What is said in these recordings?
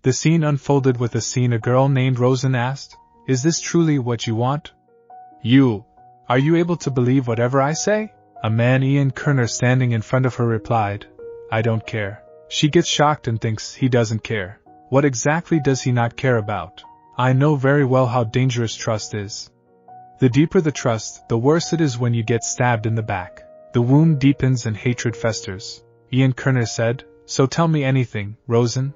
The scene unfolded with a scene a girl named Rosén asked, "Is this truly what you want? Are you able to believe whatever I say?" A man, Ian Kerner, standing in front of her replied, "I don't care." She gets shocked and thinks he doesn't care. What exactly does he not care about? I know very well how dangerous trust is. The deeper the trust, the worse it is when you get stabbed in the back. The wound deepens and hatred festers. Ian Kerner said, "So tell me anything, Rosén."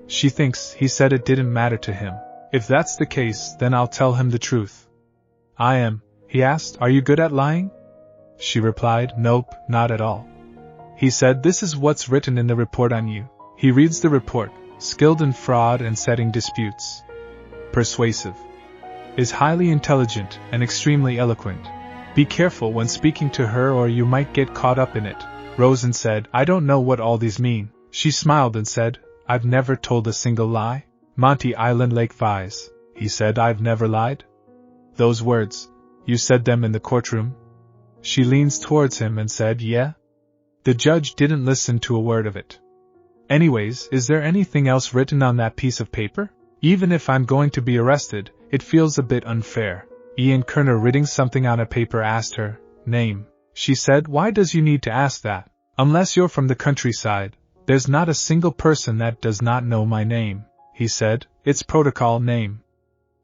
She thinks he said it didn't matter to him. If that's the case, then I'll tell him the truth. "I am," he asked. "Are you good at lying?" She replied, "Nope, not at all." He said, "This is what's written in the report on you." He reads the report, skilled in fraud and setting disputes. Persuasive. Is highly intelligent and extremely eloquent. Be careful when speaking to her or you might get caught up in it. Rosén said, "I don't know what all these mean." She smiled and said, "I've never told a single lie." "Monte Island Lake Vies," he said, "I've never lied." "Those words, you said them in the courtroom?" She leans towards him and said, "Yeah." The judge didn't listen to a word of it. "Anyways, is there anything else written on that piece of paper? Even if I'm going to be arrested, it feels a bit unfair." Ian Kerner, reading something on a paper, asked her, "Name?" She said, "Why does you need to ask that? Unless you're from the countryside, there's not a single person that does not know my name." He said, "It's protocol name."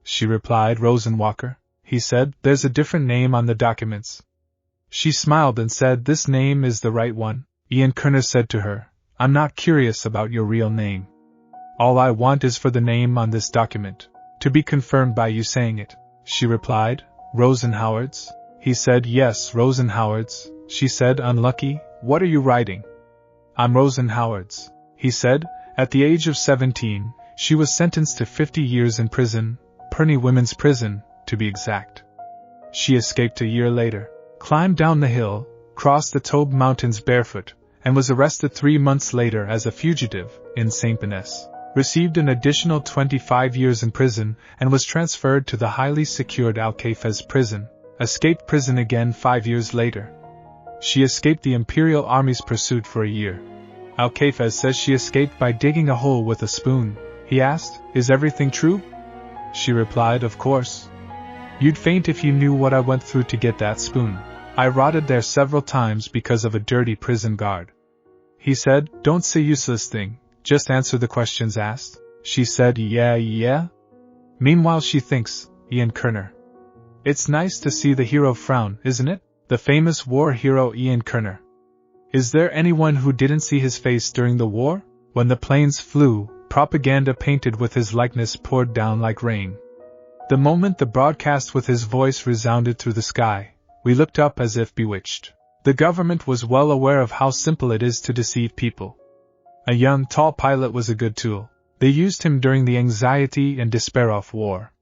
She replied, "Rosén Walker." He said, "There's a different name on the documents." She smiled and said, "This name is the right one." Ian Kerner said to her, "I'm not curious about your real name. All I want is for the name on this document to be confirmed by you saying it." She replied, "Rosén Howard's?" He said, "Yes, Rosén Howard's." She said, "Unlucky, what are you writing?" "I'm Rosén Howard's." He said, "At the age of 17, she was sentenced to 50 years in prison, Perney Women's Prison, to be exact. She escaped a year later, climbed down the hill, crossed the Tobe Mountains barefoot, and was arrested 3 months later as a fugitive in St. Denis. Received an additional 25 years in prison and was transferred to the highly secured Al-Kafez prison. Escaped prison again 5 years later. She escaped the Imperial Army's pursuit for a year. Al-Kafez says she escaped by digging a hole with a spoon." He asked, "Is everything true?" She replied, "Of course. You'd faint if you knew what I went through to get that spoon. I rotted there several times because of a dirty prison guard." He said, "Don't say useless thing, just answer the questions asked." She said, Yeah. Meanwhile she thinks, Ian Kerner. It's nice to see the hero frown, isn't it? The famous war hero Ian Kerner. Is there anyone who didn't see his face during the war? When the planes flew, propaganda painted with his likeness poured down like rain. The moment the broadcast with his voice resounded through the sky, we looked up as if bewitched. The government was well aware of how simple it is to deceive people. A young, tall pilot was a good tool. They used him during the anxiety and despair of war.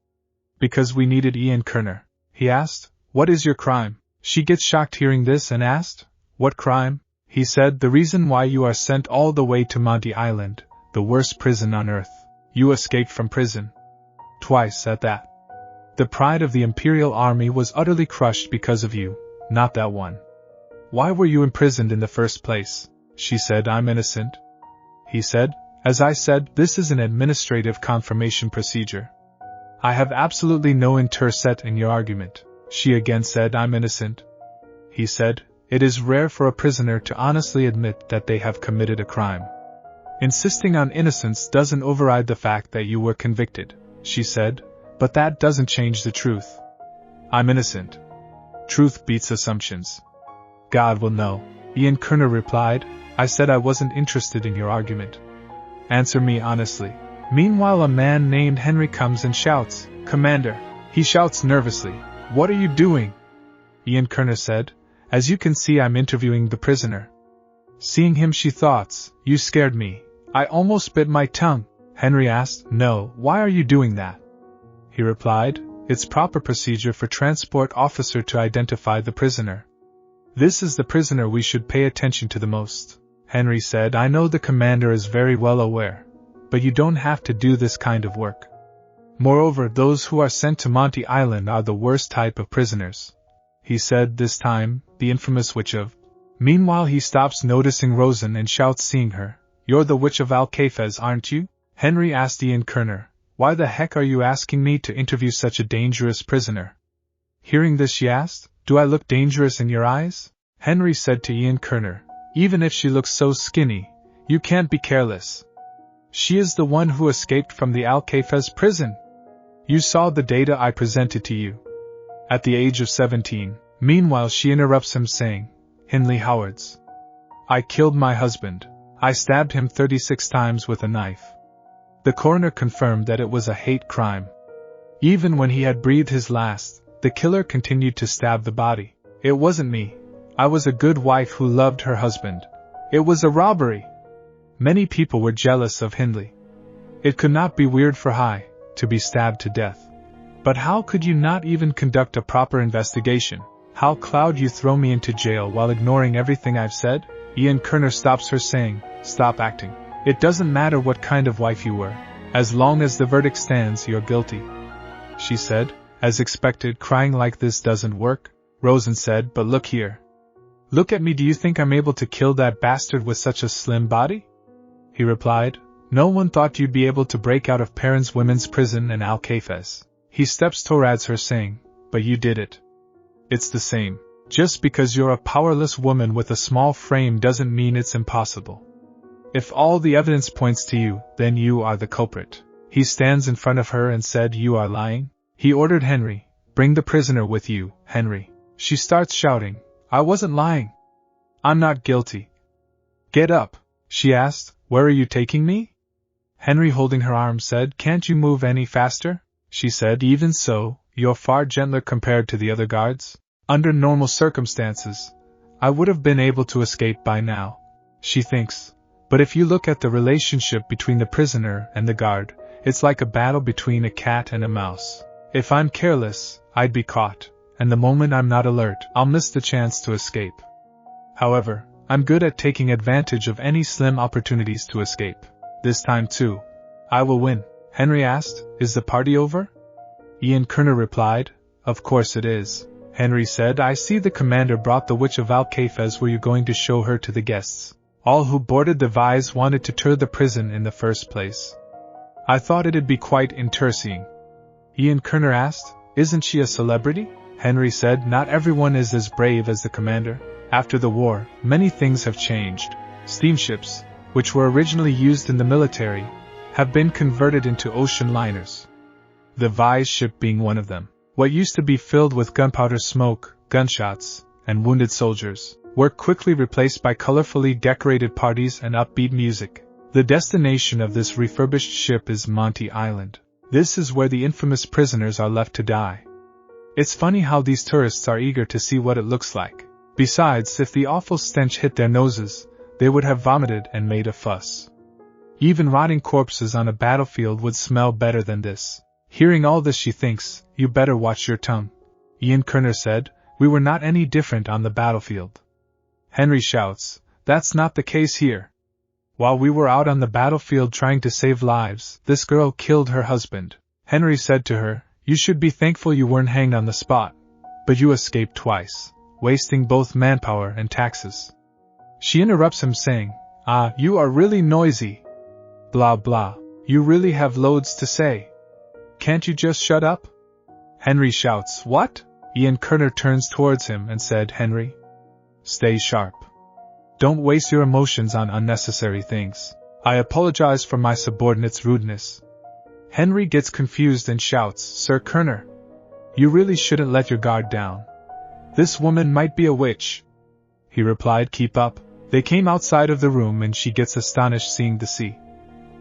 Because we needed Ian Kerner. He asked, "What is your crime?" She gets shocked hearing this and asked, "What crime?" He said, "The reason why you are sent all the way to Monte Island, the worst prison on earth. You escaped from prison. Twice at that. The pride of the Imperial Army was utterly crushed because of you, not that one. Why were you imprisoned in the first place?" She said, "I'm innocent." He said, "As I said, this is an administrative confirmation procedure. I have absolutely no interest in your argument." She again said, "I'm innocent." He said, "It is rare for a prisoner to honestly admit that they have committed a crime. Insisting on innocence doesn't override the fact that you were convicted." She said, "But that doesn't change the truth. I'm innocent. Truth beats assumptions. God will know." Ian Kerner replied, "I said I wasn't interested in your argument. Answer me honestly." Meanwhile a man named Henry comes and shouts, "Commander!" He shouts nervously, "What are you doing?" Ian Kerner said, "As you can see, I'm interviewing the prisoner." Seeing him she thought, "You scared me. I almost bit my tongue." Henry asked, "No, why are you doing that?" He replied, "It's proper procedure for transport officer to identify the prisoner. This is the prisoner we should pay attention to the most." Henry said, "I know the commander is very well aware, but you don't have to do this kind of work. Moreover, those who are sent to Monte Island are the worst type of prisoners." He said, this time, the infamous witch of. Meanwhile he stops noticing Rosén and shouts, seeing her, "You're the witch of Al-Kafez, aren't you?" Henry asked Ian Kerner, "Why the heck are you asking me to interview such a dangerous prisoner?" Hearing this, she asked, "Do I look dangerous in your eyes?" Henry said to Ian Kerner, "Even if she looks so skinny, you can't be careless. She is the one who escaped from the Al-Kafes prison. You saw the data I presented to you. At the age of 17. Meanwhile, she interrupts him saying, "Hindley Howards. I killed my husband. I stabbed him 36 times with a knife." The coroner confirmed that it was a hate crime. Even when he had breathed his last, the killer continued to stab the body. "It wasn't me. I was a good wife who loved her husband. It was a robbery." Many people were jealous of Hindley. It could not be weird for Hai to be stabbed to death. But how could you not even conduct a proper investigation? How could you throw me into jail while ignoring everything I've said? Ian Kerner stops her saying, "Stop acting. It doesn't matter what kind of wife you were. As long as the verdict stands, you're guilty." She said, "As expected, crying like this doesn't work." Rosén said, "But look here. Look at me, do you think I'm able to kill that bastard with such a slim body?" He replied, "No one thought you'd be able to break out of Perrin's women's prison in Al-Kafes." He steps towards her saying, "But you did it. It's the same. Just because you're a powerless woman with a small frame doesn't mean it's impossible. If all the evidence points to you, then you are the culprit." He stands in front of her and said, "You are lying?" He ordered Henry, "Bring the prisoner with you, Henry." She starts shouting, "I wasn't lying. I'm not guilty." "Get up," she asked, "where are you taking me?" Henry, holding her arm, said, "Can't you move any faster?" She said, "Even so, you're far gentler compared to the other guards. Under normal circumstances, I would have been able to escape by now." She thinks, "But if you look at the relationship between the prisoner and the guard, it's like a battle between a cat and a mouse. If I'm careless, I'd be caught, and the moment I'm not alert, I'll miss the chance to escape. However, I'm good at taking advantage of any slim opportunities to escape. This time too, I will win." Henry asked, "Is the party over?" Ian Kerner replied, "Of course it is." Henry said, "I see the commander brought the witch of Al-Kafes. Were you going to show her to the guests? All who boarded the Vise wanted to tour the prison in the first place. I thought it'd be quite interesting." Ian Kerner asked, "Isn't she a celebrity?" Henry said, "Not everyone is as brave as the commander. After the war, many things have changed. Steamships, which were originally used in the military, have been converted into ocean liners. The Vise ship being one of them. What used to be filled with gunpowder smoke, gunshots, and wounded soldiers, were quickly replaced by colorfully decorated parties and upbeat music. The destination of this refurbished ship is Monte Island. This is where the infamous prisoners are left to die. It's funny how these tourists are eager to see what it looks like. Besides, if the awful stench hit their noses, they would have vomited and made a fuss. Even rotting corpses on a battlefield would smell better than this." Hearing all this, she thinks, "You better watch your tongue." Ian Kerner said, "We were not any different on the battlefield." Henry shouts, "That's not the case here. While we were out on the battlefield trying to save lives, this girl killed her husband." Henry said to her, "You should be thankful you weren't hanged on the spot. But you escaped twice, wasting both manpower and taxes." She interrupts him saying, "Ah, you are really noisy. Blah blah. You really have loads to say. Can't you just shut up?" Henry shouts, "What?" Ian Kerner turns towards him and said, "Henry, stay sharp. Don't waste your emotions on unnecessary things. I apologize for my subordinate's rudeness." Henry gets confused and shouts, "Sir Kerner, you really shouldn't let your guard down. This woman might be a witch." He replied, "Keep up." They came outside of the room and she gets astonished seeing the sea.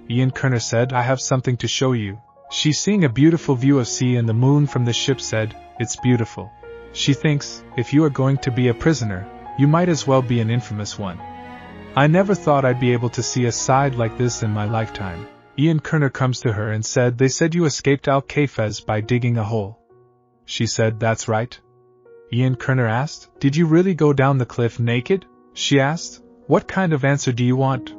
Ian Kerner said, "I have something to show you." She's seeing a beautiful view of sea and the moon from the ship said, "It's beautiful." She thinks, if you are going to be a prisoner, you might as well be an infamous one. "I never thought I'd be able to see a side like this in my lifetime." Ian Kerner comes to her and said, "They said you escaped Al-Kafes by digging a hole." She said, "That's right." Ian Kerner asked, "Did you really go down the cliff naked?" She asked, "What kind of answer do you want?"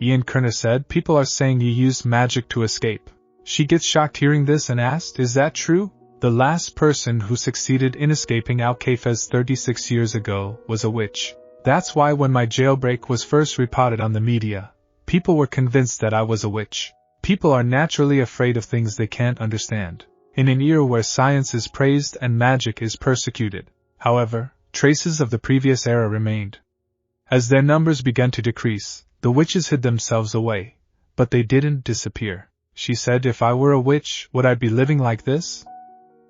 Ian Kerner said, "People are saying you used magic to escape." She gets shocked hearing this and asked, "Is that true?" The last person who succeeded in escaping Al-Kafes 36 years ago was a witch. That's why when my jailbreak was first reported on the media, people were convinced that I was a witch. People are naturally afraid of things they can't understand. In an era where science is praised and magic is persecuted, however, traces of the previous era remained. As their numbers began to decrease, the witches hid themselves away. But they didn't disappear. She said, if I were a witch, would I be living like this?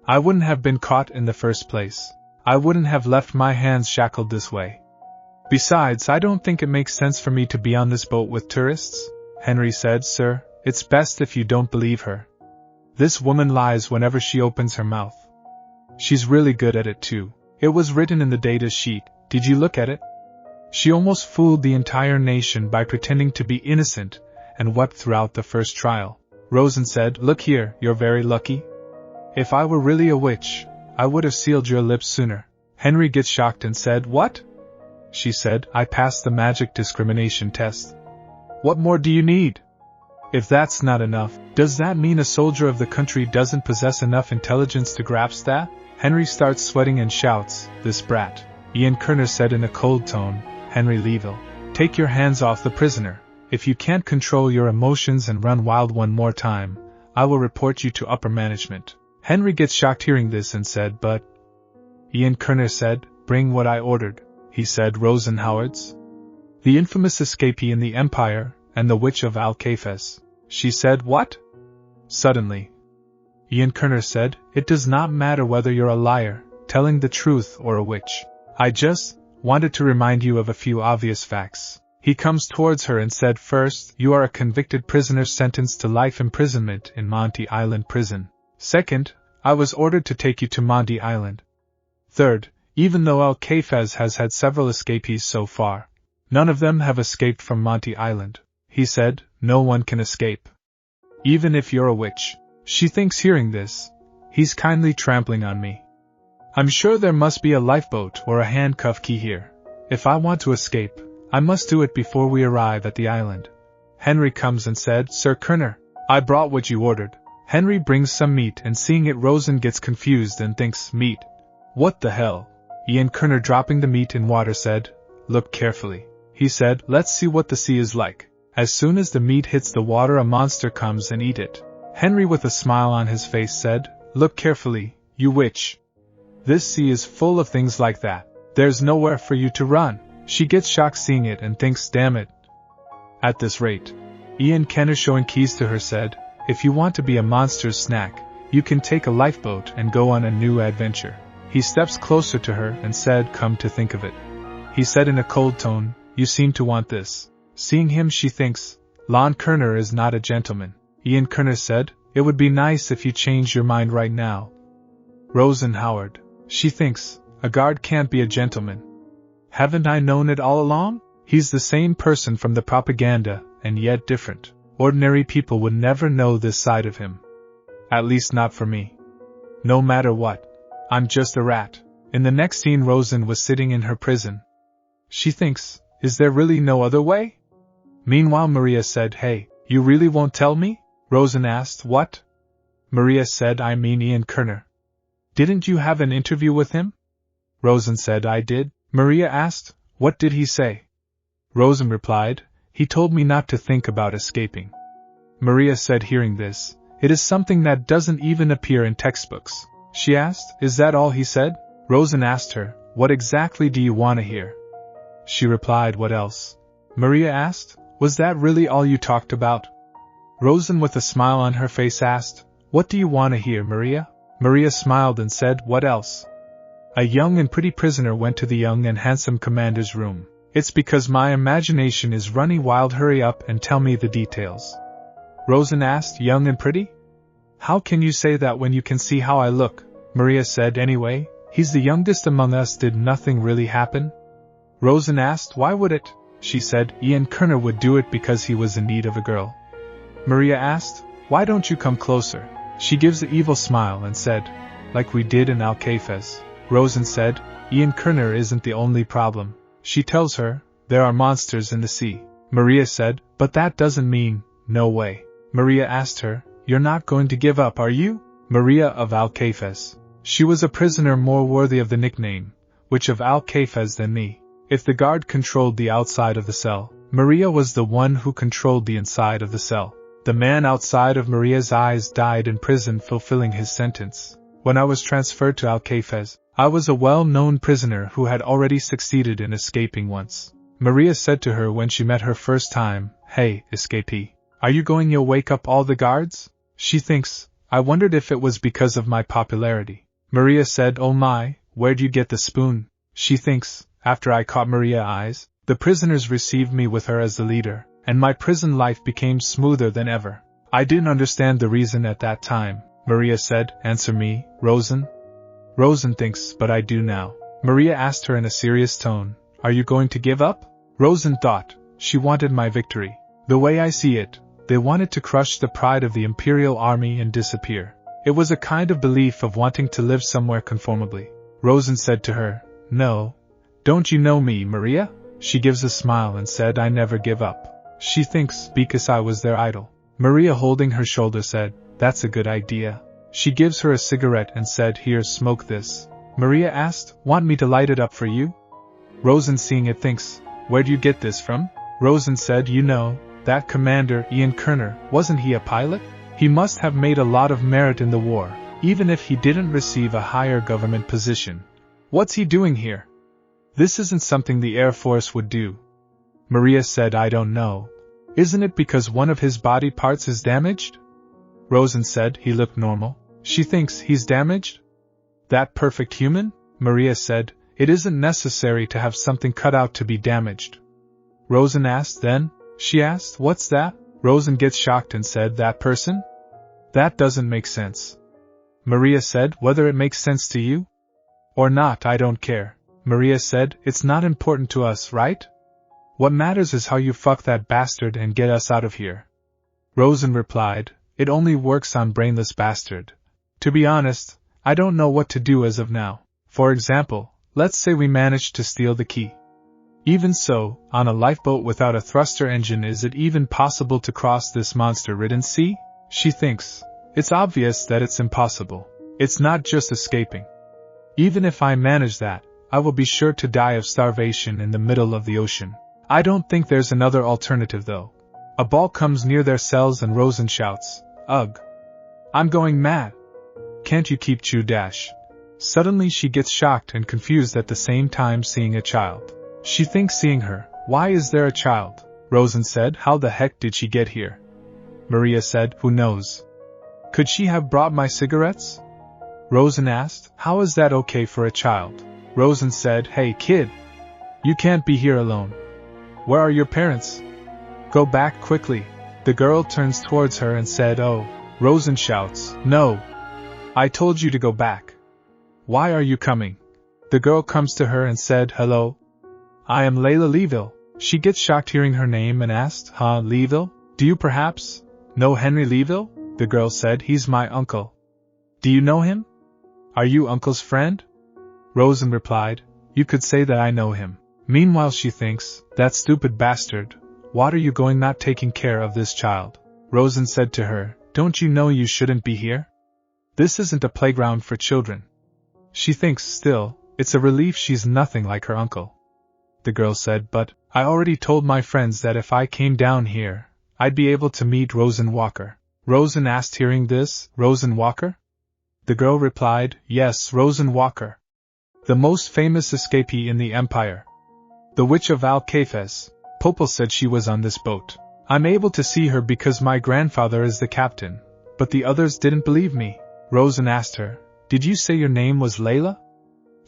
I wouldn't have been caught in the first place. I wouldn't have left my hands shackled this way. Besides, I don't think it makes sense for me to be on this boat with tourists. Henry said, Sir, it's best if you don't believe her. This woman lies whenever she opens her mouth. She's really good at it too. It was written in the data sheet. Did you look at it? She almost fooled the entire nation by pretending to be innocent and wept throughout the first trial. Rosén said, Look here, you're very lucky. If I were really a witch, I would have sealed your lips sooner. Henry gets shocked and said, What? She said, I passed the magic discrimination test. What more do you need? If that's not enough, does that mean a soldier of the country doesn't possess enough intelligence to grasp that? Henry starts sweating and shouts, This brat. Ian Kerner said in a cold tone, Henry Leeville, take your hands off the prisoner. If you can't control your emotions and run wild one more time, I will report you to upper management. Henry gets shocked hearing this and said, But... Ian Kerner said, Bring what I ordered. He said, Rosén Howards, the infamous escapee in the Empire, and the witch of Al-Kafes. She said, What? Suddenly, Ian Kerner said, It does not matter whether you're a liar, telling the truth, or a witch. I just wanted to remind you of a few obvious facts. He comes towards her and said, First, you are a convicted prisoner sentenced to life imprisonment in Monte Island prison. Second, I was ordered to take you to Monte Island. Third, even though Al-Kafes has had several escapees so far, none of them have escaped from Monte Island. He said, No one can escape. Even if you're a witch. She thinks hearing this, he's kindly trampling on me. I'm sure there must be a lifeboat or a handcuff key here. If I want to escape, I must do it before we arrive at the island. Henry comes and said, Sir Kerner, I brought what you ordered. Henry brings some meat and seeing it Rosén gets confused and thinks, Meat? What the hell? Ian Kerner dropping the meat in water said, Look carefully. He said, Let's see what the sea is like. As soon as the meat hits the water a monster comes and eat it. Henry with a smile on his face said, Look carefully, you witch. This sea is full of things like that. There's nowhere for you to run. She gets shocked seeing it and thinks, Damn it. At this rate, Ian Kerner showing keys to her said, If you want to be a monster's snack, you can take a lifeboat and go on a new adventure. He steps closer to her and said, Come to think of it. He said in a cold tone, You seem to want this. Seeing him she thinks, Lon Kerner is not a gentleman. Ian Kerner said, It would be nice if you changed your mind right now. Rosén Howard. She thinks, A guard can't be a gentleman. Haven't I known it all along? He's the same person from the propaganda, and yet different. Ordinary people would never know this side of him. At least not for me. No matter what. I'm just a rat. In the next scene Rosén was sitting in her prison. She thinks, Is there really no other way? Meanwhile Maria said, Hey, you really won't tell me? Rosén asked, What? Maria said, I mean Ian Kerner. Didn't you have an interview with him? Rosén said, I did. Maria asked, What did he say? Rosén replied, He told me not to think about escaping. Maria said, hearing this, It is something that doesn't even appear in textbooks. She asked, Is that all he said? Rosén asked her, What exactly do you want to hear? She replied, What else? Maria asked, Was that really all you talked about? Rosén with a smile on her face asked, What do you want to hear, Maria? Maria smiled and said, What else? A young and pretty prisoner went to the young and handsome commander's room. It's because my imagination is running wild. Hurry up and tell me the details. Rosén asked, Young and pretty? How can you say that when you can see how I look? Maria said, Anyway, he's the youngest among us. Did nothing really happen? Rosén asked, Why would it? She said, Ian Kerner would do it because he was in need of a girl. Maria asked, Why don't you come closer? She gives an evil smile and said, Like we did in Al-Kafes. Rosén said, Ian Kerner isn't the only problem. She tells her, There are monsters in the sea. Maria said, But that doesn't mean, no way. Maria asked her, You're not going to give up, are you? Maria of Al-Kafes. She was a prisoner more worthy of the nickname, which of Al-Kafes than me. If the guard controlled the outside of the cell, Maria was the one who controlled the inside of the cell. The man outside of Maria's eyes died in prison fulfilling his sentence. When I was transferred to Alcafez, I was a well-known prisoner who had already succeeded in escaping once. Maria said to her when she met her first time, "Hey, escapee. Are you going to wake up all the guards?" She thinks, I wondered if it was because of my popularity. Maria said, "Oh my, where'd you get the spoon?" She thinks, after I caught Maria's eyes, the prisoners received me with her as the leader, and my prison life became smoother than ever. I didn't understand the reason at that time. Maria said, "Answer me, Rosén." Rosén thinks, "But I do now." Maria asked her in a serious tone, "Are you going to give up?" Rosén thought, she wanted my victory. The way I see it, they wanted to crush the pride of the Imperial Army and disappear. It was a kind of belief of wanting to live somewhere conformably. Rosén said to her, "No. Don't you know me, Maria?" She gives a smile and said, "I never give up." She thinks, because I was their idol. Maria, holding her shoulder, said, "That's a good idea." She gives her a cigarette and said, "Here, smoke this." Maria asked, "Want me to light it up for you?" Rosén, seeing it, thinks, "Where'd you get this from?" Rosén said, "You know, that commander, Ian Kerner, wasn't he a pilot? He must have made a lot of merit in the war, even if he didn't receive a higher government position. What's he doing here? This isn't something the Air Force would do." Maria said, "I don't know. Isn't it because one of his body parts is damaged?" Rosén said, "He looked normal." She thinks, "He's damaged? That perfect human?" Maria said, "It isn't necessary to have something cut out to be damaged." Rosén asked, "Then?" She asked, "What's that?" Rosén gets shocked and said, "That person? That doesn't make sense." Maria said, "Whether it makes sense to you or not, I don't care." Maria said, "It's not important to us, right? What matters is how you fuck that bastard and get us out of here." Rosén replied, "It only works on brainless bastard. To be honest, I don't know what to do as of now. For example, let's say we managed to steal the key. Even so, on a lifeboat without a thruster engine, is it even possible to cross this monster-ridden sea?" She thinks, it's obvious that it's impossible. It's not just escaping. Even if I manage that, I will be sure to die of starvation in the middle of the ocean. I don't think there's another alternative though. A ball comes near their cells and Rosén shouts, "Ugh! I'm going mad! Can't you keep chew dash?" Suddenly she gets shocked and confused at the same time seeing a child. She thinks, seeing her, "Why is there a child?" Rosén said, "How the heck did she get here?" Maria said, "Who knows? Could she have brought my cigarettes?" Rosén asked, "How is that okay for a child?" Rosén said, "Hey kid! You can't be here alone. Where are your parents? Go back quickly." The girl turns towards her and said, "Oh." Rosén shouts, "No! I told you to go back. Why are you coming?" The girl comes to her and said, "Hello. I am Layla Leeville." She gets shocked hearing her name and asked, "Huh, Leeville? Do you perhaps know Henry Leeville?" The girl said, "He's my uncle." "Do you know him? Are you uncle's friend?" Rosén replied, "You could say that I know him." Meanwhile she thinks, "That stupid bastard, what are you going not taking care of this child?" Rosén said to her, "Don't you know you shouldn't be here? This isn't a playground for children." She thinks still, it's a relief she's nothing like her uncle. The girl said, "But I already told my friends that if I came down here, I'd be able to meet Rosén Walker." Rosén asked, hearing this, "Rosén Walker?" The girl replied, "Yes, Rosén Walker. The most famous escapee in the Empire. The Witch of Alcafez. Popel said she was on this boat. I'm able to see her because my grandfather is the captain, but the others didn't believe me." Rosén asked her, "Did you say your name was Layla?"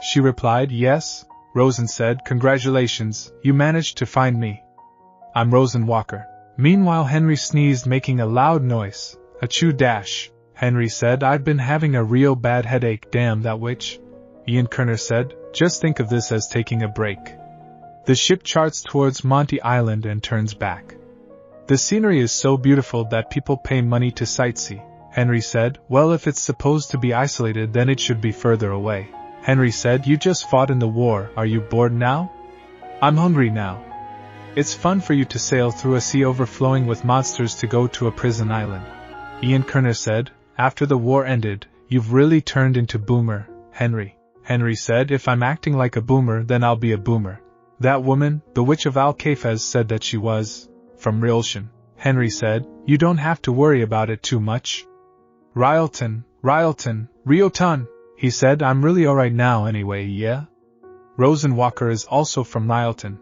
She replied, "Yes." Rosén said, "Congratulations, you managed to find me. I'm Rosén Walker." Meanwhile Henry sneezed, making a loud noise. "Achoo dash." Henry said, "I've been having a real bad headache, damn that witch." Ian Kerner said, "Just think of this as taking a break." The ship charts towards Monte Island and turns back. "The scenery is so beautiful that people pay money to sightsee," Henry said. "Well, if it's supposed to be isolated, then it should be further away." Henry said, "You just fought in the war, are you bored now?" "I'm hungry now. It's fun for you to sail through a sea overflowing with monsters to go to a prison island." Ian Kerner said, "After the war ended, you've really turned into boomer, Henry." Henry said, "If I'm acting like a boomer, then I'll be a boomer. That woman, the Witch of Alcafez, said that she was from Rilshan." Henry said, You don't have to worry about it too much. Ryleton, Ryotan, he said, I'm really alright now anyway, yeah? Rosén Walker is also from Ryleton.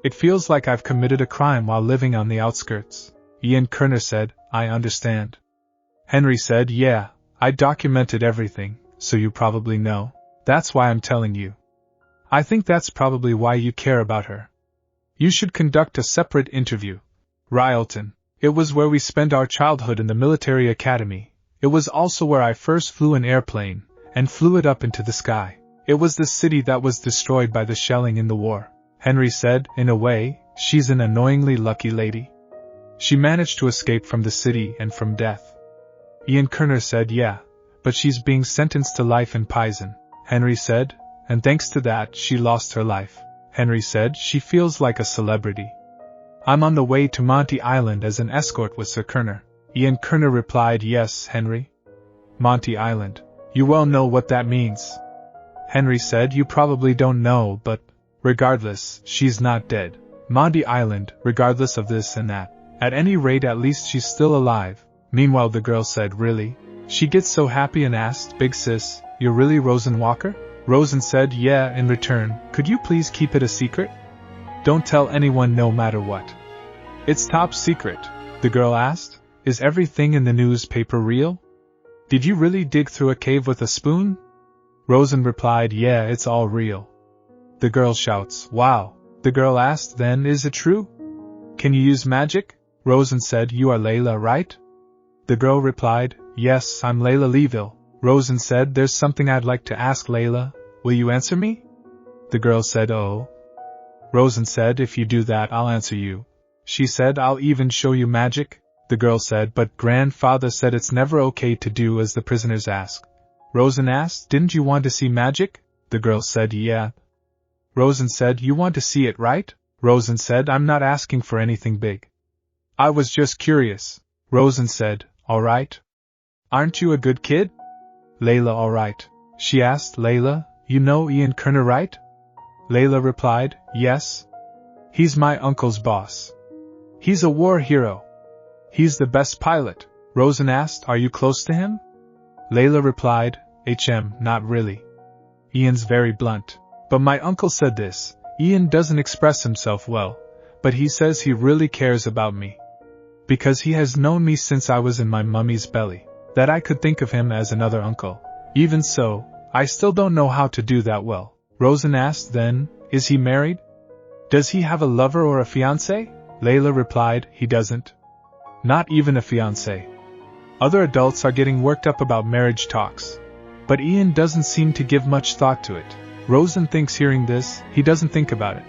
It feels like I've committed a crime while living on the outskirts. Ian Kerner said, I understand. Henry said, yeah, I documented everything, so you probably know. That's why I'm telling you. I think that's probably why you care about her. You should conduct a separate interview. Ryleton. It was where we spent our childhood in the military academy. It was also where I first flew an airplane, and flew it up into the sky. It was the city that was destroyed by the shelling in the war. Henry said, in a way, she's an annoyingly lucky lady. She managed to escape from the city and from death. Ian Kerner said, yeah, but she's being sentenced to life in prison. Henry said, and thanks to that, she lost her life. Henry said, she feels like a celebrity. I'm on the way to Monte Island as an escort with Sir Kerner. Ian Kerner replied, yes, Henry. Monte Island. You well know what that means. Henry said, you probably don't know, but regardless, she's not dead. Monte Island, regardless of this and that. At any rate, at least she's still alive. Meanwhile, the girl said, really? She gets so happy and asked, big sis, you're really Rosén Walker? Rosén said, yeah, in return, could you please keep it a secret? Don't tell anyone no matter what. It's top secret, the girl asked. Is everything in the newspaper real? Did you really dig through a cave with a spoon? Rosén replied, yeah, it's all real. The girl shouts, wow. The girl asked, then is it true? Can you use magic? Rosén said, you are Layla, right? The girl replied, yes, I'm Layla Leeville. Rosén said, there's something I'd like to ask Layla. Will you answer me? The girl said, oh. Rosén said, if you do that, I'll answer you. She said, I'll even show you magic. The girl said, but grandfather said it's never okay to do as the prisoners ask. Rosén asked, didn't you want to see magic? The girl said, yeah. Rosén said, you want to see it, right? Rosén said, I'm not asking for anything big. I was just curious. Rosén said, all right. Aren't you a good kid? Layla, all right. She asked, Layla, you know Ian Kerner, right? Layla replied, yes. He's my uncle's boss. He's a war hero. He's the best pilot. Rosén asked, are you close to him? Layla replied, not really. Ian's very blunt. But my uncle said this, Ian doesn't express himself well, but he says he really cares about me. Because he has known me since I was in my mummy's belly, that I could think of him as another uncle. Even so, I still don't know how to do that well. Rosén asked then, is he married? Does he have a lover or a fiancé? Layla replied, he doesn't. Not even a fiancé. Other adults are getting worked up about marriage talks. But Ian doesn't seem to give much thought to it. Rosén thinks hearing this, he doesn't think about it.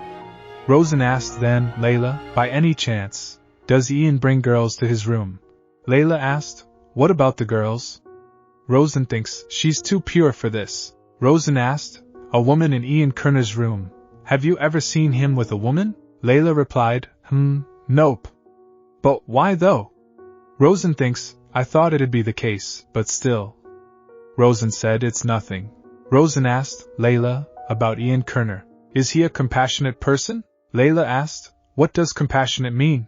Rosén asked then, Layla, by any chance, does Ian bring girls to his room? Layla asked, what about the girls? Rosén thinks she's too pure for this. Rosén asked, a woman in Ian Kerner's room. Have you ever seen him with a woman? Layla replied, nope. But why though? Rosén thinks, I thought it'd be the case, but still. Rosén said, it's nothing. Rosén asked, Layla, about Ian Kerner. Is he a compassionate person? Layla asked, what does compassionate mean?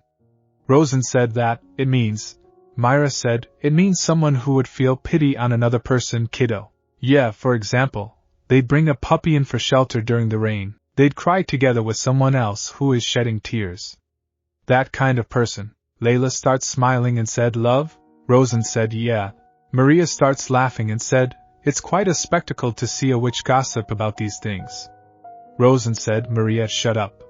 Rosén said that, it means. Myra said, it means someone who would feel pity on another person, kiddo. Yeah, for example, they'd bring a puppy in for shelter during the rain. They'd cry together with someone else who is shedding tears. That kind of person. Layla starts smiling and said, love? Rosén said, yeah. Maria starts laughing and said, it's quite a spectacle to see a witch gossip about these things. Rosén said, Maria, shut up.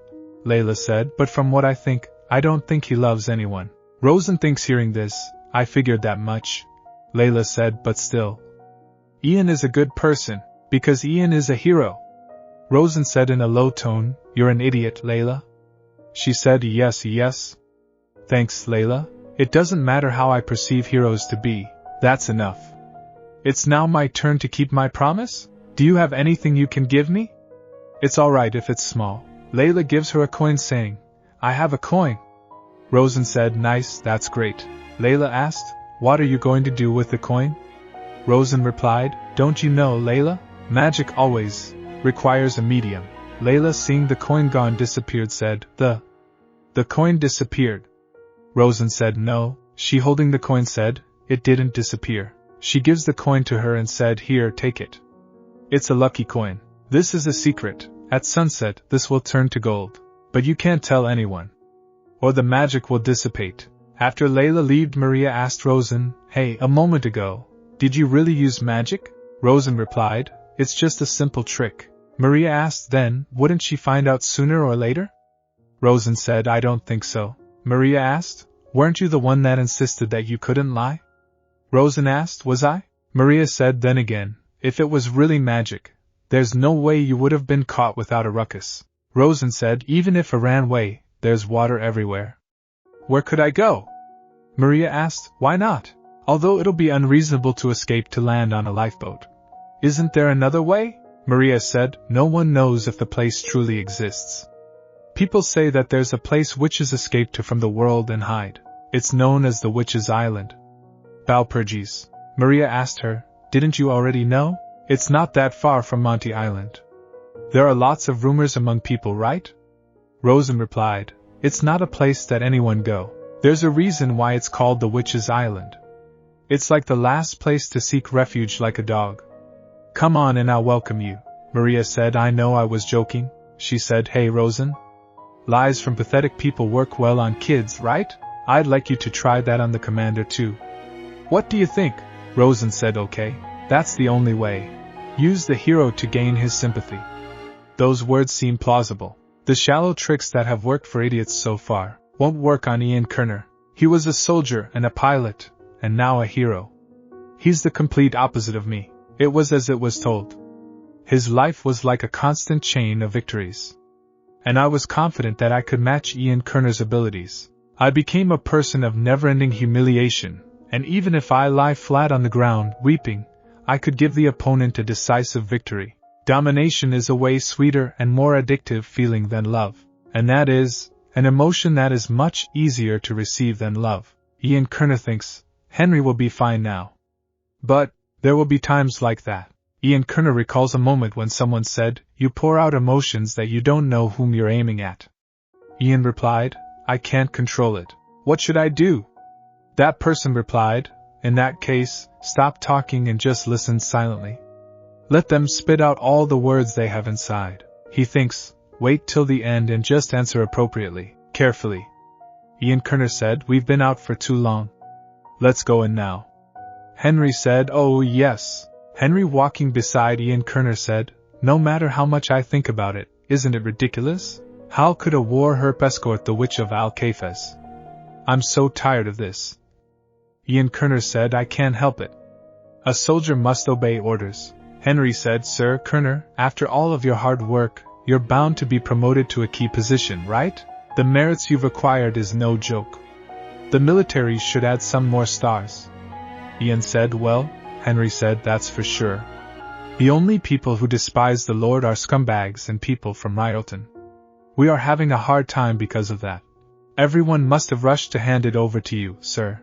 Layla said, but from what I think, I don't think he loves anyone. Rosén thinks hearing this, I figured that much. Layla said, but still. Ian is a good person, because Ian is a hero. Rosén said in a low tone, you're an idiot, Layla. She said, yes. Thanks, Layla. It doesn't matter how I perceive heroes to be, that's enough. It's now my turn to keep my promise? Do you have anything you can give me? It's alright if it's small. Layla gives her a coin saying, I have a coin. Rosén said, nice, that's great. Layla asked, what are you going to do with the coin? Rosén replied, don't you know, Layla? Magic always requires a medium. Layla, seeing the coin gone disappeared, said, The coin disappeared. Rosén said, no, She, holding the coin, said, "It didn't disappear." She gives the coin to her and said, "Here, take it. It's a lucky coin. This is a secret. At sunset, this will turn to gold. But you can't tell anyone, or the magic will dissipate." After Layla left, Maria asked Rosén, "Hey, a moment ago, did you really use magic?" Rosén replied, "It's just a simple trick." Maria asked, "Then, wouldn't she find out sooner or later?" Rosén said, "I don't think so." Maria asked, "Weren't you the one that insisted that you couldn't lie?" Rosén asked, "Was I?" Maria said, "Then again, if it was really magic, there's no way you would have been caught without a ruckus." Rosén said, "Even if I ran away, there's water everywhere. Where could I go?" Maria asked, "Why not? Although it'll be unreasonable to escape to land on a lifeboat. Isn't there another way?" Maria said, "No one knows if the place truly exists. People say that there's a place witches escape to from the world and hide. It's known as the Witches' Island." Valpurgis. Maria asked her, "Didn't you already know? It's not that far from Monte Island. There are lots of rumors among people, right?" Rosén replied, "It's not a place that anyone go. There's a reason why it's called the Witches' Island. It's like the last place to seek refuge like a dog. Come on and I'll welcome you." Maria said, "I know I was joking." She said, "Hey Rosén, lies from pathetic people work well on kids, right? I'd like you to try that on the commander too. What do you think?" Rosén said, "Okay, that's the only way. Use the hero to gain his sympathy." Those words seem plausible. The shallow tricks that have worked for idiots so far won't work on Ian Kerner. He was a soldier and a pilot, and now a hero. He's the complete opposite of me. It was as it was told. His life was like a constant chain of victories. And I was confident that I could match Ian Kerner's abilities. I became a person of never-ending humiliation, and even if I lie flat on the ground, weeping, I could give the opponent a decisive victory. Domination is a way sweeter and more addictive feeling than love, and that is an emotion that is much easier to receive than love. Ian Kerner thinks, Henry will be fine now. But there will be times like that. Ian Kerner recalls a moment when someone said, "You pour out emotions that you don't know whom you're aiming at." Ian replied, "I can't control it. What should I do?" That person replied, "In that case, stop talking and just listen silently. Let them spit out all the words they have inside." He thinks, wait till the end and just answer appropriately, carefully. Ian Kerner said, "We've been out for too long. Let's go in now." Henry said, "Oh yes." Henry, walking beside Ian Kerner, said, "No matter how much I think about it, isn't it ridiculous? How could a war herp escort the Witch of Al-Kafes? I'm so tired of this." Ian Kerner said, "I can't help it. A soldier must obey orders." Henry said, "Sir Kerner, after all of your hard work, you're bound to be promoted to a key position, right? The merits you've acquired is no joke. The military should add some more stars." Ian said, "Well," Henry said, "that's for sure. The only people who despise the Lord are scumbags and people from Ryalton. We are having a hard time because of that. Everyone must have rushed to hand it over to you, sir.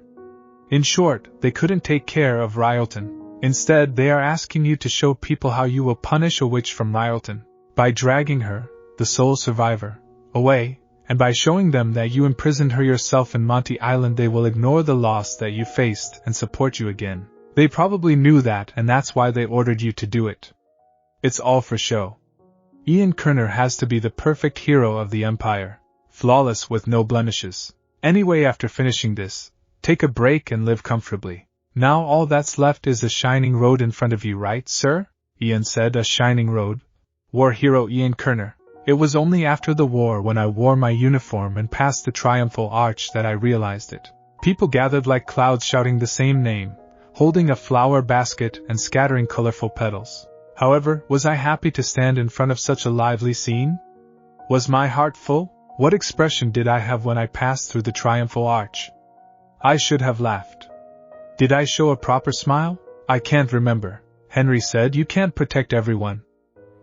In short, they couldn't take care of Ryalton. Instead, they are asking you to show people how you will punish a witch from Ryalton, by dragging her, the sole survivor, away, and by showing them that you imprisoned her yourself in Monte Island. They will ignore the loss that you faced and support you again. They probably knew that, and that's why they ordered you to do it. It's all for show. Ian Kerner has to be the perfect hero of the Empire, flawless with no blemishes. Anyway, after finishing this, take a break and live comfortably. Now all that's left is a shining road in front of you, right, sir?" Ian said, "A shining road?" War hero Ian Kerner. It was only after the war, when I wore my uniform and passed the triumphal arch, that I realized it. People gathered like clouds shouting the same name, holding a flower basket and scattering colorful petals. However, was I happy to stand in front of such a lively scene? Was my heart full? What expression did I have when I passed through the triumphal arch? I should have laughed. Did I show a proper smile? I can't remember. Henry said, "You can't protect everyone.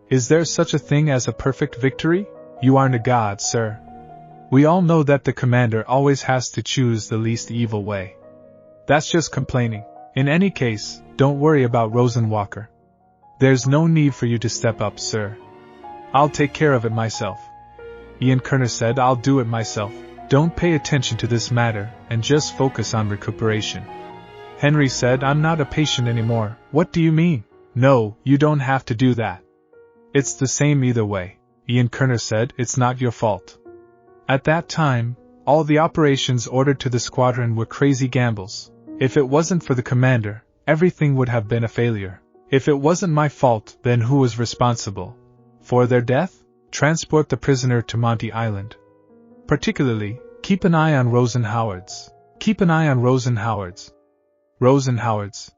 Is there such a thing as a perfect victory? You aren't a god, sir. We all know that the commander always has to choose the least evil way. That's just complaining. In any case, don't worry about Rosén Walker. There's no need for you to step up, sir. I'll take care of it myself." Ian Kerner said, "I'll do it myself." Don't pay attention to this matter, and just focus on recuperation. Henry said, I'm not a patient anymore. What do you mean? No, you don't have to do that. It's the same either way. Ian Kerner said, it's not your fault. At that time, all the operations ordered to the squadron were crazy gambles. If it wasn't for the commander, everything would have been a failure. If it wasn't my fault, then who was responsible? For their death? Transport the prisoner to Monte Island. Particularly, keep an eye on Rosén Howard's. Keep an eye on Rosén Howard's. Rosén Howard's.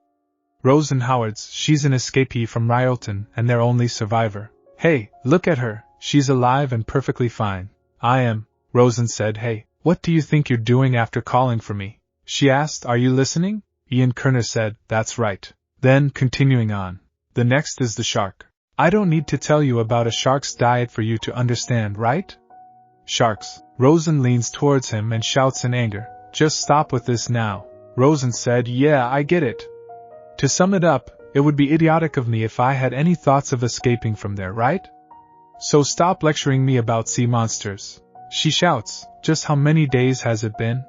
Rosén Howard's, she's an escapee from Ryalton and their only survivor. Hey, look at her, she's alive and perfectly fine. I am, Rosén said. Hey, what do you think you're doing after calling for me? She asked, are you listening? Ian Kerner said, that's right. Then, continuing on. The next is the shark. I don't need to tell you about a shark's diet for you to understand, right? Sharks. Rosén leans towards him and shouts in anger, just stop with this now. Rosén said, yeah, I get it. To sum it up, it would be idiotic of me if I had any thoughts of escaping from there, right? So stop lecturing me about sea monsters. She shouts, just how many days has it been?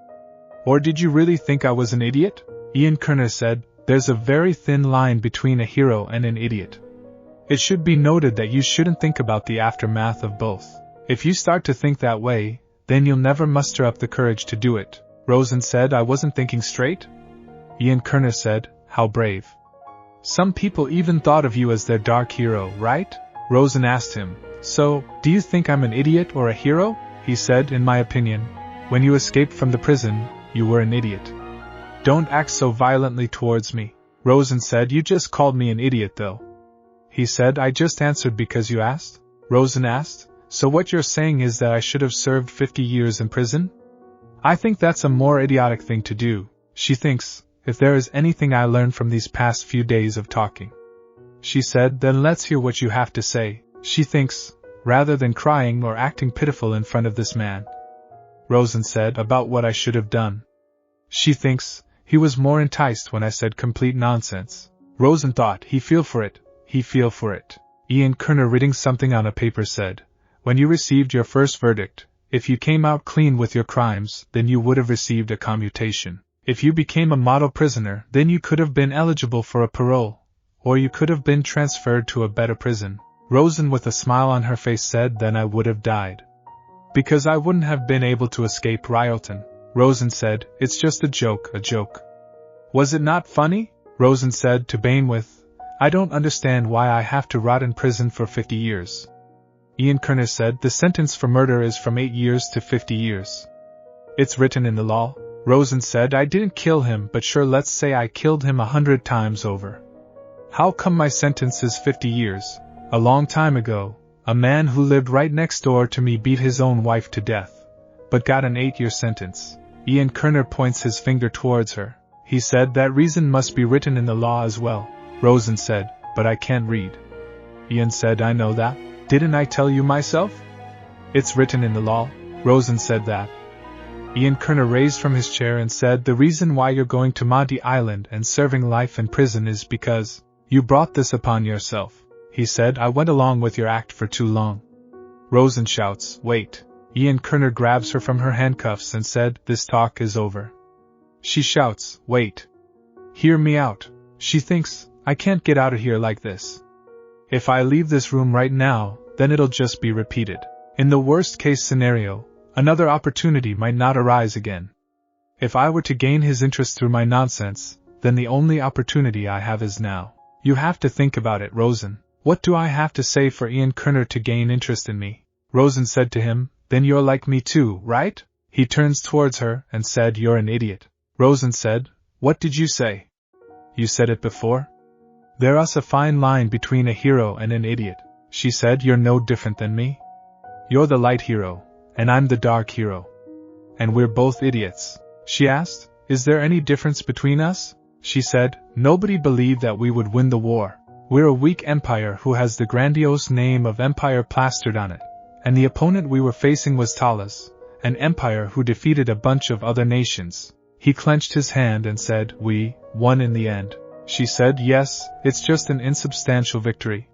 Or did you really think I was an idiot? Ian Kerner said, there's a very thin line between a hero and an idiot. It should be noted that you shouldn't think about the aftermath of both. If you start to think that way, then you'll never muster up the courage to do it. Rosén said, I wasn't thinking straight? Ian Kerner said, how brave. Some people even thought of you as their dark hero, right? Rosén asked him, so, do you think I'm an idiot or a hero? He said, in my opinion, when you escaped from the prison, you were an idiot. Don't act so violently towards me. Rosén said, you just called me an idiot though. He said, I just answered because you asked. Rosén asked, so what you're saying is that I should have served 50 years in prison? I think that's a more idiotic thing to do. She thinks, if there is anything I learned from these past few days of talking. She said, then let's hear what you have to say. She thinks, rather than crying or acting pitiful in front of this man. Rosén said, about what I should have done. She thinks, he was more enticed when I said complete nonsense. Rosén thought, he feel for it. Ian Kerner, reading something on a paper, said, when you received your first verdict, if you came out clean with your crimes, then you would have received a commutation. If you became a model prisoner, then you could have been eligible for a parole, or you could have been transferred to a better prison. Rosén, with a smile on her face, said, then I would have died. Because I wouldn't have been able to escape Ryalton. Rosén said, it's just a joke. Was it not funny? Rosén said to Bainwith, I don't understand why I have to rot in prison for 50 years. Ian Kerner said, the sentence for murder is from 8 years to 50 years. It's written in the law. Rosén said, I didn't kill him, but sure, let's say I killed him 100 times over. How come my sentence is 50 years? A long time ago, a man who lived right next door to me beat his own wife to death, but got an 8-year sentence. Ian Kerner points his finger towards her. He said, that reason must be written in the law as well. Rosén said, but I can't read. Ian said, I know that. Didn't I tell you myself? It's written in the law. Rosén said that. Ian Kerner raised from his chair and said, the reason why you're going to Monte Island and serving life in prison is because you brought this upon yourself. He said, I went along with your act for too long. Rosén shouts, wait. Ian Kerner grabs her from her handcuffs and said, this talk is over. She shouts, wait. Hear me out. She thinks, I can't get out of here like this. If I leave this room right now, then it'll just be repeated. In the worst case scenario, another opportunity might not arise again. If I were to gain his interest through my nonsense, then the only opportunity I have is now. You have to think about it, Rosén. What do I have to say for Ian Kerner to gain interest in me? Rosén said to him, then you're like me too, right? He turns towards her and said, you're an idiot. Rosén said, what did you say? You said it before. There's a fine line between a hero and an idiot. She said, you're no different than me. You're the light hero, and I'm the dark hero. And we're both idiots. She asked, is there any difference between us? She said, nobody believed that we would win the war. We're a weak empire who has the grandiose name of empire plastered on it. And the opponent we were facing was Talas, an empire who defeated a bunch of other nations. He clenched his hand and said, we won in the end. She said, yes, it's just an insubstantial victory.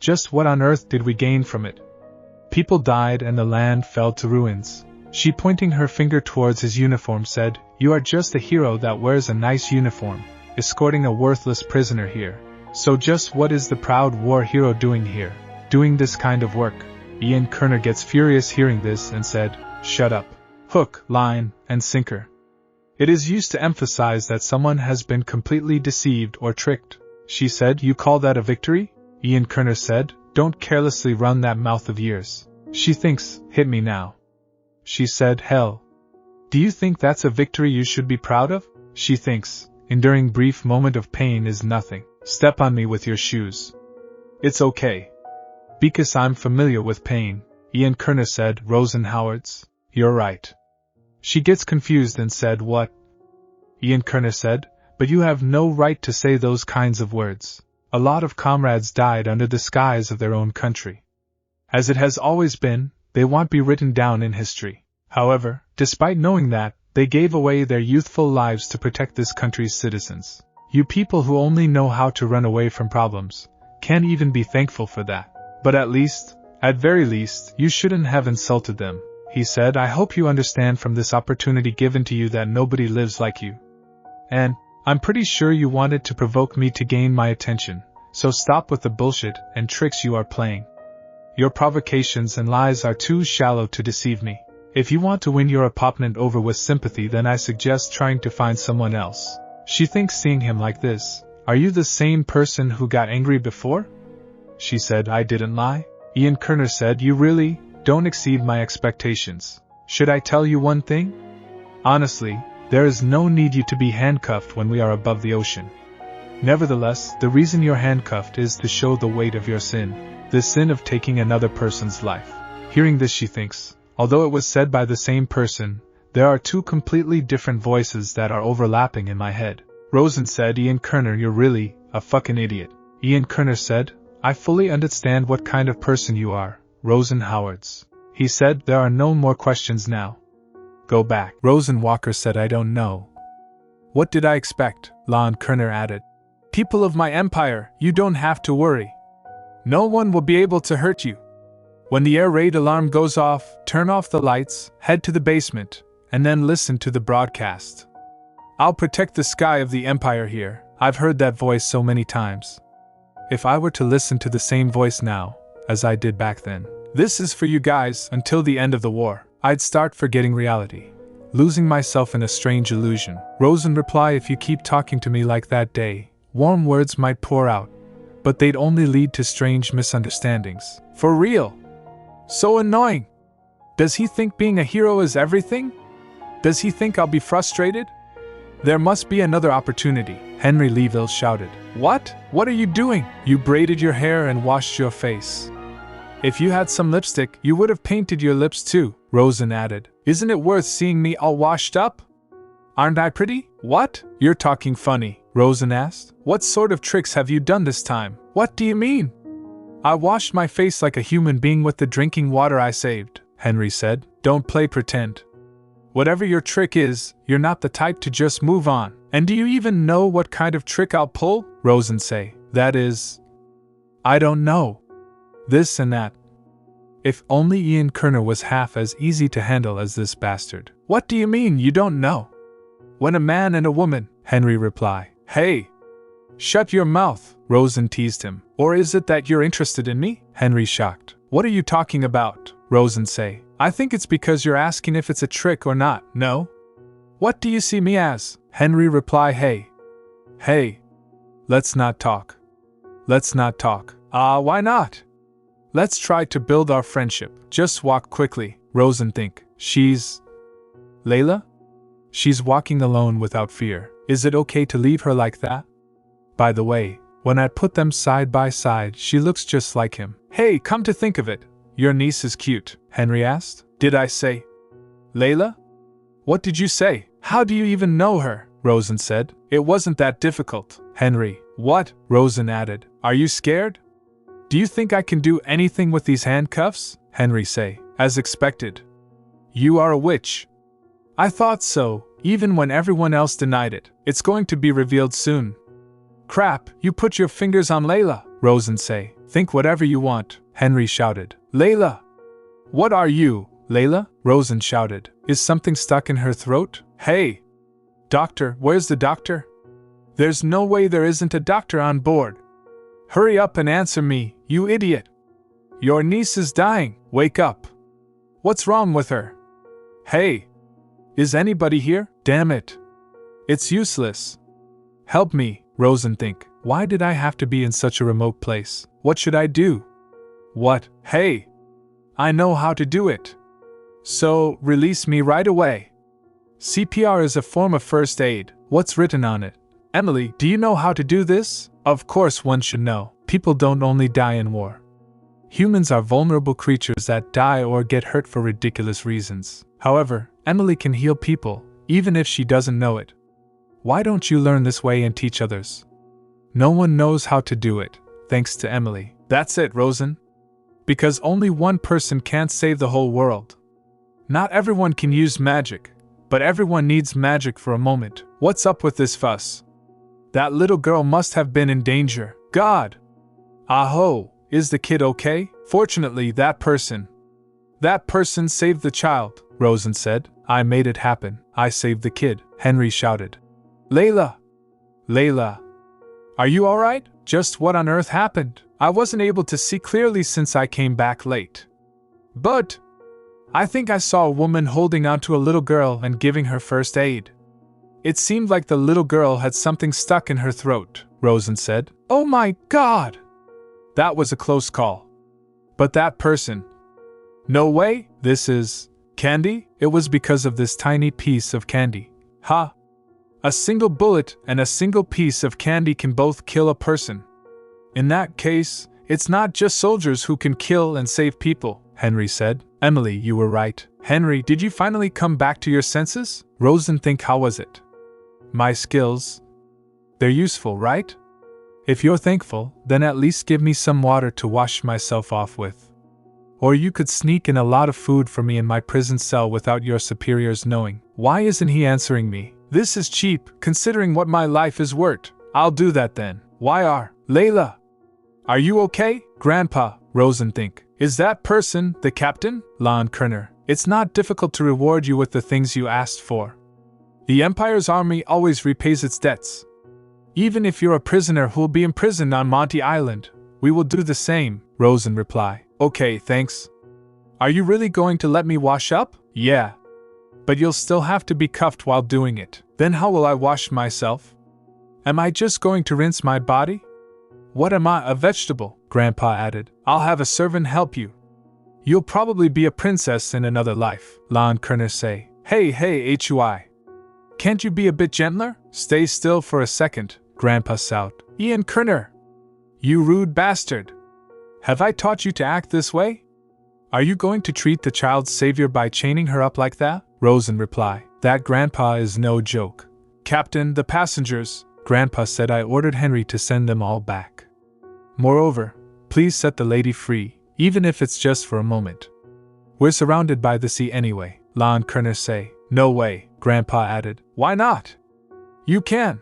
Just what on earth did we gain from it? People died and the land fell to ruins. She, pointing her finger towards his uniform, said, "You are just a hero that wears a nice uniform, escorting a worthless prisoner here. So just what is the proud war hero doing here? Doing this kind of work?" Ian Kerner gets furious hearing this and said, "Shut up. Hook, line, and sinker." It is used to emphasize that someone has been completely deceived or tricked. She said, "You call that a victory?" Ian Kerner said, "Don't carelessly run that mouth of yours." She thinks, "Hit me now." She said, "Hell. Do you think that's a victory you should be proud of?" She thinks, "Enduring brief moment of pain is nothing. Step on me with your shoes. It's okay. Because I'm familiar with pain." Ian Kerner said, "Rosén Howards, you're right." She gets confused and said, "What?" Ian Kerner said, "But you have no right to say those kinds of words. A lot of comrades died under the skies of their own country. As it has always been, they won't be written down in history. However, despite knowing that, they gave away their youthful lives to protect this country's citizens. You people who only know how to run away from problems can't even be thankful for that. But at very least, you shouldn't have insulted them." He said, "I hope you understand from this opportunity given to you that nobody lives like you. And I'm pretty sure you wanted to provoke me to gain my attention, so stop with the bullshit and tricks you are playing. Your provocations and lies are too shallow to deceive me. If you want to win your opponent over with sympathy, then I suggest trying to find someone else." She thinks, seeing him like this, "Are you the same person who got angry before?" She said, "I didn't lie." Ian Kerner said, "You really don't exceed my expectations. Should I tell you one thing? Honestly, there is no need you to be handcuffed when we are above the ocean. Nevertheless, the reason you're handcuffed is to show the weight of your sin, the sin of taking another person's life." Hearing this, she thinks, although it was said by the same person, there are two completely different voices that are overlapping in my head. Rosén said, "Ian Kerner, you're really a fucking idiot." Ian Kerner said, "I fully understand what kind of person you are, Rosén Howards." He said, "There are no more questions now. Go back." Rosén Walker said, "I don't know. What did I expect?" Ian Kerner added. "People of my empire, you don't have to worry. No one will be able to hurt you. When the air raid alarm goes off, turn off the lights, head to the basement, and then listen to the broadcast. I'll protect the sky of the empire here." I've heard that voice so many times. If I were to listen to the same voice now, as I did back then, "This is for you guys until the end of the war," I'd start forgetting reality, losing myself in a strange illusion. Rosén replied, "If you keep talking to me like that day, warm words might pour out, but they'd only lead to strange misunderstandings. For real. So annoying. Does he think being a hero is everything? Does he think I'll be frustrated?" "There must be another opportunity," Henry Leeville shouted. "What? What are you doing?" "You braided your hair and washed your face. If you had some lipstick, you would have painted your lips too," Rosén added. "Isn't it worth seeing me all washed up? Aren't I pretty?" "What? You're talking funny," Rosén asked. "What sort of tricks have you done this time?" "What do you mean?" "I washed my face like a human being with the drinking water I saved," Henry said. "Don't play pretend. Whatever your trick is, you're not the type to just move on." "And do you even know what kind of trick I'll pull?" Rosén say. "That is, I don't know. This and that." If only Ian Kerner was half as easy to handle as this bastard. "What do you mean you don't know?" "When a man and a woman," Henry replied. "Hey! Shut your mouth," Rosén teased him. "Or is it that you're interested in me?" Henry shocked. "What are you talking about?" Rosén say. "I think it's because you're asking if it's a trick or not, no?" "What do you see me as?" Henry replied. Hey. Let's not talk. Let's not talk." Why not?" "Let's try to build our friendship. Just walk quickly." Rosén think. "She's... Layla? She's walking alone without fear. Is it okay to leave her like that? By the way, when I put them side by side, she looks just like him." "Hey, come to think of it, your niece is cute," Henry asked. "Did I say Layla?" "What did you say? How do you even know her?" Rosén said. "It wasn't that difficult." Henry. "What?" Rosén added. "Are you scared? Do you think I can do anything with these handcuffs?" Henry say. "As expected. You are a witch." "I thought so, even when everyone else denied it. It's going to be revealed soon." "Crap, you put your fingers on Layla," Rosén say. "Think whatever you want," Henry shouted. "Layla! What are you, Layla? Rosén shouted. Is something stuck in her throat? Hey! Doctor, where's the doctor? There's no way there isn't a doctor on board. Hurry up and answer me, you idiot! Your niece is dying, wake up! What's wrong with her? Hey! Is anybody here? Damn it! It's useless. Help me, Rosén think. Why did I have to be in such a remote place? What should I do? What? Hey! I know how to do it. So, release me right away. CPR is a form of first aid. What's written on it? Emily, do you know how to do this? Of course one should know. People don't only die in war. Humans are vulnerable creatures that die or get hurt for ridiculous reasons. However, Emily can heal people, even if she doesn't know it. Why don't you learn this way and teach others? No one knows how to do it, thanks to Emily. That's it, Rosén. Because only one person can't save the whole world. Not everyone can use magic, but everyone needs magic for a moment. What's up with this fuss? That little girl must have been in danger. God! Aho, is the kid okay? Fortunately, that person saved the child, Rosén said. I made it happen. I saved the kid, Henry shouted. Layla! Layla! Are you alright? Just what on earth happened? I wasn't able to see clearly since I came back late. But I think I saw a woman holding onto a little girl and giving her first aid. It seemed like the little girl had something stuck in her throat, Rosén said. Oh my God! That was a close call. But that person... No way, this is... candy? It was because of this tiny piece of candy. Ha! A single bullet and a single piece of candy can both kill a person. In that case, it's not just soldiers who can kill and save people, Henry said. Emily, you were right. Henry, did you finally come back to your senses? Rosén think, how was it? My skills? They're useful, right? If you're thankful, then at least give me some water to wash myself off with. Or you could sneak in a lot of food for me in my prison cell without your superiors knowing. Why isn't he answering me? This is cheap, considering what my life is worth. I'll do that then. Layla! Are you okay? Grandpa, Rosén think. Is that person the captain? Ian Kerner. It's not difficult to reward you with the things you asked for. The Empire's army always repays its debts. Even if you're a prisoner who'll be imprisoned on Monte Island, we will do the same, Rosén reply. Okay, thanks. Are you really going to let me wash up? Yeah. But you'll still have to be cuffed while doing it. Then how will I wash myself? Am I just going to rinse my body? What am I, a vegetable? Grandpa added. I'll have a servant help you. You'll probably be a princess in another life, Ian Kerner say. Hey, Hui. Can't you be a bit gentler? Stay still for a second, Grandpa shouted. Ian Kerner! You rude bastard! Have I taught you to act this way? Are you going to treat the child's savior by chaining her up like that? Rosén replied. That Grandpa is no joke. Captain, the passengers, Grandpa said. I ordered Henry to send them all back. Moreover, please set the lady free, even if it's just for a moment. We're surrounded by the sea anyway, Ian Kerner say. No way, Grandpa added. Why not? You can.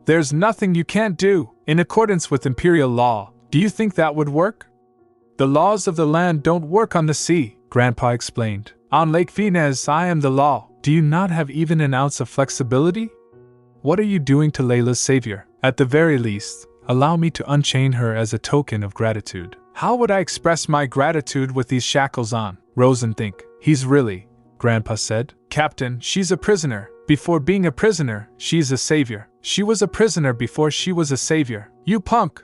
There's nothing you can't do. In accordance with Imperial law, do you think that would work? The laws of the land don't work on the sea, Grandpa explained. On Lake Venus, I am the law. Do you not have even an ounce of flexibility? What are you doing to Layla's savior? At the very least, allow me to unchain her as a token of gratitude. How would I express my gratitude with these shackles on? Rosén think. He's really, Grandpa said. Captain, she's a prisoner. Before being a prisoner, she's a savior. She was a prisoner before she was a savior. You punk!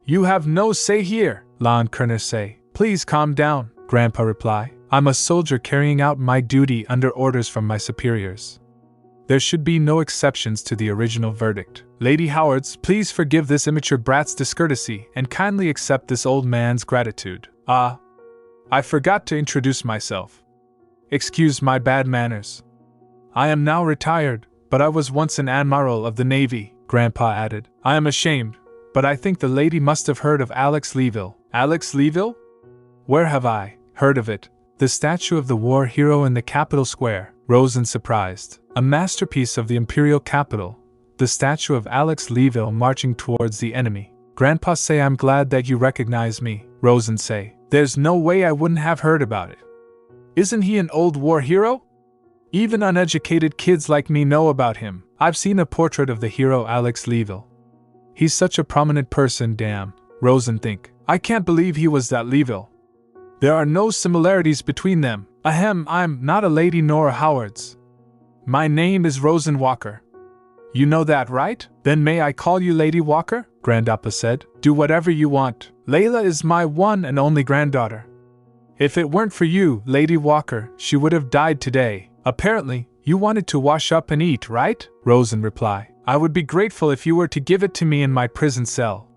You have no say here, Ian Kerner say. Please calm down, Grandpa reply. I'm a soldier carrying out my duty under orders from my superiors. There should be no exceptions to the original verdict. Lady Howards, please forgive this immature brat's discourtesy and kindly accept this old man's gratitude. I forgot to introduce myself. Excuse my bad manners. I am now retired, but I was once an admiral of the Navy, Grandpa added. I am ashamed, but I think the lady must have heard of Alex Leeville. Alex Leeville? Where have I heard of it? The statue of the war hero in the Capitol Square, Rosén surprised. A masterpiece of the imperial capital, the statue of Alex Leeville marching towards the enemy. Grandpa say I'm glad that you recognize me, Rosén say. There's no way I wouldn't have heard about it. Isn't he an old war hero? Even uneducated kids like me know about him. I've seen a portrait of the hero Alex Leeville. He's such a prominent person, damn. Rosén think. I can't believe he was that Leeville. There are no similarities between them. Ahem, I'm not a Lady Nora Howards. My name is Rosén Walker. You know that, right? Then may I call you Lady Walker? Grandappa said. Do whatever you want. Layla is my one and only granddaughter. If it weren't for you, Lady Walker, she would have died today. Apparently, you wanted to wash up and eat, right? Rosén replied. I would be grateful if you were to give it to me in my prison cell.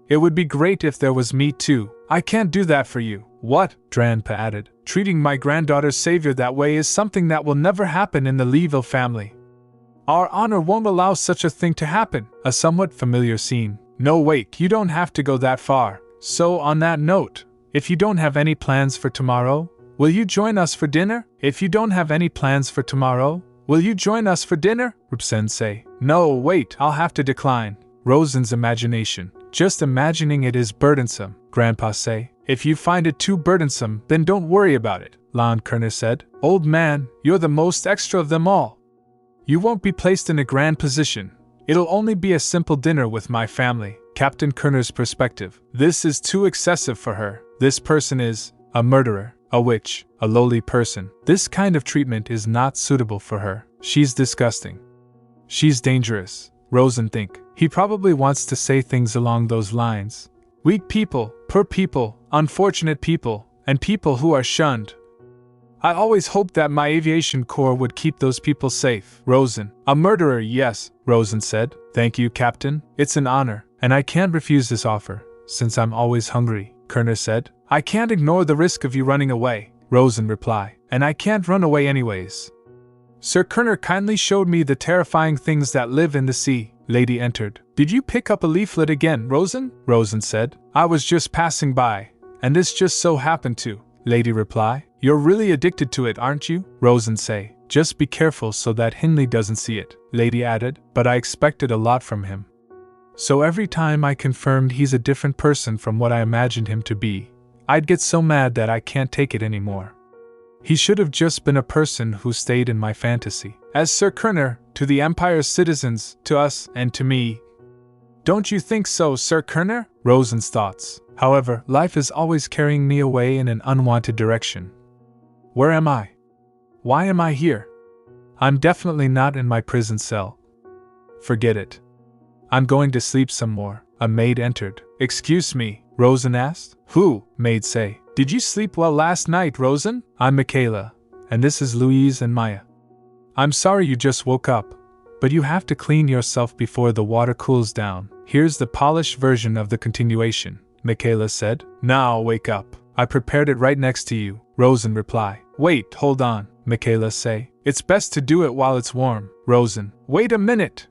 It would be great if there was meat too. I can't do that for you. What? Grandpa added. Treating my granddaughter's savior that way is something that will never happen in the Leeville family. Our honor won't allow such a thing to happen. A somewhat familiar scene. No, wait, you don't have to go that far. So, on that note, if you don't have any plans for tomorrow, will you join us for dinner? If you don't have any plans for tomorrow, will you join us for dinner? Rosén say. No, wait, I'll have to decline. Rosén's imagination. Just imagining it is burdensome, Grandpa say. If you find it too burdensome, then don't worry about it, Ian Kerner said. Old man, you're the most extra of them all. You won't be placed in a grand position. It'll only be a simple dinner with my family. Captain Kerner's perspective. This is too excessive for her. This person is a murderer, a witch, a lowly person. This kind of treatment is not suitable for her. She's disgusting. She's dangerous. Rosén think. He probably wants to say things along those lines. Weak people, poor people, unfortunate people, and people who are shunned. I always hoped that my aviation corps would keep those people safe. Rosén. A murderer, yes, Rosén said. Thank you, Captain. It's an honor, and I can't refuse this offer, since I'm always hungry, Kerner said. I can't ignore the risk of you running away, Rosén replied. And I can't run away anyways. Sir Kerner kindly showed me the terrifying things that live in the sea. Lady entered. Did you pick up a leaflet again, Rosén? Rosén said. I was just passing by, and this just so happened to. Lady replied. You're really addicted to it, aren't you? Rosén say. Just be careful so that Hindley doesn't see it, Lady added. But I expected a lot from him. So every time I confirmed he's a different person from what I imagined him to be, I'd get so mad that I can't take it anymore. He should have just been a person who stayed in my fantasy. As Sir Kerner, to the Empire's citizens, to us, and to me. Don't you think so, Sir Kerner? Rosén's thoughts. However, life is always carrying me away in an unwanted direction. Where am I? Why am I here? I'm definitely not in my prison cell. Forget it. I'm going to sleep some more. A maid entered. Excuse me, Rosén asked. Who? Maid say. Did you sleep well last night, Rosén? I'm Michaela, and this is Louise and Maya. I'm sorry you just woke up, but you have to clean yourself before the water cools down. Here's the polished version of the continuation, Michaela said. Now wake up. I prepared it right next to you, Rosén replied. Wait, hold on, Michaela say. It's best to do it while it's warm, Rosén. Wait a minute.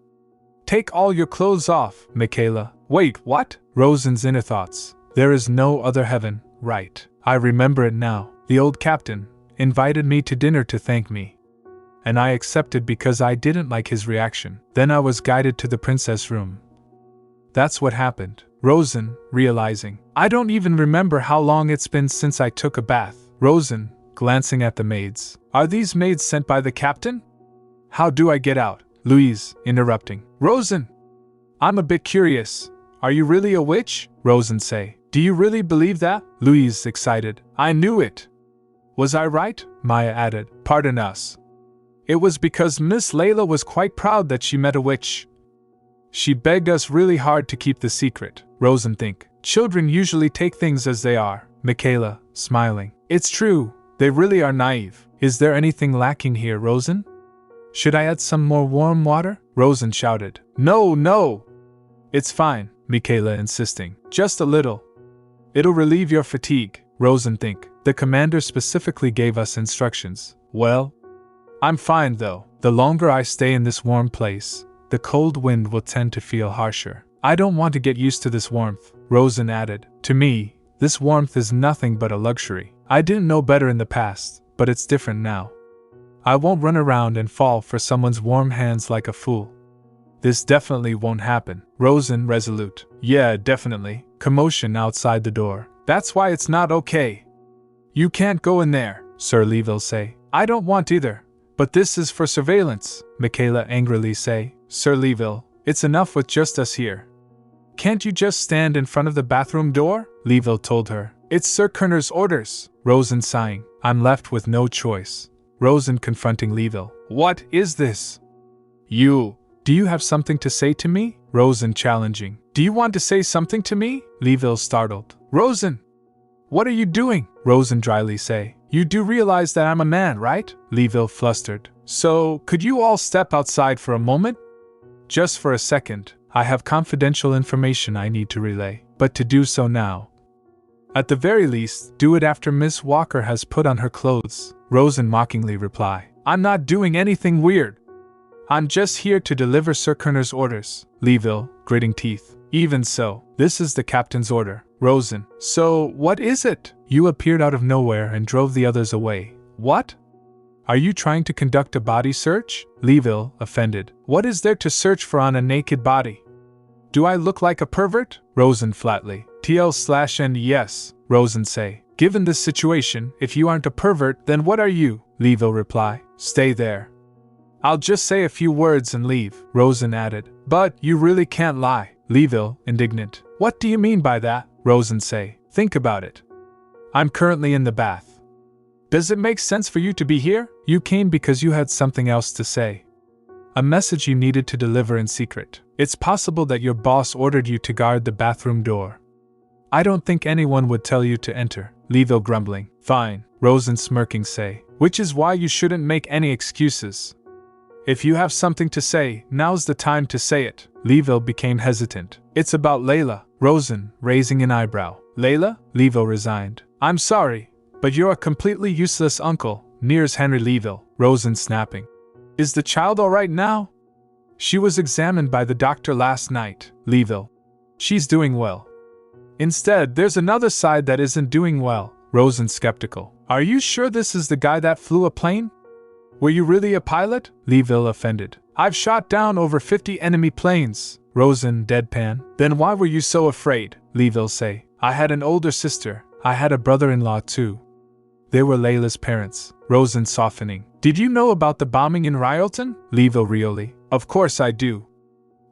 Take all your clothes off, Michaela. Wait, what? Rosén's inner thoughts. There is no other heaven, right? I remember it now. The old captain invited me to dinner to thank me. And I accepted because I didn't like his reaction. Then I was guided to the princess room. That's what happened. Rosén, realizing. I don't even remember how long it's been since I took a bath. Rosén, glancing at the maids. Are these maids sent by the captain? How do I get out? Louise, interrupting. Rosén! I'm a bit curious. Are you really a witch? Rosén say. Do you really believe that? Louise, excited. I knew it. Was I right? Maya added. Pardon us. It was because Miss Layla was quite proud that she met a witch. She begged us really hard to keep the secret. Rosén think. Children usually take things as they are. Michaela, smiling. It's true. They really are naive. Is there anything lacking here, Rosén? Should I add some more warm water? Rosén shouted. No, no. It's fine, Michaela insisting. Just a little. It'll relieve your fatigue. Rosén think. The commander specifically gave us instructions. Well, I'm fine though. The longer I stay in this warm place, the cold wind will tend to feel harsher. I don't want to get used to this warmth, Rosén added. To me, this warmth is nothing but a luxury. I didn't know better in the past, but it's different now. I won't run around and fall for someone's warm hands like a fool. This definitely won't happen. Rosén resolute. Yeah, definitely. Commotion outside the door. That's why it's not okay. You can't go in there. Sir Leeville say. I don't want either. But this is for surveillance, Michaela angrily say. Sir Leeville, it's enough with just us here. Can't you just stand in front of the bathroom door? Leeville told her. It's Sir Kerner's orders, Rosén sighing. I'm left with no choice. Rosén confronting Leeville. What is this? Do you have something to say to me? Rosén challenging. Do you want to say something to me? Leeville startled. Rosén! What are you doing? Rosén dryly say. You do realize that I'm a man, right? Leeville flustered. So, could you all step outside for a moment? Just for a second. I have confidential information I need to relay, but to do so now. At the very least, do it after Miss Walker has put on her clothes, Rosén mockingly reply. I'm not doing anything weird. I'm just here to deliver Sir Kerner's orders, Leeville, gritting teeth. Even so, this is the captain's order, Rosén. So, what is it? You appeared out of nowhere and drove the others away. What? Are you trying to conduct a body search? Leeville, offended. What is there to search for on a naked body? Do I look like a pervert? Rosén flatly. TL/N yes, Rosén say. Given this situation, if you aren't a pervert, then what are you? Leeville reply. Stay there. I'll just say a few words and leave, Rosén added. But you really can't lie. Leeville, indignant. What do you mean by that? Rosén say. Think about it. I'm currently in the bath. Does it make sense for you to be here? You came because you had something else to say. A message you needed to deliver in secret. It's possible that your boss ordered you to guard the bathroom door. I don't think anyone would tell you to enter. Leeville grumbling. Fine, Rosén smirking say. Which is why you shouldn't make any excuses. If you have something to say, now's the time to say it. Leeville became hesitant. It's about Layla, Rosén, raising an eyebrow. Layla? Leeville resigned. I'm sorry, but you're a completely useless uncle, nears Henry Leeville, Rosén snapping. Is the child alright now? She was examined by the doctor last night, Leeville. She's doing well. Instead, there's another side that isn't doing well, Rosén skeptical. Are you sure this is the guy that flew a plane? Were you really a pilot? Leeville offended. I've shot down over 50 enemy planes, Rosén deadpan. Then why were you so afraid? Leeville say. I had an older sister. I had a brother-in-law too. They were Layla's parents, Rosén softening. Did you know about the bombing in Ryalton? Leeville really. Of course I do.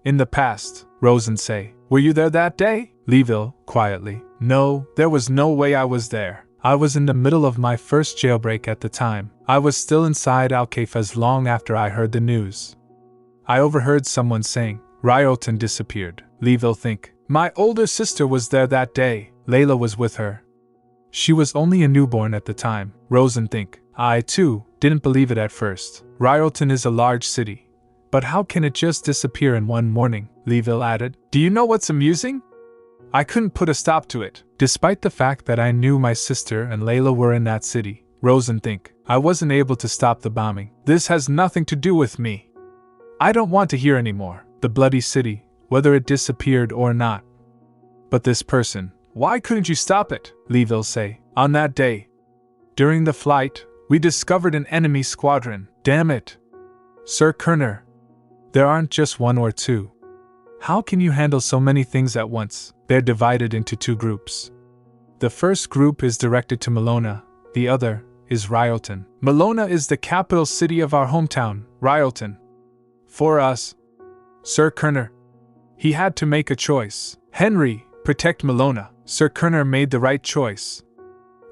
In the past, Rosén say. Were you there that day? Leeville, quietly. No, there was no way I was there. I was in the middle of my first jailbreak at the time. I was still inside Al-Kafas long after I heard the news. I overheard someone saying, Ryalton disappeared. Leeville think. My older sister was there that day. Layla was with her. She was only a newborn at the time. Rosén think. I, too, didn't believe it at first. Ryalton is a large city. But how can it just disappear in one morning? Leeville added. Do you know what's amusing? I couldn't put a stop to it, despite the fact that I knew my sister and Layla were in that city. Rosén think. I wasn't able to stop the bombing. This has nothing to do with me. I don't want to hear anymore. The bloody city, whether it disappeared or not. But this person, why couldn't you stop it? Leeville say. On that day, during the flight, we discovered an enemy squadron. Damn it. Sir Kerner. There aren't just one or two. How can you handle so many things at once? They're divided into two groups. The first group is directed to Malona, the other is Ryalton. Malona is the capital city of our hometown, Ryalton. For us, Sir Kerner. He had to make a choice. Henry, protect Malona. Sir Kerner made the right choice.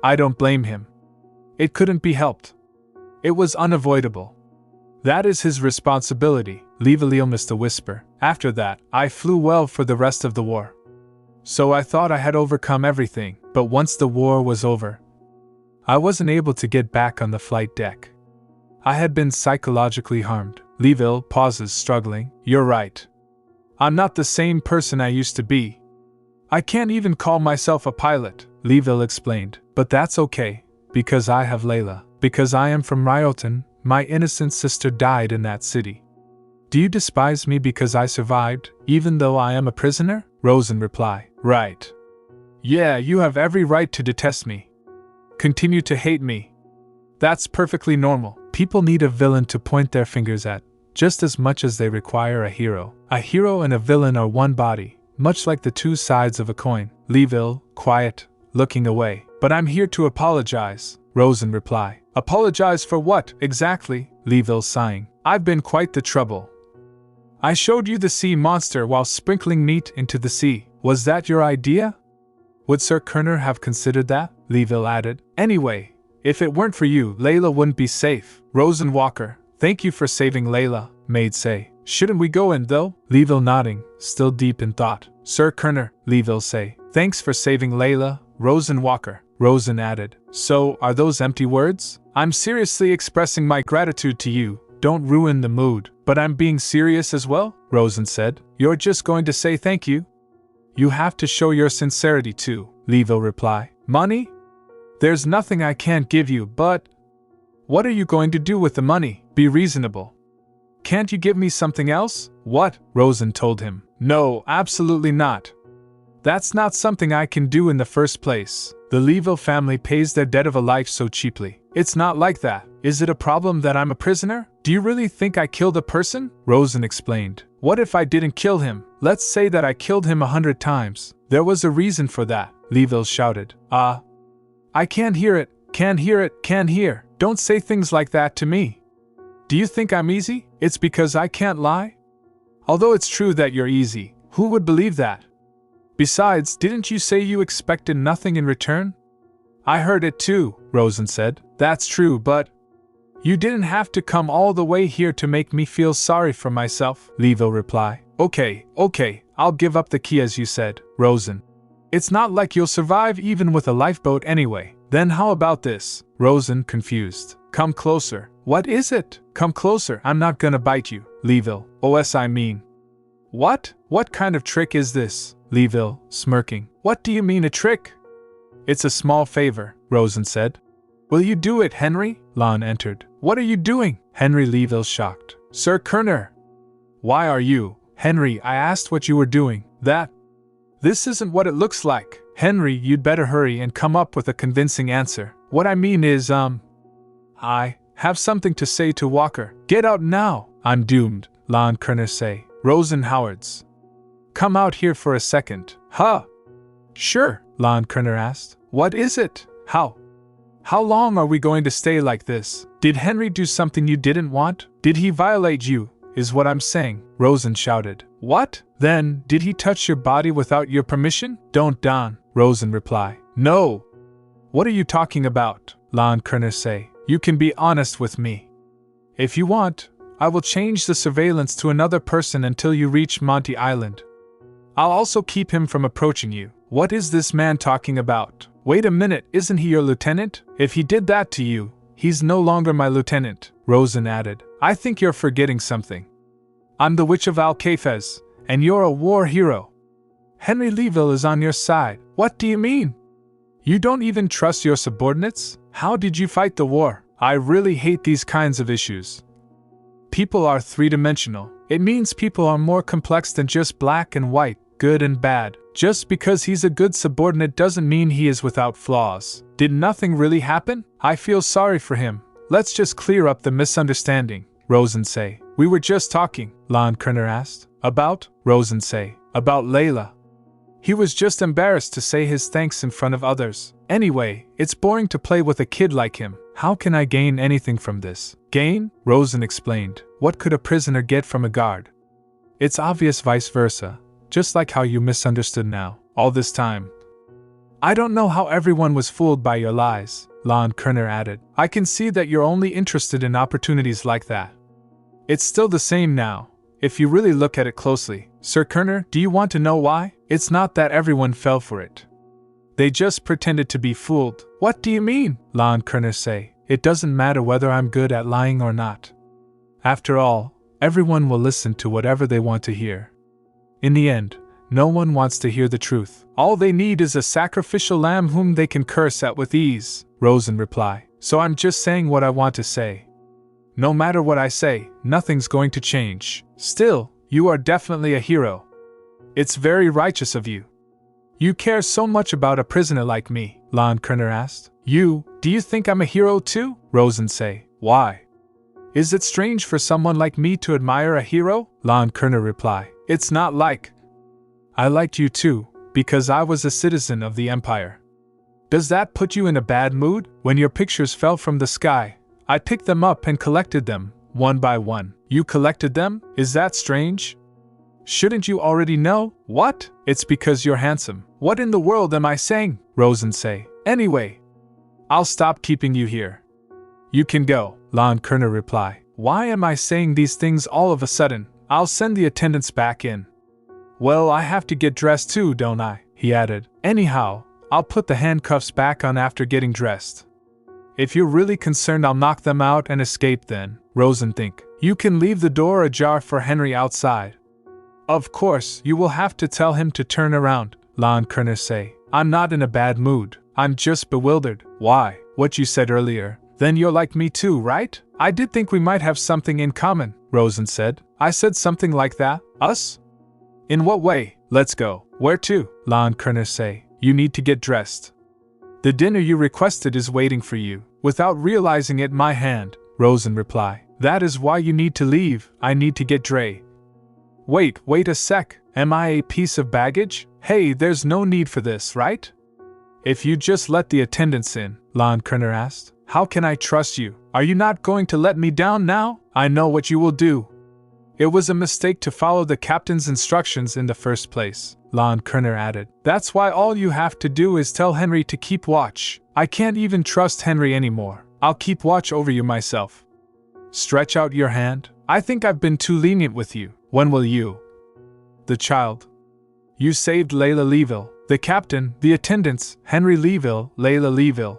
I don't blame him. It couldn't be helped. It was unavoidable. That is his responsibility, Leeville missed a whisper. After that, I flew well for the rest of the war. So I thought I had overcome everything, but once the war was over, I wasn't able to get back on the flight deck. I had been psychologically harmed. Leeville pauses, struggling. You're right. I'm not the same person I used to be. I can't even call myself a pilot, Leeville explained. But that's okay, because I have Layla. Because I am from Ryalton, my innocent sister died in that city. Do you despise me because I survived, even though I am a prisoner? Rosén reply. Right. Yeah, you have every right to detest me. Continue to hate me. That's perfectly normal. People need a villain to point their fingers at, just as much as they require a hero. A hero and a villain are one body, much like the two sides of a coin. Leeville, quiet, looking away. But I'm here to apologize, Rosén reply. Apologize for what, exactly? Leeville sighing. I've been quite the trouble. I showed you the sea monster while sprinkling meat into the sea. Was that your idea? Would Sir Kerner have considered that? Leeville added. Anyway, if it weren't for you, Layla wouldn't be safe. Rosén Walker, thank you for saving Layla, maid say. Shouldn't we go in though? Leeville nodding, still deep in thought. Sir Kerner, Leeville say. Thanks for saving Layla, Rosén Walker. Rosén added. So, are those empty words? I'm seriously expressing my gratitude to you. Don't ruin the mood. But I'm being serious as well, Rosén said. You're just going to say thank you? You have to show your sincerity too, Leeville replied. Money? There's nothing I can't give you, but... What are you going to do with the money? Be reasonable. Can't you give me something else? What? Rosén told him. No, absolutely not. That's not something I can do in the first place. The Leeville family pays their debt of a life so cheaply. It's not like that. Is it a problem that I'm a prisoner? Do you really think I killed a person? Rosén explained. What if I didn't kill him? Let's say that I killed him 100 times. There was a reason for that, Leeville shouted. I can't hear it, can't hear it, can't hear. Don't say things like that to me. Do you think I'm easy? It's because I can't lie? Although it's true that you're easy, who would believe that? Besides, didn't you say you expected nothing in return? I heard it too, Rosén said. That's true, but... You didn't have to come all the way here to make me feel sorry for myself, Leeville replied. Okay, I'll give up the key as you said, Rosén. It's not like you'll survive even with a lifeboat anyway. Then how about this? Rosén, confused. Come closer. What is it? Come closer. I'm not gonna bite you, Leeville. OS I mean. What? What kind of trick is this? Leeville, smirking. What do you mean a trick? It's a small favor, Rosén said. Will you do it, Henry? Lon entered. What are you doing? Henry Leeville shocked. Sir Kerner. Why are you? Henry, I asked what you were doing. That. This isn't what it looks like. Henry, you'd better hurry and come up with a convincing answer. What I mean is, I have something to say to Walker. Get out now. I'm doomed, Ian Kerner say. Rosén Howards. Come out here for a second. Huh? Sure, Ian Kerner asked. What is it? How long are we going to stay like this? Did Henry do something you didn't want? Did he violate you, is what I'm saying, Rosén shouted. What? Then, did he touch your body without your permission? Don't Don, Rosén replied. No. What are you talking about? Ian Kerner say. You can be honest with me. If you want, I will change the surveillance to another person until you reach Monte Island. I'll also keep him from approaching you. What is this man talking about? Wait a minute, isn't he your lieutenant? If he did that to you, he's no longer my lieutenant, Rosén added. I think you're forgetting something. I'm the Witch of Alcafez, and you're a war hero. Henry Leeville is on your side. What do you mean? You don't even trust your subordinates? How did you fight the war? I really hate these kinds of issues. People are three-dimensional. It means people are more complex than just black and white, good and bad. Just because he's a good subordinate doesn't mean he is without flaws. Did nothing really happen? I feel sorry for him. Let's just clear up the misunderstanding, Rosén say. We were just talking, Ian Kerner asked. About? Rosén say. About Layla. He was just embarrassed to say his thanks in front of others. Anyway, it's boring to play with a kid like him. How can I gain anything from this? Gain? Rosén explained. What could a prisoner get from a guard? It's obvious vice versa. Just like how you misunderstood now, all this time. I don't know how everyone was fooled by your lies, Ian Kerner added. I can see that you're only interested in opportunities like that. It's still the same now, if you really look at it closely. Sir Kerner, do you want to know why? It's not that everyone fell for it. They just pretended to be fooled. What do you mean? Ian Kerner say. It doesn't matter whether I'm good at lying or not. After all, everyone will listen to whatever they want to hear. In the end, no one wants to hear the truth. All they need is a sacrificial lamb whom they can curse at with ease, Rosén replied. So I'm just saying what I want to say. No matter what I say, nothing's going to change. Still, you are definitely a hero. It's very righteous of you. You care so much about a prisoner like me, Ian Kerner asked. Do you think I'm a hero too? Rosén say. Why? Is it strange for someone like me to admire a hero? Ian Kerner replied. It's not like. I liked you too, because I was a citizen of the Empire. Does that put you in a bad mood? When your pictures fell from the sky, I picked them up and collected them, one by one. You collected them? Is that strange? Shouldn't you already know? What? It's because you're handsome. What in the world am I saying? Rosén say. Anyway, I'll stop keeping you here. You can go, Ian Kerner reply. Why am I saying these things all of a sudden? I'll send the attendants back in. Well, I have to get dressed too, don't I? He added. Anyhow, I'll put the handcuffs back on after getting dressed. If you're really concerned I'll knock them out and escape then, Rosén think. You can leave the door ajar for Henry outside. Of course, you will have to tell him to turn around, Ian Kerner say. I'm not in a bad mood, I'm just bewildered. Why? What you said earlier. Then you're like me too, right? I did think we might have something in common, Rosén said. I said something like that? Us? In what way? Let's go. Where to? Ian Kerner say. You need to get dressed. The dinner you requested is waiting for you. Without realizing it, my hand, Rosén reply. That is why you need to leave. I need to get Dre. Wait a sec. Am I a piece of baggage? Hey, there's no need for this, right? If you just let the attendants in, Ian Kerner asked. How can I trust you? Are you not going to let me down now? I know what you will do. It was a mistake to follow the captain's instructions in the first place, Ian Kerner added. That's why all you have to do is tell Henry to keep watch. I can't even trust Henry anymore. I'll keep watch over you myself. Stretch out your hand. I think I've been too lenient with you. When will you? The child. You saved Layla Leeville, the captain, the attendants, Henry Leeville, Layla Leeville.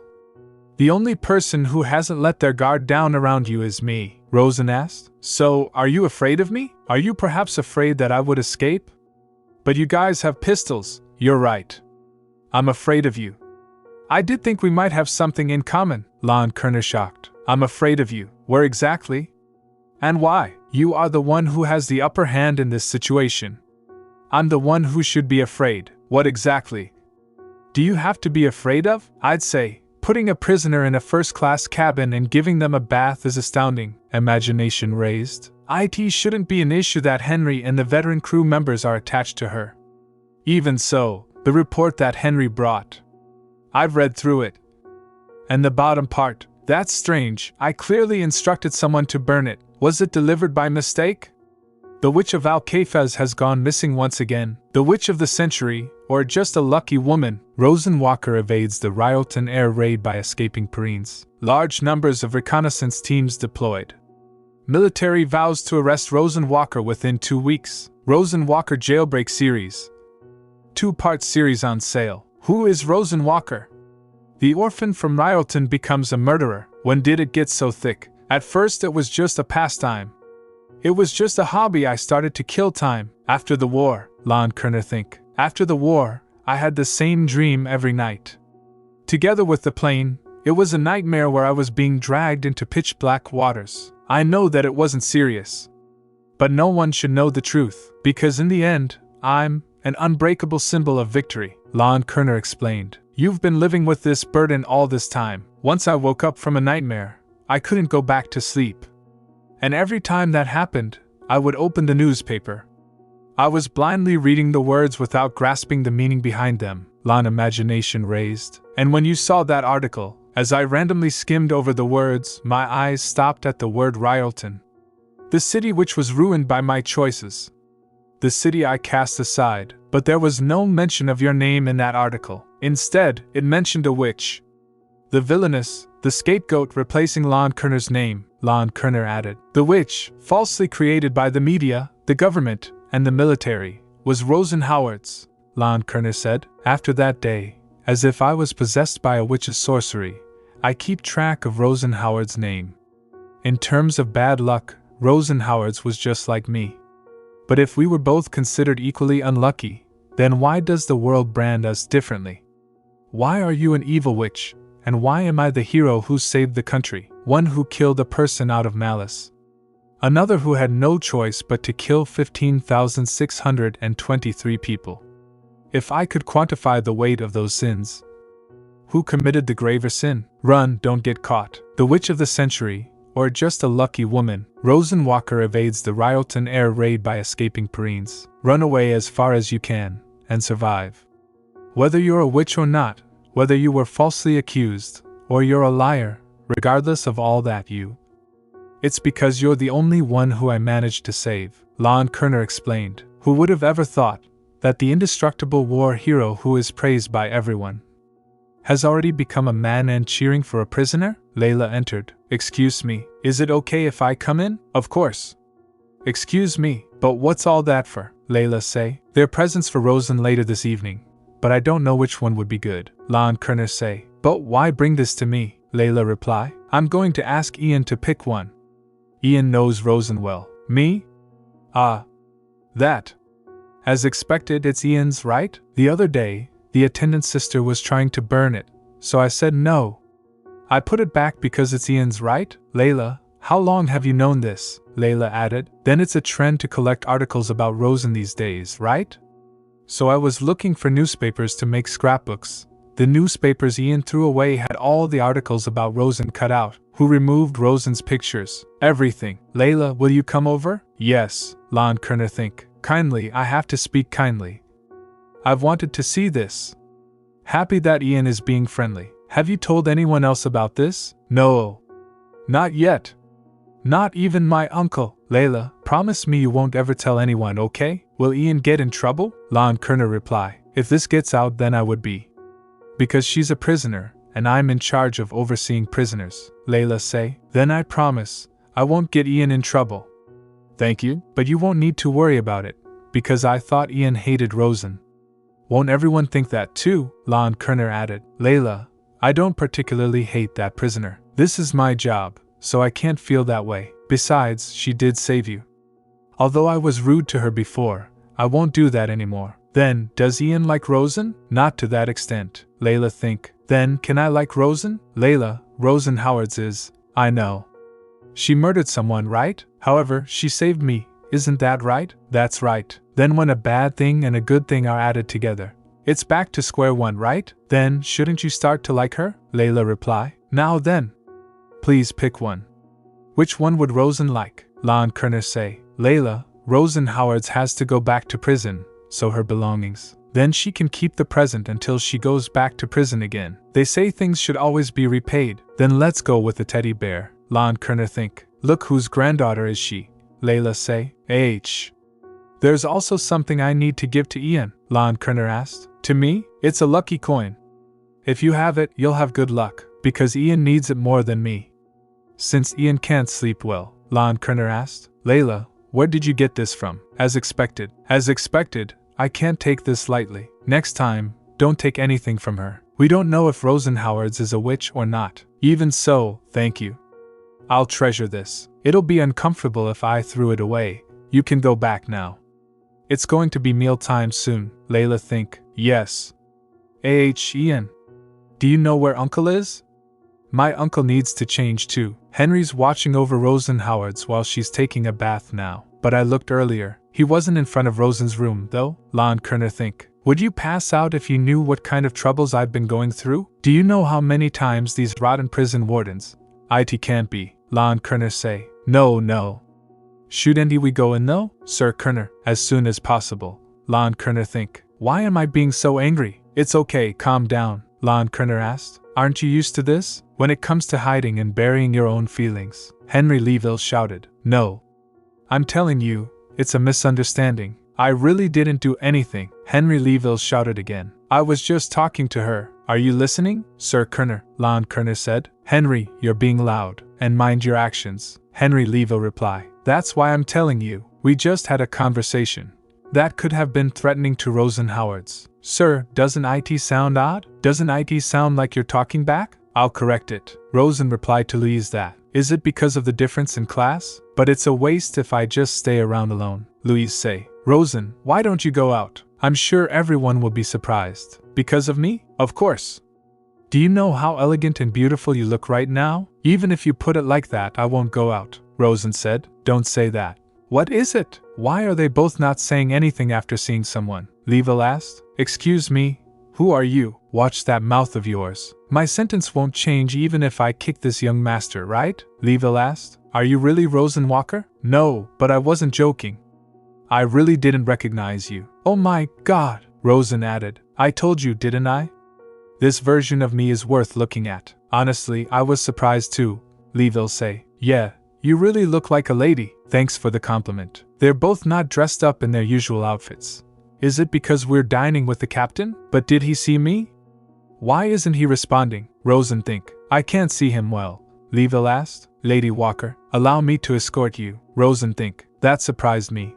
The only person who hasn't let their guard down around you is me, Rosén asked. So, are you afraid of me? Are you perhaps afraid that I would escape? But you guys have pistols. You're right. I'm afraid of you. I did think we might have something in common, Ian Kerner shocked. I'm afraid of you. Where exactly? And why? You are the one who has the upper hand in this situation. I'm the one who should be afraid. What exactly? Do you have to be afraid of? I'd say, putting a prisoner in a first-class cabin and giving them a bath is astounding. Imagination raised. It shouldn't be an issue that Henry and the veteran crew members are attached to her. Even so, the report that Henry brought. I've read through it. And the bottom part, that's strange. I clearly instructed someone to burn it. Was it delivered by mistake? The Witch of Al-Kafaz has gone missing once again. The Witch of the Century, or just a lucky woman. Rosén Walker evades the Ryalton air raid by escaping Marines. Large numbers of reconnaissance teams deployed. Military vows to arrest Rosén Walker within 2 weeks. Rosén Walker Jailbreak Series. 2-part series on sale. Who is Rosén Walker? The orphan from Ryalton becomes a murderer. When did it get so thick? At first it was just a pastime. It was just a hobby. I started to kill time. After the war, Ian Kerner think. After the war, I had the same dream every night. Together with the plane, it was a nightmare where I was being dragged into pitch black waters. I know that it wasn't serious. But no one should know the truth, because in the end, I'm an unbreakable symbol of victory, Ian Kerner explained. You've been living with this burden all this time. Once I woke up from a nightmare, I couldn't go back to sleep. And every time that happened, I would open the newspaper. I was blindly reading the words without grasping the meaning behind them, Ian imagination raised. And when you saw that article, as I randomly skimmed over the words, my eyes stopped at the word Ryalton. The city which was ruined by my choices. The city I cast aside, but there was no mention of your name in that article. Instead, it mentioned a witch. The villainous, the scapegoat replacing Ian Kerner's name, Ian Kerner added. The witch, falsely created by the media, the government, and the military, was Rosén Howard's, Ian Kerner said. After that day, as if I was possessed by a witch's sorcery, I keep track of Rosén Howard's name. In terms of bad luck, Rosén Howard's was just like me. But if we were both considered equally unlucky, then why does the world brand us differently? Why are you an evil witch, and why am I the hero who saved the country, one who killed a person out of malice? Another who had no choice but to kill 15,623 people. If I could quantify the weight of those sins. Who committed the graver sin? Run, don't get caught. The Witch of the Century, or just a lucky woman. Rosén Walker evades the Ryalton air raid by escaping Marines. Run away as far as you can, and survive. Whether you're a witch or not, whether you were falsely accused, or you're a liar, regardless of all that it's because you're the only one who I managed to save, Ian Kerner explained. Who would have ever thought that the indestructible war hero who is praised by everyone has already become a man and cheering for a prisoner? Layla entered. Excuse me, is it okay if I come in? Of course. Excuse me, but what's all that for? Layla say. They're presents for Rosén later this evening, but I don't know which one would be good, Ian Kerner say. But why bring this to me? Layla reply. I'm going to ask Ian to pick one. Ian knows Rosén well. Me? That. As expected, it's Ian's, right? The other day, the attendant's sister was trying to burn it, so I said no. I put it back because it's Ian's, right? Layla, how long have you known this? Layla added. Then it's a trend to collect articles about Rosén these days, right? So I was looking for newspapers to make scrapbooks. The newspapers Ian threw away had all the articles about Rosén cut out. Who removed Rosén's pictures? Everything. Layla, will you come over? Yes, Ian Kerner think. Kindly, I have to speak kindly. I've wanted to see this. Happy that Ian is being friendly. Have you told anyone else about this? No. Not yet. Not even my uncle. Layla, promise me you won't ever tell anyone, okay? Will Ian get in trouble? Ian Kerner reply. If this gets out, then I would be. Because she's a prisoner, and I'm in charge of overseeing prisoners. Layla say. Then I promise, I won't get Ian in trouble. Thank you, but you won't need to worry about it, because I thought Ian hated Rosén. Won't everyone think that too? Ian Kerner added. Layla, I don't particularly hate that prisoner. This is my job, so I can't feel that way. Besides, she did save you. Although I was rude to her before, I won't do that anymore. Then, does Ian like Rosén? Not to that extent. Layla think. Then, can I like Rosén? Layla, Rosén Howard's is, I know. She murdered someone, right? However, she saved me, isn't that right? That's right. Then when a bad thing and a good thing are added together, it's back to square one, right? Then, shouldn't you start to like her? Layla reply. Now then. Please pick one. Which one would Rosén like? Ian Kerner say. Layla, Rosén Howard's has to go back to prison, so her belongings. Then she can keep the present until she goes back to prison again. They say things should always be repaid. Then let's go with the teddy bear. Ian Kerner think. Look, whose granddaughter is she? Layla say. There's also something I need to give to Ian, Ian Kerner asked. To me? It's a lucky coin. If you have it, you'll have good luck, because Ian needs it more than me. Since Ian can't sleep well, Ian Kerner asked. Layla, where did you get this from? As expected. As expected, I can't take this lightly. Next time, don't take anything from her. We don't know if Rosén Howard's is a witch or not. Even so, thank you. I'll treasure this. It'll be uncomfortable if I threw it away. You can go back now. It's going to be mealtime soon, Layla think. Yes. Ian. Do you know where Uncle is? My uncle needs to change too. Henry's watching over Rosén Howard's while she's taking a bath now. But I looked earlier. He wasn't in front of Rosén's room, though, Ian Kerner think. Would you pass out if you knew what kind of troubles I've been going through? Do you know how many times these rotten prison wardens? It can't be, Ian Kerner say. No. Shouldn't we go in though? Sir Kerner, as soon as possible. Ian Kerner think. Why am I being so angry? It's okay, calm down, Ian Kerner asked. Aren't you used to this? When it comes to hiding and burying your own feelings? Henry Leeville shouted. No. I'm telling you, it's a misunderstanding. I really didn't do anything, Henry Leeville shouted again. I was just talking to her. Are you listening, Sir Kerner? Ian Kerner said. Henry, you're being loud, and mind your actions, Henry Leeville replied. That's why I'm telling you. We just had a conversation. That could have been threatening to Rosén Howard's. Sir, doesn't it sound odd? Doesn't it sound like you're talking back? I'll correct it. Rosén replied to Louise that. Is it because of the difference in class? But it's a waste if I just stay around alone. Louise say. Rosén, why don't you go out? I'm sure everyone will be surprised. Because of me? Of course. Do you know how elegant and beautiful you look right now? Even if you put it like that, I won't go out. Rosén said. Don't say that. What is it? Why are they both not saying anything after seeing someone? Leeville asked. Excuse me, who are you? Watch that mouth of yours. My sentence won't change even if I kick this young master, right? Leeville asked. Are you really Rosén Walker? No, but I wasn't joking. I really didn't recognize you. Oh my God, Rosén added. I told you, didn't I? This version of me is worth looking at. Honestly, I was surprised too, Lee will say. Yeah, you really look like a lady, thanks for the compliment. They're both not dressed up in their usual outfits. Is it because we're dining with the captain? But did he see me? Why isn't he responding? Rosén think. I can't see him well, Leeville asked. Lady Walker, allow me to escort you. Rosén think. That surprised me.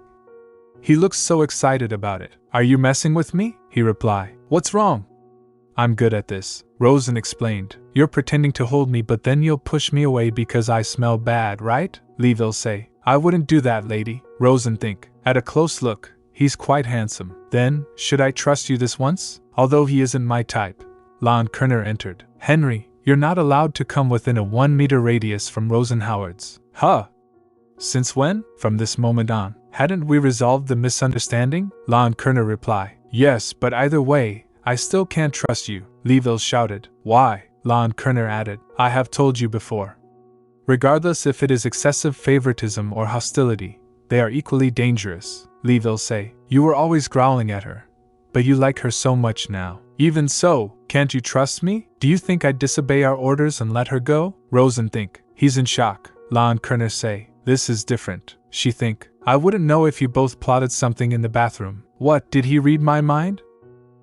He looks so excited about it. Are you messing with me? He replied. What's wrong? I'm good at this, Rosén explained. You're pretending to hold me but then you'll push me away because I smell bad, right? Leeville say. I wouldn't do that, lady. Rosén think. At a close look, he's quite handsome. Then, should I trust you this once? Although he isn't my type. Ian Kerner entered. Henry, you're not allowed to come within a 1-meter radius from Rosén Howard's. Huh? Since when? From this moment on. Hadn't we resolved the misunderstanding? Ian Kerner replied. Yes, but either way, I still can't trust you, Leeville shouted. Why? Ian Kerner added. I have told you before. Regardless if it is excessive favoritism or hostility, they are equally dangerous, Leeville say. You were always growling at her. But you like her so much now. Even so, can't you trust me? Do you think I'd disobey our orders and let her go? Rosén think. He's in shock. Ian Kerner say. This is different. She think. I wouldn't know if you both plotted something in the bathroom. What, did he read my mind?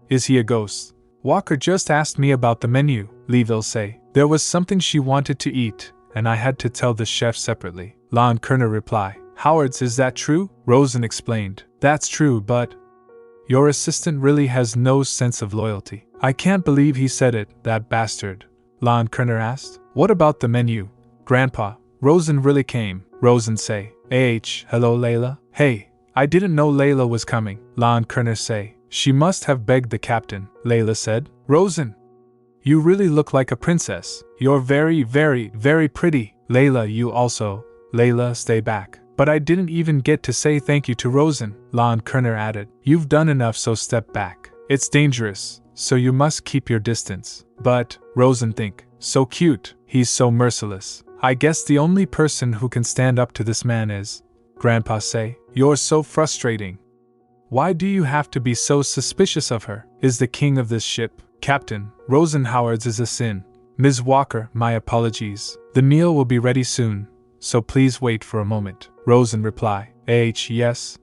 Is he a ghost? Walker just asked me about the menu, Leeville say. There was something she wanted to eat, and I had to tell the chef separately. Ian Kerner reply. Howard's, is that true? Rosén explained. That's true, but your assistant really has no sense of loyalty. I can't believe he said it, that bastard. Ian Kerner asked. What about the menu? Grandpa, Rosén really came, Rosén say. Hello Layla? Hey, I didn't know Layla was coming, Ian Kerner say. She must have begged the captain, Layla said. Rosén, you really look like a princess. You're very, very, very pretty. Layla, you also. Layla, stay back. But I didn't even get to say thank you to Rosén, Ian Kerner added. You've done enough, so step back. It's dangerous, so you must keep your distance. But, Rosén think, so cute, he's so merciless. I guess the only person who can stand up to this man is, Grandpa say. You're so frustrating. Why do you have to be so suspicious of her? Is the king of this ship, Captain, Rosén Howard's is a sin. Ms. Walker, my apologies. The meal will be ready soon, so please wait for a moment. Rosén reply. Yes.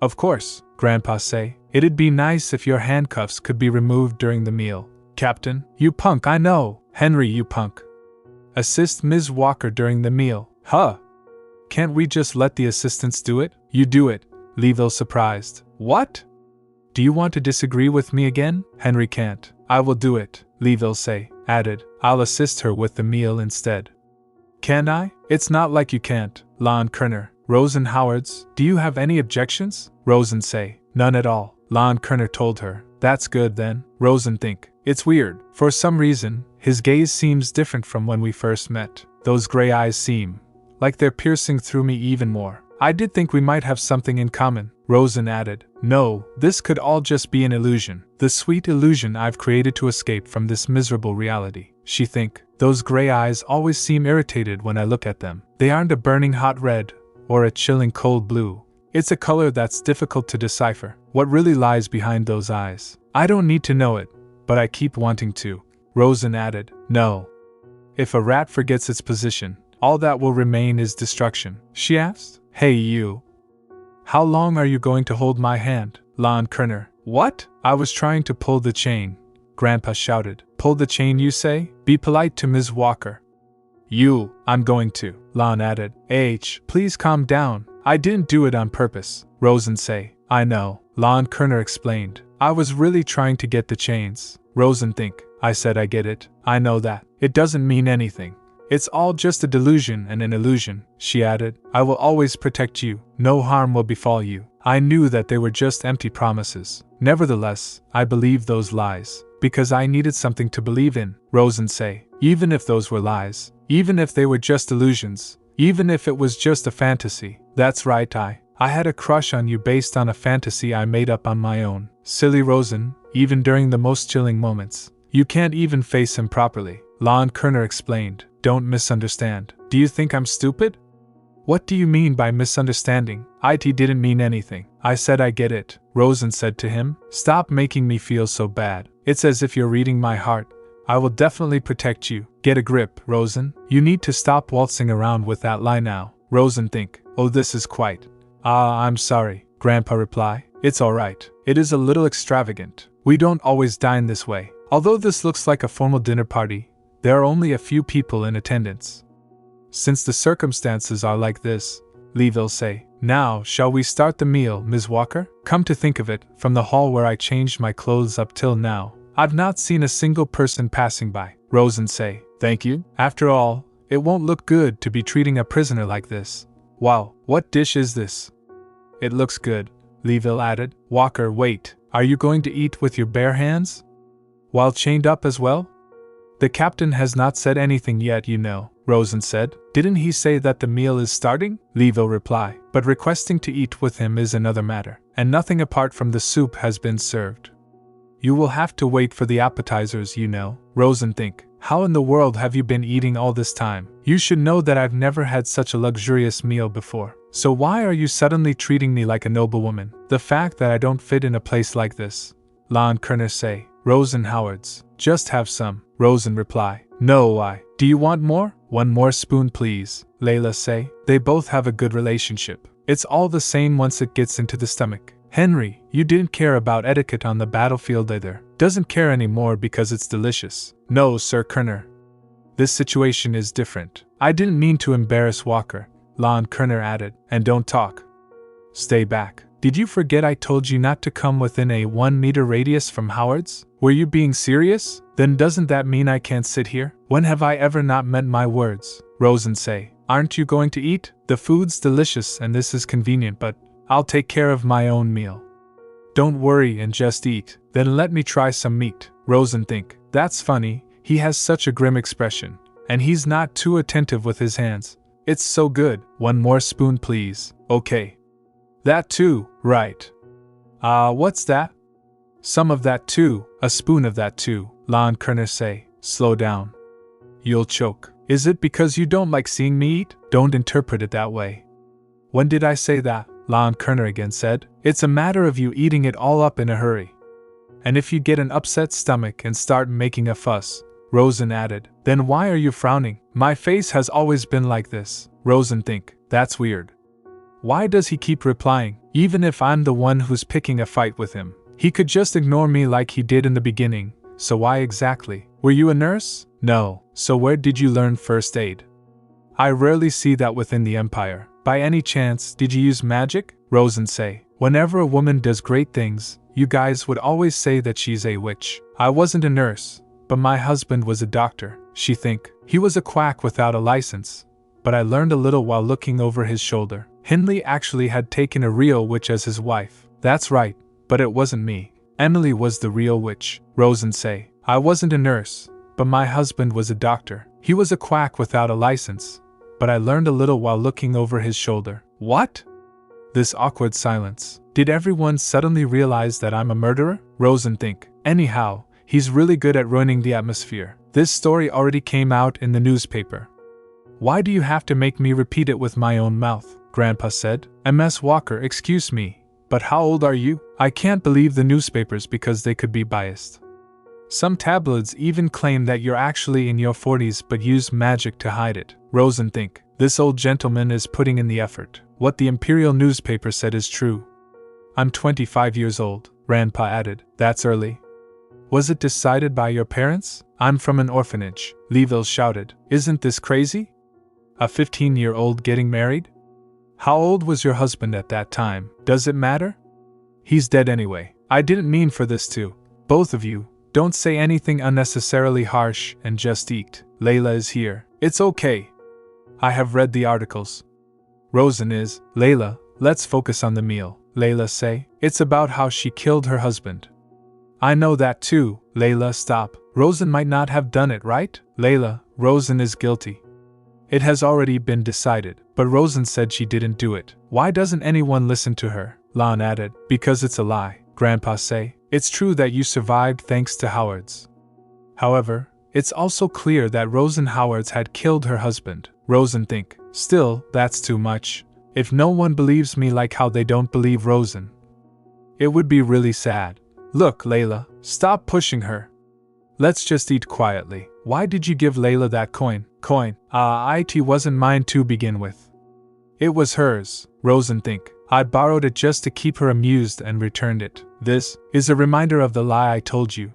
Of course, Grandpa say. It'd be nice if your handcuffs could be removed during the meal. Captain, you punk, I know. Henry, you punk. Assist Ms. Walker during the meal. Huh? Can't we just let the assistants do it? You do it, Leeville surprised. What? Do you want to disagree with me again? Henry can't. I will do it, Leeville say. Added, I'll assist her with the meal instead. Can I? It's not like you can't, Ian Kerner. Rosén Howard's, do you have any objections? Rosén say, none at all. Ian Kerner told her. That's good then. Rosén think. It's weird. For some reason, his gaze seems different from when we first met. Those gray eyes seem like they're piercing through me even more. I did think we might have something in common, Rosén added. No, this could all just be an illusion. The sweet illusion I've created to escape from this miserable reality. She think. Those gray eyes always seem irritated when I look at them. They aren't a burning hot red, or a chilling cold blue. It's a color that's difficult to decipher. What really lies behind those eyes? I don't need to know it, but I keep wanting to. Rosén added. No. If a rat forgets its position, all that will remain is destruction. She asked. Hey you. How long are you going to hold my hand? Ian Kerner. What? I was trying to pull the chain. Grandpa shouted. Pull the chain, you say? Be polite to Ms. Walker. I'm going to. Ian added. Please calm down. I didn't do it on purpose. Rosén say. I know. Ian Kerner explained. I was really trying to get the chains. Rosén think. I said I get it. I know that. It doesn't mean anything. It's all just a delusion and an illusion, she added. I will always protect you. No harm will befall you. I knew that they were just empty promises. Nevertheless, I believed those lies, because I needed something to believe in. Rosén say. Even if those were lies, even if they were just illusions, even if it was just a fantasy. That's right, I had a crush on you based on a fantasy I made up on my own. Silly Rosén, even during the most chilling moments. You can't even face him properly. Ian Kerner explained. Don't misunderstand. Do you think I'm stupid? What do you mean by misunderstanding? It didn't mean anything. I said I get it, Rosén said to him. Stop making me feel so bad. It's as if you're reading my heart. I will definitely protect you. Get a grip, Rosén. You need to stop waltzing around with that lie now. Rosén think, oh, this is quite. I'm sorry, Grandpa reply. It's alright. It is a little extravagant. We don't always dine this way. Although this looks like a formal dinner party, there are only a few people in attendance. Since the circumstances are like this, Leeville say, now, shall we start the meal, Ms. Walker? Come to think of it, from the hall where I changed my clothes up till now, I've not seen a single person passing by. Rosén say, thank you. After all, it won't look good to be treating a prisoner like this. Wow, what dish is this? It looks good, Leeville added. Walker, wait, are you going to eat with your bare hands? While chained up as well? The captain has not said anything yet, you know, Rosén said. Didn't he say that the meal is starting? Leeville replied. But requesting to eat with him is another matter, and nothing apart from the soup has been served. You will have to wait for the appetizers, you know. Rosén think, how in the world have you been eating all this time? You should know that I've never had such a luxurious meal before. So why are you suddenly treating me like a noblewoman? The fact that I don't fit in a place like this. Ian Kerner say. Rosén Howards. Just have some. Rosén reply. No, do you want more? One more spoon please, Layla say. They both have a good relationship. It's all the same once it gets into the stomach. Henry, you didn't care about etiquette on the battlefield either. Doesn't care anymore because it's delicious. No, Sir Kerner. This situation is different. I didn't mean to embarrass Walker, Ian Kerner added. And don't talk. Stay back. Did you forget I told you not to come within a 1-meter radius from Howard's? Were you being serious? Then doesn't that mean I can't sit here? When have I ever not meant my words? Rosén say. Aren't you going to eat? The food's delicious and this is convenient, but I'll take care of my own meal. Don't worry and just eat. Then let me try some meat. Rosén think. That's funny, he has such a grim expression. And he's not too attentive with his hands. It's so good. One more spoon please. Okay. That too, right. What's that? Some of that too, a spoon of that too, Ian Kerner say. Slow down. You'll choke. Is it because you don't like seeing me eat? Don't interpret it that way. When did I say that? Ian Kerner again said. It's a matter of you eating it all up in a hurry. And if you get an upset stomach and start making a fuss, Rosén added, then why are you frowning? My face has always been like this. Rosén think. That's weird. Why does he keep replying, even if I'm the one who's picking a fight with him? He could just ignore me like he did in the beginning, so why exactly? Were you a nurse? No. So where did you learn first aid? I rarely see that within the Empire. By any chance, did you use magic? Rosén say. Whenever a woman does great things, you guys would always say that she's a witch. I wasn't a nurse, but my husband was a doctor, she think. He was a quack without a license, but I learned a little while looking over his shoulder. Hindley actually had taken a real witch as his wife. That's right, but it wasn't me. Emily was the real witch, Rosén say. I wasn't a nurse, but my husband was a doctor. He was a quack without a license, but I learned a little while looking over his shoulder. What? This awkward silence. Did everyone suddenly realize that I'm a murderer? Rosén think. Anyhow, he's really good at ruining the atmosphere. This story already came out in the newspaper. Why do you have to make me repeat it with my own mouth? Grandpa said. Ms. Walker, excuse me, but how old are you? I can't believe the newspapers because they could be biased. Some tabloids even claim that you're actually in your 40s but use magic to hide it. Rosén think. This old gentleman is putting in the effort. What the Imperial newspaper said is true. I'm 25 years old, Grandpa added. That's early. Was it decided by your parents? I'm from an orphanage, Leeville shouted. Isn't this crazy? A 15-year-old getting married? How old was your husband at that time? Does it matter? He's dead anyway. I didn't mean for this to. Both of you, don't say anything unnecessarily harsh and just eat. Layla is here. It's okay. I have read the articles. Rosén is. Layla, let's focus on the meal. Layla say. It's about how she killed her husband. I know that too. Layla, stop. Rosén might not have done it, right? Layla, Rosén is guilty. It has already been decided, but Rosén said she didn't do it. Why doesn't anyone listen to her? Ian added. Because it's a lie, Grandpa say. It's true that you survived thanks to Howards. However, it's also clear that Rosén Howards had killed her husband. Rosén think. Still, that's too much. If no one believes me like how they don't believe Rosén, it would be really sad. Look, Layla, stop pushing her. Let's just eat quietly. Why did you give Layla that coin? It wasn't mine to begin with. It was hers, Rosén think. I borrowed it just to keep her amused and returned it. This is a reminder of the lie I told you.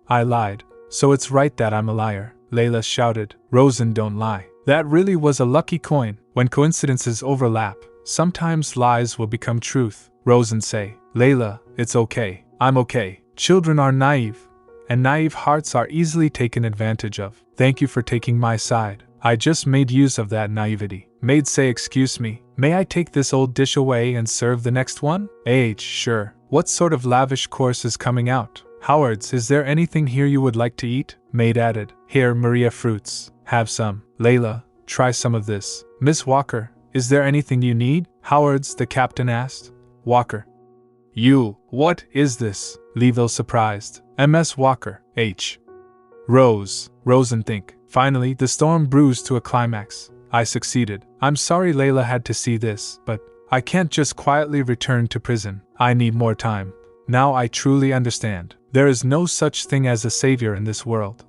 I lied, so it's right that I'm a liar, Layla shouted. Rosén don't lie. That really was a lucky coin. When coincidences overlap, sometimes lies will become truth, Rosén say. Layla, it's okay. I'm okay. Children are naive, and naive hearts are easily taken advantage of. Thank you for taking my side. I just made use of that naivety. Maid say, excuse me, may I take this old dish away and serve the next one? Sure. What sort of lavish course is coming out? Howard's, is there anything here you would like to eat? Maid added. Here, Maria, fruits. Have some. Layla, try some of this. Miss Walker, is there anything you need? Howard's, the captain asked. Walker. What is this? Leeville surprised. MS Walker, H. Rosén think. Finally, the storm brews to a climax. I succeeded. I'm sorry Layla had to see this, but I can't just quietly return to prison. I need more time. Now I truly understand. There is no such thing as a savior in this world.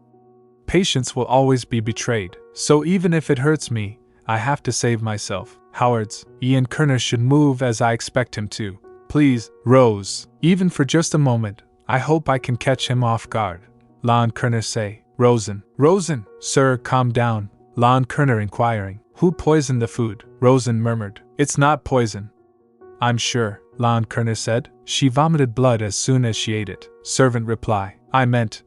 Patience will always be betrayed, so even if it hurts me, I have to save myself. Howard's, Ian Kerner should move as I expect him to. Please, Rose, even for just a moment, I hope I can catch him off guard. Ian Kerner say. Rosén, sir, calm down. Ian Kerner inquiring. Who poisoned the food? Rosén murmured. It's not poison. I'm sure, Ian Kerner said. She vomited blood as soon as she ate it. Servant reply. I meant.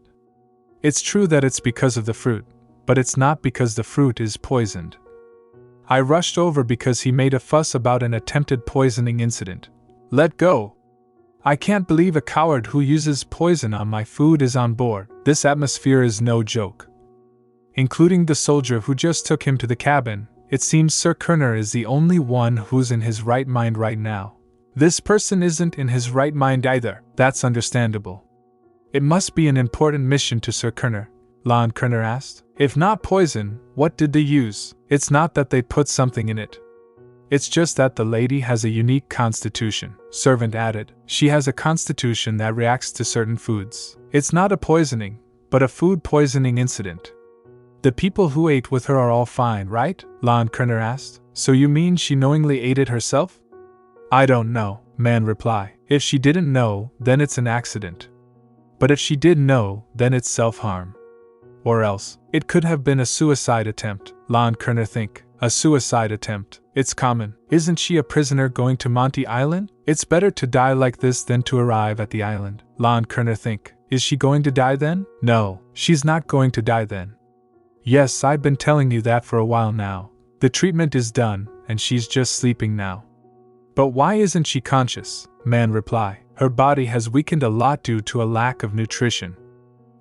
It's true that it's because of the fruit, but it's not because the fruit is poisoned. I rushed over because he made a fuss about an attempted poisoning incident. Let go. I can't believe a coward who uses poison on my food is on board. This atmosphere is no joke. Including the soldier who just took him to the cabin, it seems Sir Kerner is the only one who's in his right mind right now. This person isn't in his right mind either. That's understandable. It must be an important mission to Sir Kerner, Ian Kerner asked. If not poison, what did they use? It's not that they put something in it. It's just that the lady has a unique constitution, servant added. She has a constitution that reacts to certain foods. It's not a poisoning, but a food poisoning incident. The people who ate with her are all fine, right? Ian Kerner asked. So you mean she knowingly ate it herself? I don't know, man reply. If she didn't know, then it's an accident. But if she did know, then it's self-harm. Or else, it could have been a suicide attempt, Ian Kerner think. A suicide attempt. It's common. Isn't she a prisoner going to Monte Island? It's better to die like this than to arrive at the island, Ian Kerner think. Is she going to die then? No, she's not going to die then. Yes, I've been telling you that for a while now. The treatment is done, and she's just sleeping now. But why isn't she conscious? Man reply. Her body has weakened a lot due to a lack of nutrition.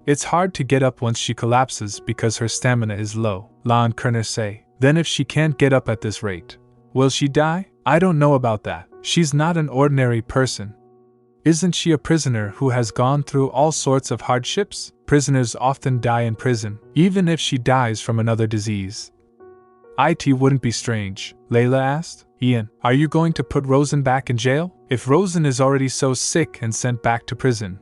It's hard to get up once she collapses because her stamina is low, Ian Kerner say. Then if she can't get up at this rate, will she die? I don't know about that. She's not an ordinary person. Isn't she a prisoner who has gone through all sorts of hardships? Prisoners often die in prison, even if she dies from another disease. It wouldn't be strange, Layla asked. Ian, are you going to put Rosén back in jail? If Rosén is already so sick and sent back to prison,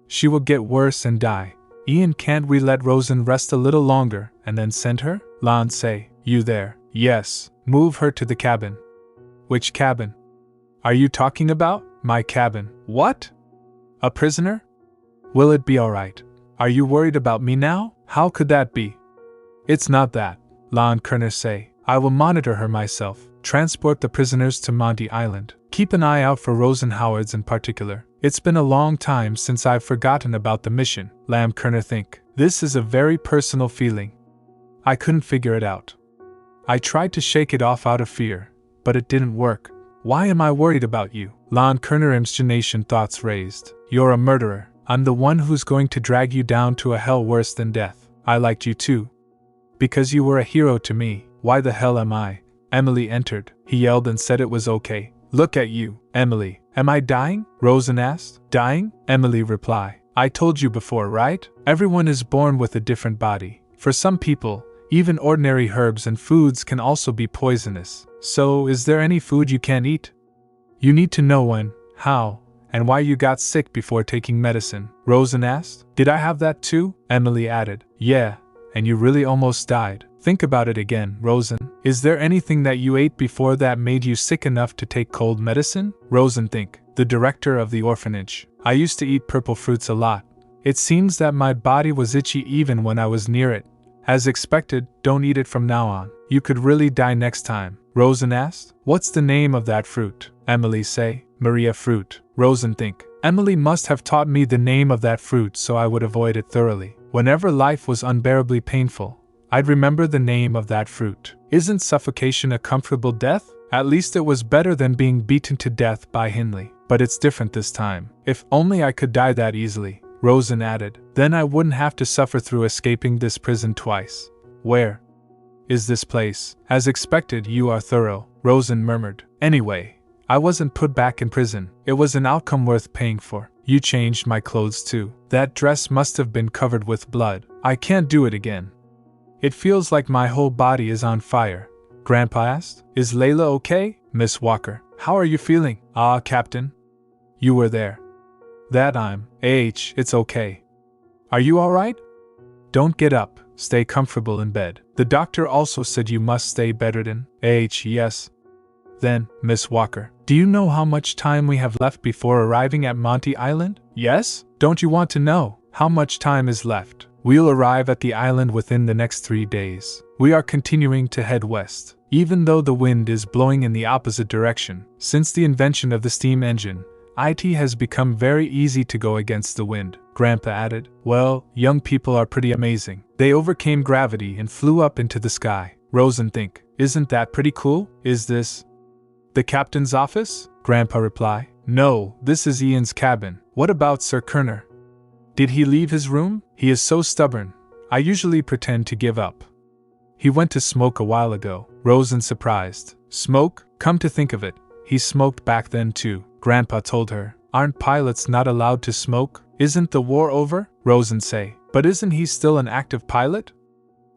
she will get worse and die. Ian, can't we let Rosén rest a little longer and then send her? Ian say. You there? Yes. Move her to the cabin. Which cabin? Are you talking about? My cabin. What? A prisoner? Will it be alright? Are you worried about me now? How could that be? It's not that, Ian Kerner say. I will monitor her myself. Transport the prisoners to Monte Island. Keep an eye out for Rosén Howard's in particular. It's been a long time since I've forgotten about the mission, Ian Kerner think. This is a very personal feeling. I couldn't figure it out. I tried to shake it off out of fear, but it didn't work. Why am I worried about you? Ian Kerner imagination thoughts raised. You're a murderer. I'm the one who's going to drag you down to a hell worse than death. I liked you too. Because you were a hero to me. Why the hell am I? Emily entered. He yelled and said it was okay. Look at you, Emily. Am I dying? Rosén asked. Dying? Emily replied. I told you before, right? Everyone is born with a different body. For some people, Even ordinary herbs and foods can also be poisonous. So, is there any food you can't eat? You need to know when, how, and why you got sick before taking medicine, Rosén asked. Did I have that too? Emily added. Yeah, and you really almost died. Think about it again, Rosén. Is there anything that you ate before that made you sick enough to take cold medicine? Rosén think, the director of the orphanage. I used to eat purple fruits a lot. It seems that my body was itchy even when I was near it. As expected, don't eat it from now on. You could really die next time, Rosén asked. What's the name of that fruit? Emily say. Maria fruit. Rosén think. Emily must have taught me the name of that fruit so I would avoid it thoroughly. Whenever life was unbearably painful, I'd remember the name of that fruit. Isn't suffocation a comfortable death? At least it was better than being beaten to death by Hindley. But it's different this time. If only I could die that easily, Rosén added. Then I wouldn't have to suffer through escaping this prison twice. Where is this place? As expected, you are thorough, Rosén murmured. Anyway, I wasn't put back in prison. It was an outcome worth paying for. You changed my clothes too. That dress must have been covered with blood. I can't do it again. It feels like my whole body is on fire. Grandpa asked. Is Layla okay? Miss Walker. How are you feeling? Ah, Captain. You were there. That I'm. It's okay. Are you alright? Don't get up. Stay comfortable in bed. The doctor also said you must stay bedridden. Yes. Then, Miss Walker, do you know how much time we have left before arriving at Monte Island? Yes? Don't you want to know how much time is left? We'll arrive at the island within the next 3 days. We are continuing to head west, even though the wind is blowing in the opposite direction. Since the invention of the steam engine, it has become very easy to go against the wind, Grandpa added. Well, young people are pretty amazing. They overcame gravity and flew up into the sky. Rosén think, isn't that pretty cool? Is this the captain's office? Grandpa reply. No, this is Ian's cabin. What about Sir Kerner? Did he leave his room? He is so stubborn. I usually pretend to give up. He went to smoke a while ago. Rosén surprised. Smoke? Come to think of it, he smoked back then too, Grandpa told her. Aren't pilots not allowed to smoke? Isn't the war over? Rosén say. But isn't he still an active pilot?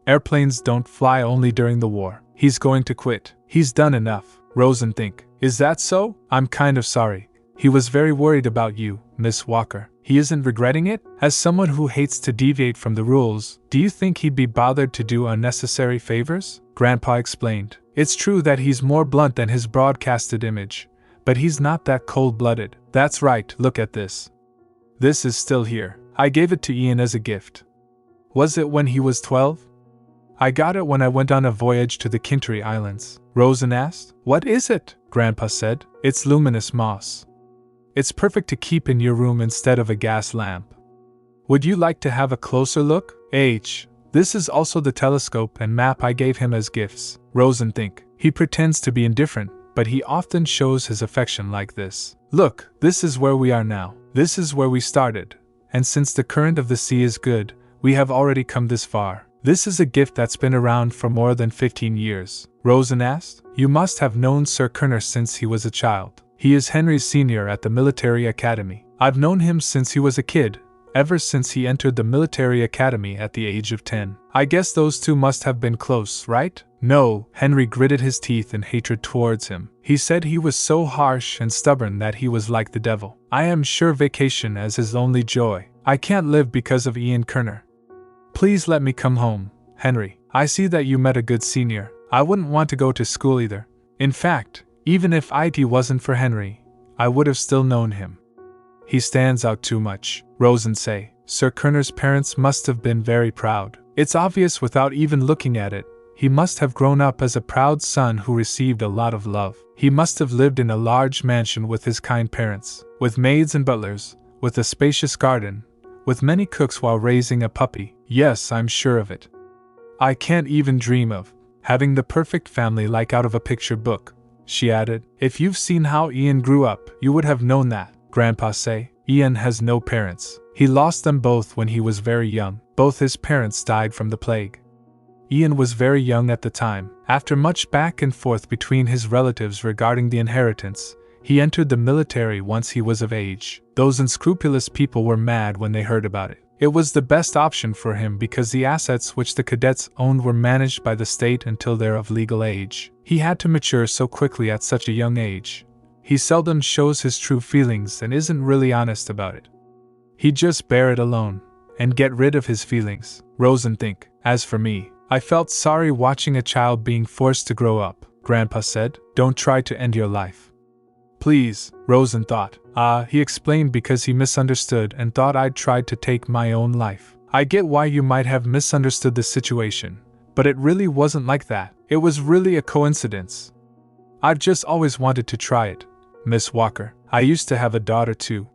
Airplanes don't fly only during the war. He's going to quit. He's done enough. Rosén think. Is that so? I'm kind of sorry. He was very worried about you, Miss Walker. He isn't regretting it? As someone who hates to deviate from the rules, do you think he'd be bothered to do unnecessary favors? Grandpa explained. It's true that he's more blunt than his broadcasted image, but he's not that cold-blooded. That's right, look at this. This is still here. I gave it to Ian as a gift. Was it when he was 12? I got it when I went on a voyage to the Kintry Islands. Rosén asked. What is it? Grandpa said. It's luminous moss. It's perfect to keep in your room instead of a gas lamp. Would you like to have a closer look? This is also the telescope and map I gave him as gifts. Rosén think. He pretends to be indifferent, but he often shows his affection like this. Look, this is where we are now. This is where we started. And since the current of the sea is good, we have already come this far. This is a gift that's been around for more than 15 years. Rosén asked. You must have known Sir Kerner since he was a child. He is Henry's senior at the military academy. I've known him since he was a kid, ever since he entered the military academy at the age of 10. I guess those two must have been close, right? No, Henry gritted his teeth in hatred towards him. He said he was so harsh and stubborn that he was like the devil. I am sure vacation as his only joy. I can't live because of Ian Kerner. Please let me come home, Henry. I see that you met a good senior. I wouldn't want to go to school either. In fact, even if it wasn't for Henry, I would have still known him. He stands out too much, Rosén say. Sir Kerner's parents must have been very proud. It's obvious without even looking at it. He must have grown up as a proud son who received a lot of love. He must have lived in a large mansion with his kind parents, with maids and butlers, with a spacious garden, with many cooks while raising a puppy. Yes, I'm sure of it. I can't even dream of having the perfect family like out of a picture book, she added. If you've seen how Ian grew up, you would have known that, Grandpa say. Ian has no parents. He lost them both when he was very young. Both his parents died from the plague. Ian was very young at the time. After much back and forth between his relatives regarding the inheritance, he entered the military once he was of age. Those unscrupulous people were mad when they heard about it. It was the best option for him because the assets which the cadets owned were managed by the state until they're of legal age. He had to mature so quickly at such a young age. He seldom shows his true feelings and isn't really honest about it. He'd just bear it alone and get rid of his feelings. Rosén think. As for me, I felt sorry watching a child being forced to grow up. Grandpa said, "Don't try to end your life." Please, Rosén thought. He explained because he misunderstood and thought I'd tried to take my own life. I get why you might have misunderstood the situation, but it really wasn't like that. It was really a coincidence. I've just always wanted to try it, Miss Walker. I used to have a daughter too.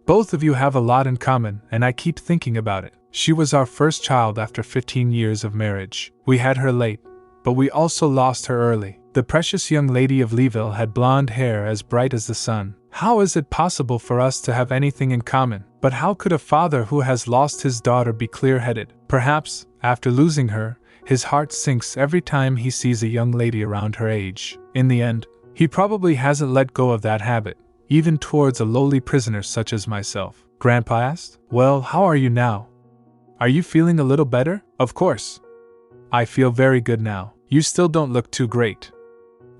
Both of you have a lot in common, and I keep thinking about it. She was our first child after 15 years of marriage. We had her late, but we also lost her early. The precious young lady of Leeville had blonde hair as bright as the sun. How is it possible for us to have anything in common? But how could a father who has lost his daughter be clear-headed? Perhaps, after losing her, his heart sinks every time he sees a young lady around her age. In the end, he probably hasn't let go of that habit, even towards a lowly prisoner such as myself. Grandpa asked, "Well, how are you now? Are you feeling a little better?" "Of course. I feel very good now. You still don't look too great.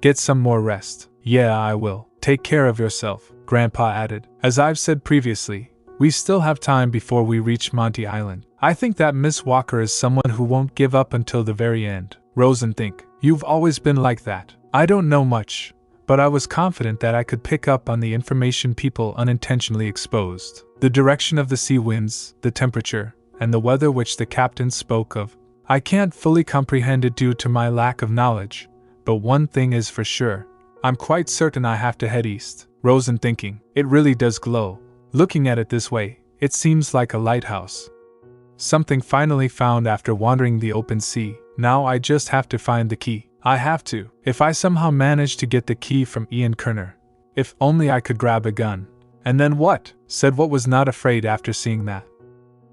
Get some more rest." "Yeah, I will. Take care of yourself," Grandpa added. "As I've said previously, we still have time before we reach Monte Island. I think that Miss Walker is someone who won't give up until the very end." Rosén think. "You've always been like that." "I don't know much, but I was confident that I could pick up on the information people unintentionally exposed. The direction of the sea winds, the temperature, and the weather which the captain spoke of. I can't fully comprehend it due to my lack of knowledge, but one thing is for sure. I'm quite certain I have to head east." Rosén thinking. "It really does glow. Looking at it this way, it seems like a lighthouse. Something finally found after wandering the open sea. Now I just have to find the key. I have to. If I somehow manage to get the key from Ian Kerner. If only I could grab a gun." "And then what?" said what was not afraid after seeing that.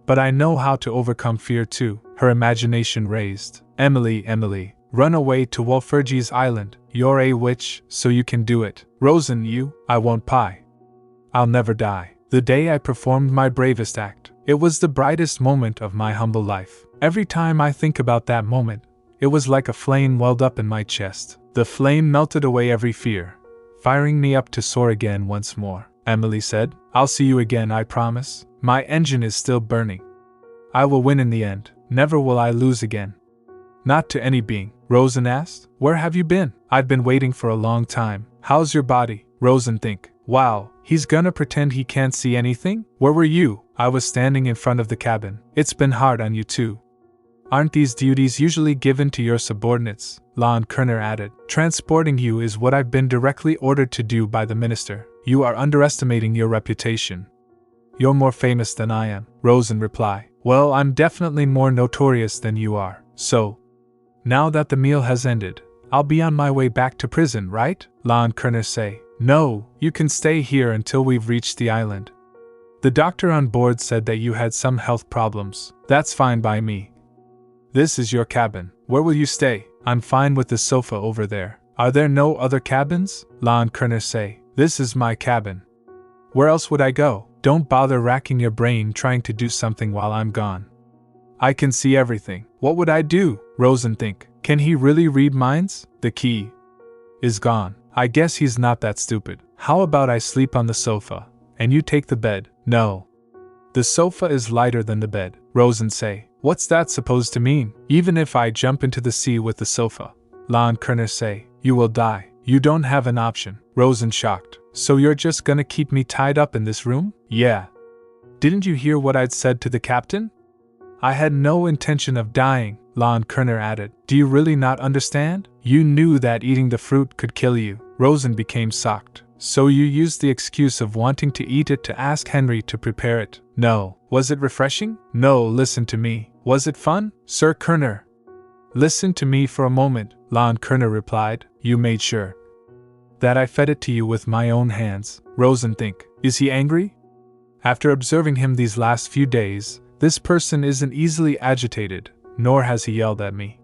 "But I know how to overcome fear too." Her imagination raised. Emily, run away to Wolferges Island. You're a witch, so you can do it." "Rosén, I won't pie. I'll never die." The day I performed my bravest act, it was the brightest moment of my humble life. Every time I think about that moment, it was like a flame welled up in my chest. The flame melted away every fear, firing me up to soar again once more. Emily said, "I'll see you again, I promise. My engine is still burning. I will win in the end. Never will I lose again." "Not to any being." Rosén asked. "Where have you been?" "I've been waiting for a long time." "How's your body?" Rosén think. "Wow, he's gonna pretend he can't see anything?" "Where were you?" "I was standing in front of the cabin." "It's been hard on you too. Aren't these duties usually given to your subordinates?" Ian Kerner added. "Transporting you is what I've been directly ordered to do by the minister." "You are underestimating your reputation. You're more famous than I am." Rosén replied. "Well, I'm definitely more notorious than you are. So, now that the meal has ended, I'll be on my way back to prison, right?" Ian Kerner say. "No, you can stay here until we've reached the island. The doctor on board said that you had some health problems." "That's fine by me. This is your cabin. Where will you stay?" "I'm fine with the sofa over there." "Are there no other cabins?" Ian Kerner say. "This is my cabin. Where else would I go?" "Don't bother racking your brain trying to do something while I'm gone. I can see everything." "What would I do?" Rosén think. "Can he really read minds?" "The key is gone. I guess he's not that stupid. How about I sleep on the sofa, and you take the bed?" "No. The sofa is lighter than the bed." Rosén say. "What's that supposed to mean?" "Even if I jump into the sea with the sofa," Ian Kerner say, "you will die. You don't have an option." Rosén shocked. "So you're just gonna keep me tied up in this room?" "Yeah. Didn't you hear what I'd said to the captain? I had no intention of dying," Ian Kerner added. "Do you really not understand? You knew that eating the fruit could kill you." Rosén became shocked. "So you used the excuse of wanting to eat it to ask Henry to prepare it?" "No." "Was it refreshing?" "No, listen to me." "Was it fun?" "Sir Kerner." "Listen to me for a moment," Ian Kerner replied. "You made sure that I fed it to you with my own hands." Rosén think. Is he angry? After observing him these last few days, this person isn't easily agitated, nor has he yelled at me.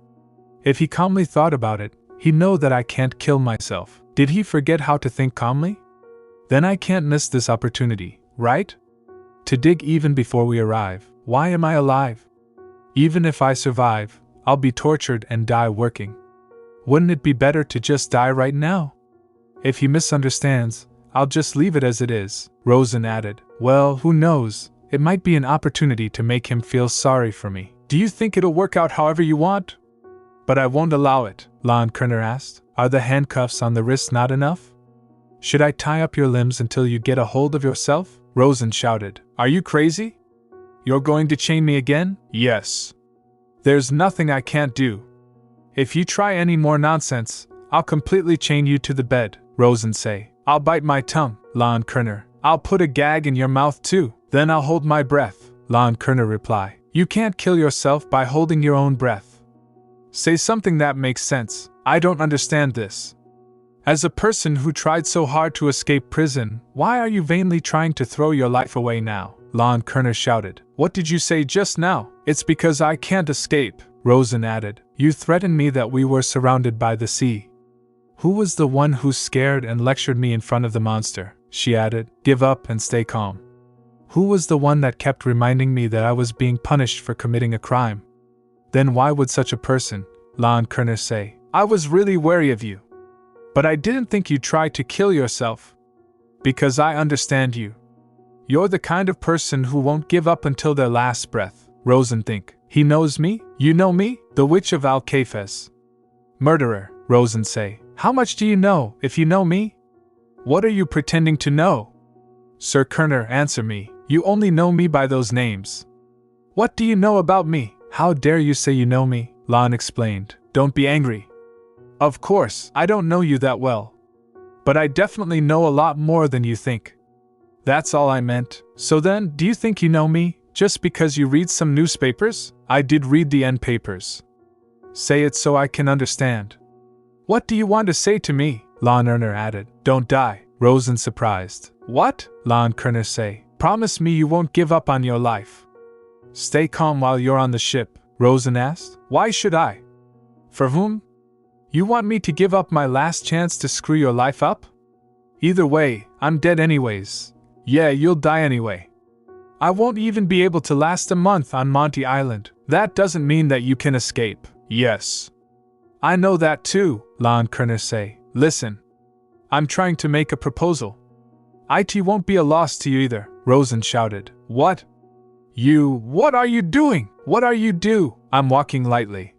If he calmly thought about it, he'd know that I can't kill myself. Did he forget how to think calmly? Then I can't miss this opportunity, right? To dig even before we arrive. Why am I alive? Even if I survive, I'll be tortured and die working. Wouldn't it be better to just die right now? If he misunderstands, I'll just leave it as it is, Rosén added. Well, who knows, it might be an opportunity to make him feel sorry for me. Do you think it'll work out however you want? But I won't allow it, Ian Kerner asked. Are the handcuffs on the wrists not enough? Should I tie up your limbs until you get a hold of yourself? Rosén shouted. Are you crazy? You're going to chain me again? Yes. There's nothing I can't do. If you try any more nonsense, I'll completely chain you to the bed, Rosén said. I'll bite my tongue, Ian Kerner. I'll put a gag in your mouth too. Then I'll hold my breath, Ian Kerner replied. You can't kill yourself by holding your own breath. Say something that makes sense. I don't understand this. As a person who tried so hard to escape prison, why are you vainly trying to throw your life away now? Ian Kerner shouted. What did you say just now? It's because I can't escape, Rosén added. You threatened me that we were surrounded by the sea. Who was the one who scared and lectured me in front of the monster? She added. Give up and stay calm. Who was the one that kept reminding me that I was being punished for committing a crime? Then why would such a person, Ian Kerner say? I was really wary of you. But I didn't think you'd try to kill yourself. Because I understand you. You're the kind of person who won't give up until their last breath. Rosén think. He knows me? You know me? The Witch of Al-Kafes. Murderer, Rosén say. How much do you know, if you know me? What are you pretending to know? Sir Kerner, answer me. You only know me by those names. What do you know about me? How dare you say you know me? Ian explained. Don't be angry. Of course, I don't know you that well. But I definitely know a lot more than you think. That's all I meant. So then, do you think you know me, just because you read some newspapers? I did read the end papers. Say it so I can understand. What do you want to say to me? Ian Kerner added. Don't die, Rosén surprised. What? Ian Kerner say. Promise me you won't give up on your life. Stay calm while you're on the ship, Rosén asked. Why should I? For whom? You want me to give up my last chance to screw your life up? Either way, I'm dead anyways. Yeah, you'll die anyway. I won't even be able to last a month on Monte Island. That doesn't mean that you can escape. Yes. I know that too, Ian Kerner say. Listen. I'm trying to make a proposal. It won't be a loss to you either, Rosén shouted. What? What are you doing? What are you do? I'm walking lightly.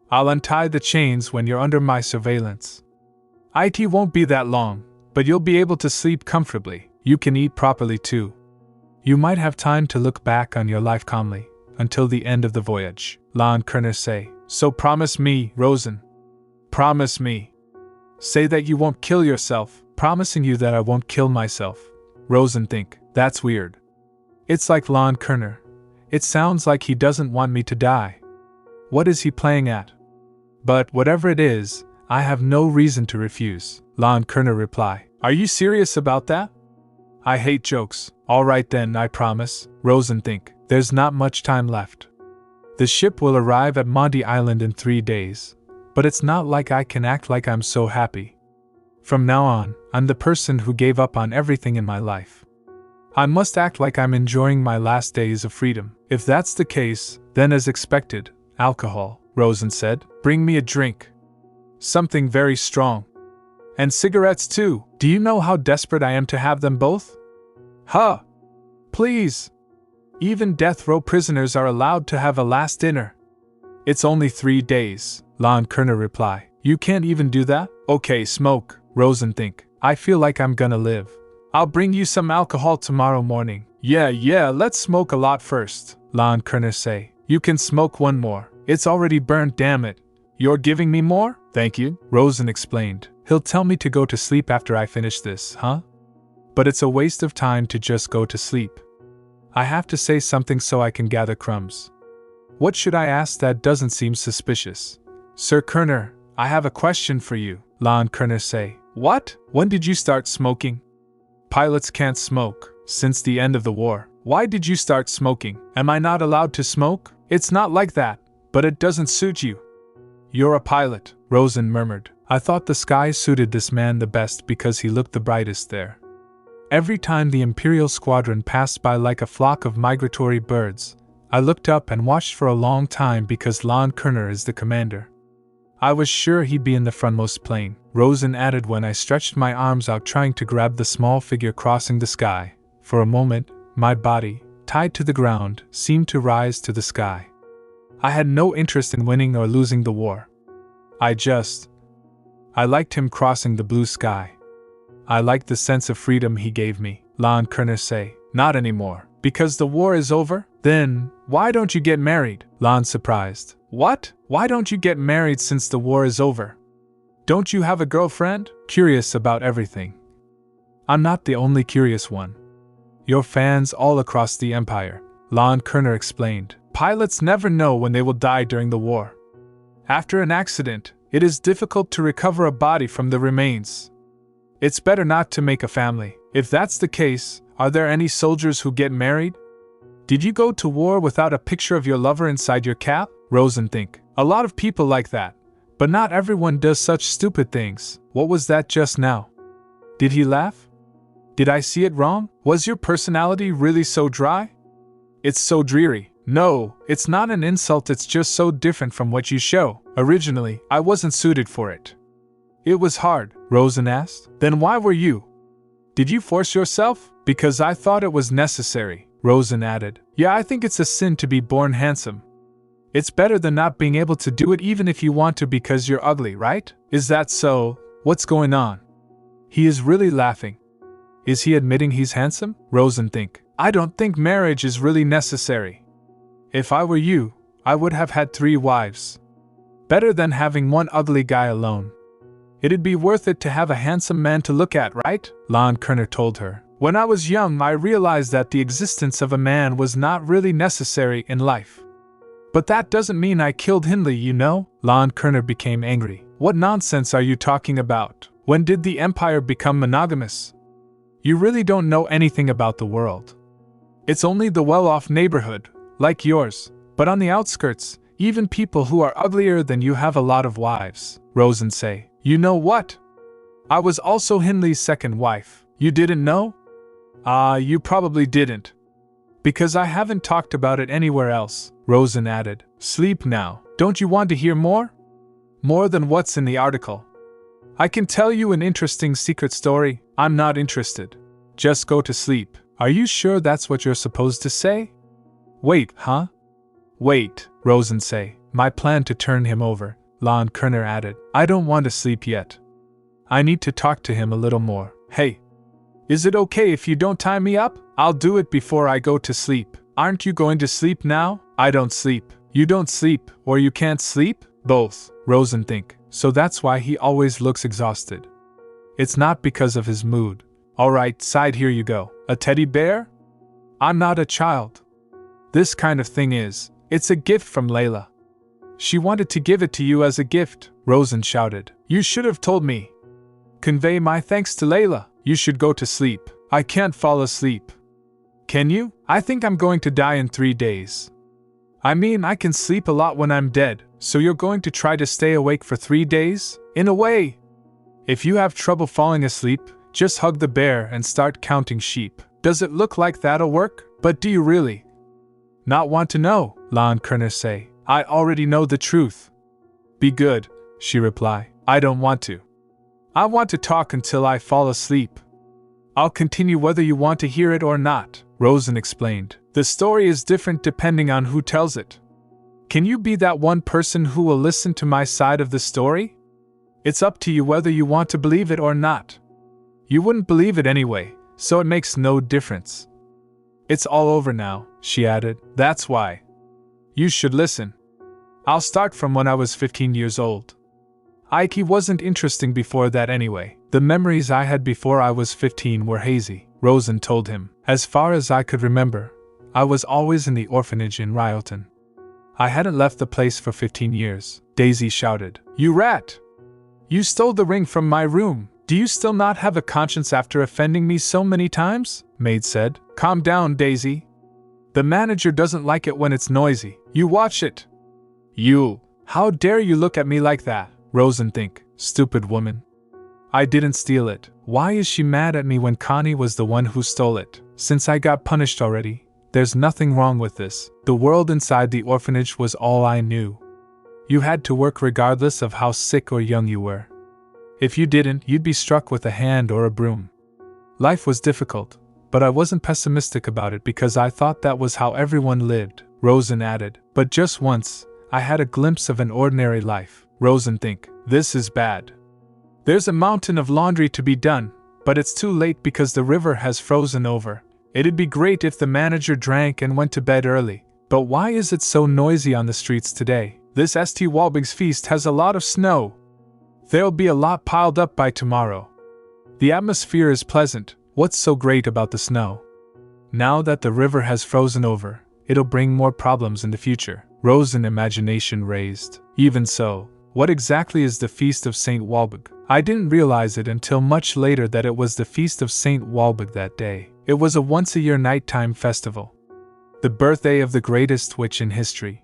I'll untie the chains when you're under my surveillance. It won't be that long, but you'll be able to sleep comfortably. You can eat properly too. You might have time to look back on your life calmly, until the end of the voyage, Ian Kerner say. So promise me, Rosén. Promise me. Say that you won't kill yourself, promising you that I won't kill myself. Rosén think, that's weird. It's like Ian Kerner. It sounds like he doesn't want me to die. What is he playing at? But whatever it is, I have no reason to refuse, Ian Kerner reply. Are you serious about that? I hate jokes. All right then, I promise, Rosén think. There's not much time left. The ship will arrive at Monte Island in 3 days, but it's not like I can act like I'm so happy. From now on, I'm the person who gave up on everything in my life. I must act like I'm enjoying my last days of freedom. If that's the case, then as expected, alcohol, Rosén said. Bring me a drink. Something very strong. And cigarettes too. Do you know how desperate I am to have them both? Huh? Please. Even death row prisoners are allowed to have a last dinner. It's only 3 days, Ian Kerner reply. You can't even do that? Okay, smoke, Rosén think. I feel like I'm gonna live. I'll bring you some alcohol tomorrow morning. Yeah, let's smoke a lot first, Ian Kerner say. You can smoke one more. It's already burned, damn it. You're giving me more? Thank you, Rosén explained. He'll tell me to go to sleep after I finish this, huh? But it's a waste of time to just go to sleep. I have to say something so I can gather crumbs. What should I ask that doesn't seem suspicious? Sir Kerner, I have a question for you, Ian Kerner say. What? When did you start smoking? Pilots can't smoke, since the end of the war. Why did you start smoking? Am I not allowed to smoke? It's not like that, but it doesn't suit you. You're a pilot, Rosén murmured. I thought the sky suited this man the best because he looked the brightest there. Every time the Imperial squadron passed by like a flock of migratory birds, I looked up and watched for a long time because Ian Kerner is the commander. I was sure he'd be in the frontmost plane, Rosén added when I stretched my arms out trying to grab the small figure crossing the sky. For a moment, my body, tied to the ground, seemed to rise to the sky. I had no interest in winning or losing the war. I liked him crossing the blue sky. I liked the sense of freedom he gave me. Ian Kerner say, not anymore. Because the war is over? Then, why don't you get married? Ian surprised. What? Why don't you get married since the war is over? Don't you have a girlfriend? Curious about everything. I'm not the only curious one. Your fans all across the empire, Ian Kerner explained. Pilots never know when they will die during the war. After an accident, it is difficult to recover a body from the remains. It's better not to make a family. If that's the case, are there any soldiers who get married? Did you go to war without a picture of your lover inside your cap? Rosén think. A lot of people like that, but not everyone does such stupid things. What was that just now? Did he laugh? Did I see it wrong? Was your personality really so dry? It's so dreary. No, it's not an insult, it's just so different from what you show. Originally, I wasn't suited for it. It was hard, Rosén asked. Then why were you? Did you force yourself? Because I thought it was necessary, Rosén added. Yeah, I think it's a sin to be born handsome. It's better than not being able to do it even if you want to because you're ugly, right? Is that so? What's going on? He is really laughing. Is he admitting he's handsome? Rosén think. I don't think marriage is really necessary. If I were you, I would have had 3 wives. Better than having one ugly guy alone. It'd be worth it to have a handsome man to look at, right? Ian Kerner told her. When I was young, I realized that the existence of a man was not really necessary in life. But that doesn't mean I killed Hindley, you know? Ian Kerner became angry. What nonsense are you talking about? When did the empire become monogamous? You really don't know anything about the world. It's only the well-off neighborhood, like yours, but on the outskirts, even people who are uglier than you have a lot of wives. Rosén say. You know what? I was also Hindley's second wife. You didn't know? You probably didn't. Because I haven't talked about it anywhere else, Rosén added. Sleep now. Don't you want to hear more? More than what's in the article. I can tell you an interesting secret story. I'm not interested. Just go to sleep. Are you sure that's what you're supposed to say? Wait, huh? Wait, Rosén say. My plan to turn him over, Ian Kerner added. I don't want to sleep yet. I need to talk to him a little more. Hey. Is it okay if you don't tie me up? I'll do it before I go to sleep. Aren't you going to sleep now? I don't sleep. You don't sleep, or you can't sleep? Both, Rosén think. So that's why he always looks exhausted. It's not because of his mood. Alright, side, here you go. A teddy bear? I'm not a child. This kind of thing is. It's a gift from Layla. She wanted to give it to you as a gift, Rosén shouted. You should have told me. Convey my thanks to Layla. You should go to sleep. I can't fall asleep. Can you? I think I'm going to die in 3 days. I mean, I can sleep a lot when I'm dead, so you're going to try to stay awake for 3 days? In a way. If you have trouble falling asleep, just hug the bear and start counting sheep. Does it look like that'll work? But do you really not want to know? Ian Kerner say. I already know the truth. Be good, she reply. I don't want to. I want to talk until I fall asleep. I'll continue whether you want to hear it or not, Rosén explained. The story is different depending on who tells it. Can you be that one person who will listen to my side of the story? It's up to you whether you want to believe it or not. You wouldn't believe it anyway, so it makes no difference. It's all over now, she added. That's why. You should listen. I'll start from when I was 15 years old. Ike wasn't interesting before that anyway. The memories I had before I was 15 were hazy, Rosén told him. As far as I could remember, I was always in the orphanage in Ryalton. I hadn't left the place for 15 years. Daisy shouted. You rat! You stole the ring from my room. Do you still not have a conscience after offending me so many times? Maid said. Calm down, Daisy. The manager doesn't like it when it's noisy. You watch it. You! How dare you look at me like that? Rosén think. Stupid woman. I didn't steal it. Why is she mad at me when Connie was the one who stole it? Since I got punished already, There's nothing wrong with this. The world inside the orphanage was all I knew. You had to work regardless of how sick or young you were. If you didn't, you'd be struck with a hand or a broom. Life was difficult, but I wasn't pessimistic about it because I thought that was how everyone lived, Rosén added. But just once, I had a glimpse of an ordinary life. Rosén think, this is bad. There's a mountain of laundry to be done, but it's too late because the river has frozen over. It'd be great if the manager drank and went to bed early, but why is it so noisy on the streets today? This St. Walburg's feast has a lot of snow. There'll be a lot piled up by tomorrow. The atmosphere is pleasant. What's so great about the snow? Now that the river has frozen over, it'll bring more problems in the future. Rosén imagination raised. Even so, what exactly is the Feast of St. Walburg? I didn't realize it until much later that it was the Feast of St. Walburg that day. It was a once-a-year nighttime festival. The birthday of the greatest witch in history.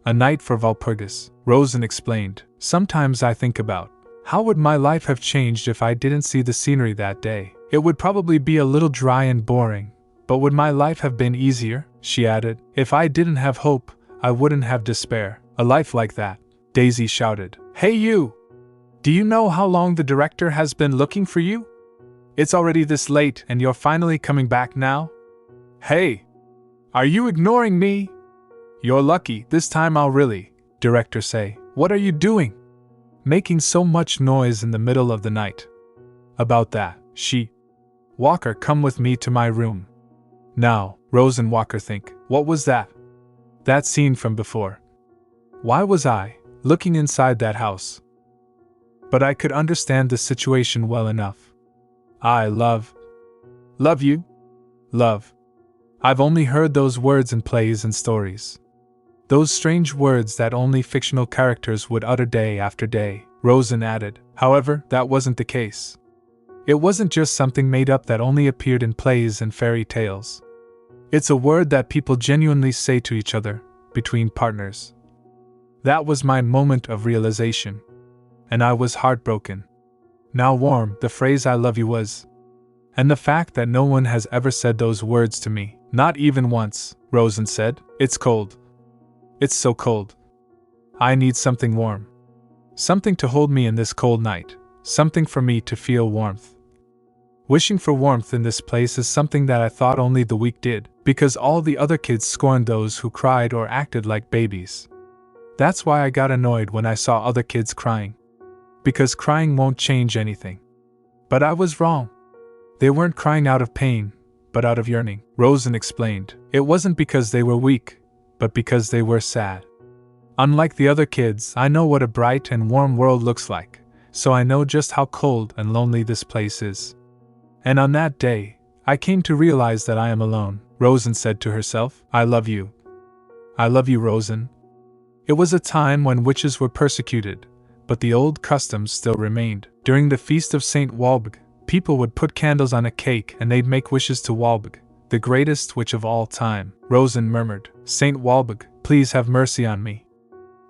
A night for Walpurgis, Rosén explained. Sometimes I think about, how would my life have changed if I didn't see the scenery that day? It would probably be a little dry and boring, but would my life have been easier? She added. If I didn't have hope, I wouldn't have despair. A life like that. Daisy shouted. Hey you! Do you know how long the director has been looking for you? It's already this late and you're finally coming back now? Hey! Are you ignoring me? You're lucky, this time I'll really, director say. What are you doing? Making so much noise in the middle of the night. About that, Walker, come with me to my room. Now, Rosén Walker think, what was that? That scene from before. Why was I looking inside that house? But I could understand the situation well enough. I love you? Love. I've only heard those words in plays and stories. Those strange words that only fictional characters would utter day after day, Rosén added. However, that wasn't the case. It wasn't just something made up that only appeared in plays and fairy tales. It's a word that people genuinely say to each other, between partners. That was my moment of realization. And I was heartbroken. Now warm, the phrase I love you was. And the fact that no one has ever said those words to me, not even once, Rosén said. It's cold. It's so cold. I need something warm. Something to hold me in this cold night. Something for me to feel warmth. Wishing for warmth in this place is something that I thought only the weak did, because all the other kids scorned those who cried or acted like babies. That's why I got annoyed when I saw other kids crying. Because crying won't change anything. But I was wrong. They weren't crying out of pain, but out of yearning, Rosén explained. It wasn't because they were weak, but because they were sad. Unlike the other kids, I know what a bright and warm world looks like, so I know just how cold and lonely this place is. And on that day, I came to realize that I am alone, Rosén said to herself. I love you. I love you, Rosén. It was a time when witches were persecuted, but the old customs still remained. During the Feast of St. Walburg, people would put candles on a cake and they'd make wishes to Walburg, the greatest witch of all time. Rosén murmured, St. Walburg, please have mercy on me.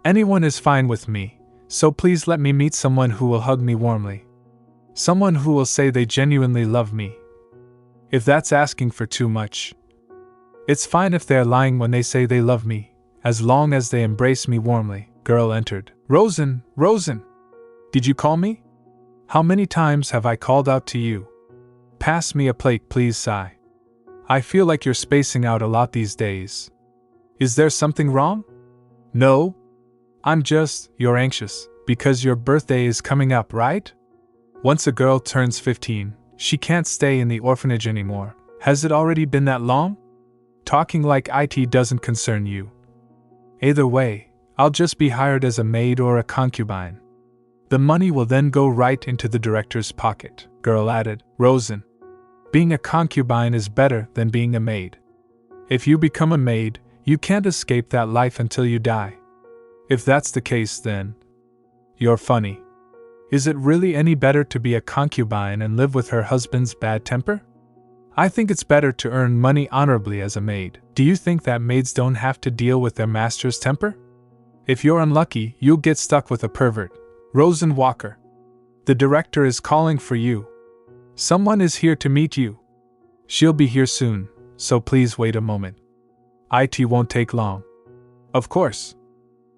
Anyone is fine with me, so please let me meet someone who will hug me warmly. Someone who will say they genuinely love me. If that's asking for too much. It's fine if they're lying when they say they love me, as long as they embrace me warmly. Girl entered. Rosén, Rosén! Did you call me? How many times have I called out to you? Pass me a plate, please, sigh. I feel like you're spacing out a lot these days. Is there something wrong? No. You're anxious, because your birthday is coming up, right? Once a girl turns 15, she can't stay in the orphanage anymore. Has it already been that long? Talking like it doesn't concern you. Either way, I'll just be hired as a maid or a concubine. The money will then go right into the director's pocket, girl added. Rosén. Being a concubine is better than being a maid. If you become a maid, you can't escape that life until you die. If that's the case, then you're funny. Is it really any better to be a concubine and live with her husband's bad temper? I think it's better to earn money honorably as a maid. Do you think that maids don't have to deal with their master's temper? If you're unlucky, you'll get stuck with a pervert. Rosén Walker. The director is calling for you. Someone is here to meet you. She'll be here soon, so please wait a moment. It won't take long. Of course.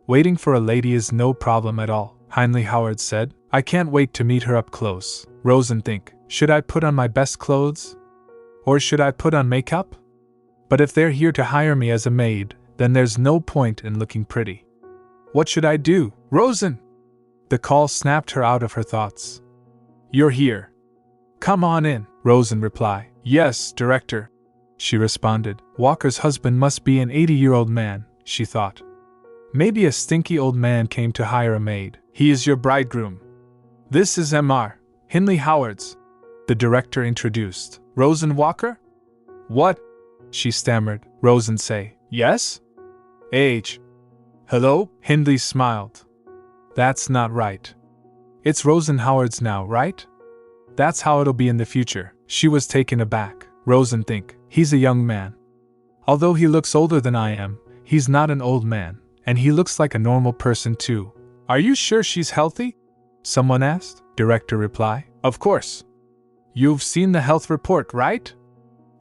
Waiting for a lady is no problem at all, Hindley Howard said. I can't wait to meet her up close. Rosén think, should I put on my best clothes? Or should I put on makeup? But if they're here to hire me as a maid, then there's no point in looking pretty. What should I do, Rosén? The call snapped her out of her thoughts. You're here. Come on in, Rosén replied. Yes, director, she responded. Walker's husband must be an 80-year-old man, she thought. Maybe a stinky old man came to hire a maid. He is your bridegroom. This is Mr. Hindley Howard's, the director introduced. Rosén Walker? What? She stammered. Rosén say, yes? Age. Hello? Hindley smiled. That's not right. It's Rosén Howard's now, right? That's how it'll be in the future. She was taken aback. Rosén think, he's a young man. Although he looks older than I am, he's not an old man, and he looks like a normal person too. Are you sure she's healthy? Someone asked. Director reply, of course. You've seen the health report, right?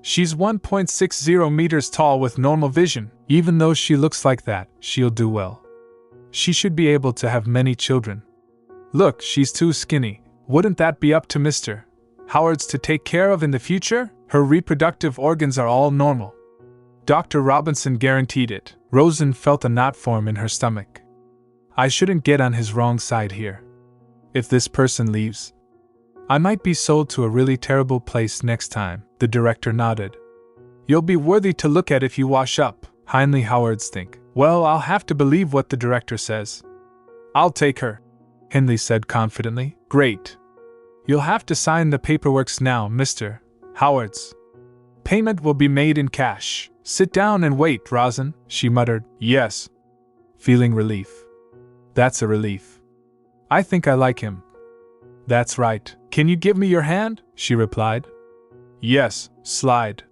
She's 1.60 meters tall with normal vision. Even though she looks like that, she'll do well. She should be able to have many children. Look, she's too skinny. Wouldn't that be up to Mr. Howard's to take care of in the future? Her reproductive organs are all normal. Dr. Robinson guaranteed it. Rosén felt a knot form in her stomach. I shouldn't get on his wrong side here. If this person leaves, I might be sold to a really terrible place next time. The director nodded. You'll be worthy to look at if you wash up, Hindley Howard's think. Well, I'll have to believe what the director says. I'll take her, Hindley said confidently. Great. You'll have to sign the paperwork now, Mr. Howard's. Payment will be made in cash. Sit down and wait, Rosén, she muttered. Yes. Feeling relief. That's a relief. I think I like him. That's right. Can you give me your hand? She replied. Yes, slide.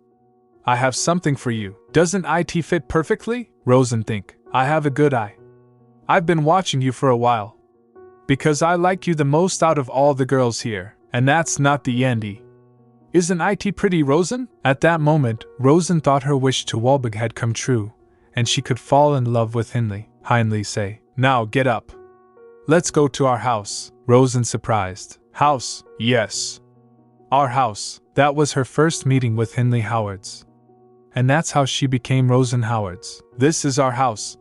I have something for you. Doesn't it fit perfectly? Rosén think. I have a good eye. I've been watching you for a while. Because I like you the most out of all the girls here. And that's not the end. Isn't it pretty, Rosén? At that moment, Rosén thought her wish to Walbig had come true, and she could fall in love with Hindley. Hindley say, now get up. Let's go to our house. Rosén surprised. House? Yes. Our house. That was her first meeting with Hindley Howard's. And that's how she became Rosén Howard's. This is our house,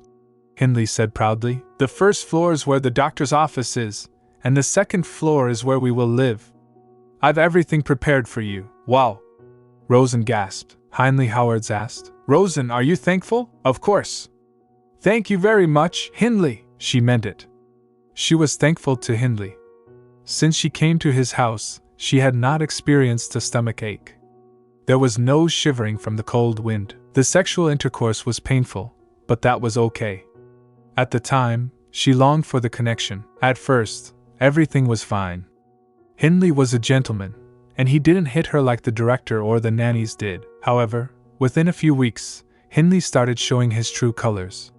Hindley said proudly. The first floor is where the doctor's office is, and the second floor is where we will live. I've everything prepared for you. Wow. Rosén gasped. Hindley Howard's asked. Rosén, are you thankful? Of course. Thank you very much, Hindley. She meant it. She was thankful to Hindley. Since she came to his house, she had not experienced a stomach ache. There was no shivering from the cold wind. The sexual intercourse was painful, but that was okay. At the time, she longed for the connection. At first, everything was fine. Hindley was a gentleman, and he didn't hit her like the director or the nannies did. However, within a few weeks, Hindley started showing his true colors.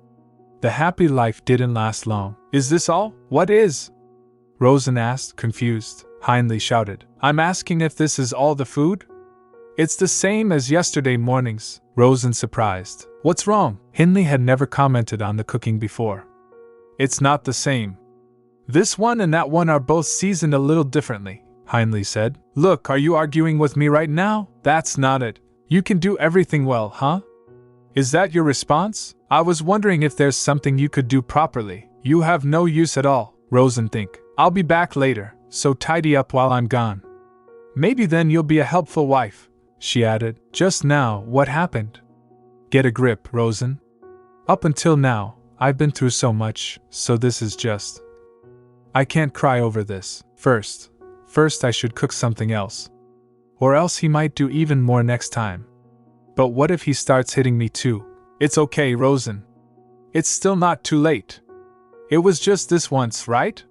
The happy life didn't last long. Is this all? What is? Rosén asked, confused. Hindley shouted. I'm asking if this is all the food? It's the same as yesterday morning's, Rosén surprised. What's wrong? Hindley had never commented on the cooking before. It's not the same. This one and that one are both seasoned a little differently, Hindley said. Look, are you arguing with me right now? That's not it. You can do everything well, huh? Is that your response? I was wondering if there's something you could do properly. You have no use at all, Rosén think. I'll be back later, so tidy up while I'm gone. Maybe then you'll be a helpful wife, she added. Just now, what happened? Get a grip, Rosén. Up until now, I've been through so much, so this is just... I can't cry over this. First I should cook something else. Or else he might do even more next time. But what if he starts hitting me too? It's okay, Rosén. It's still not too late. It was just this once, right?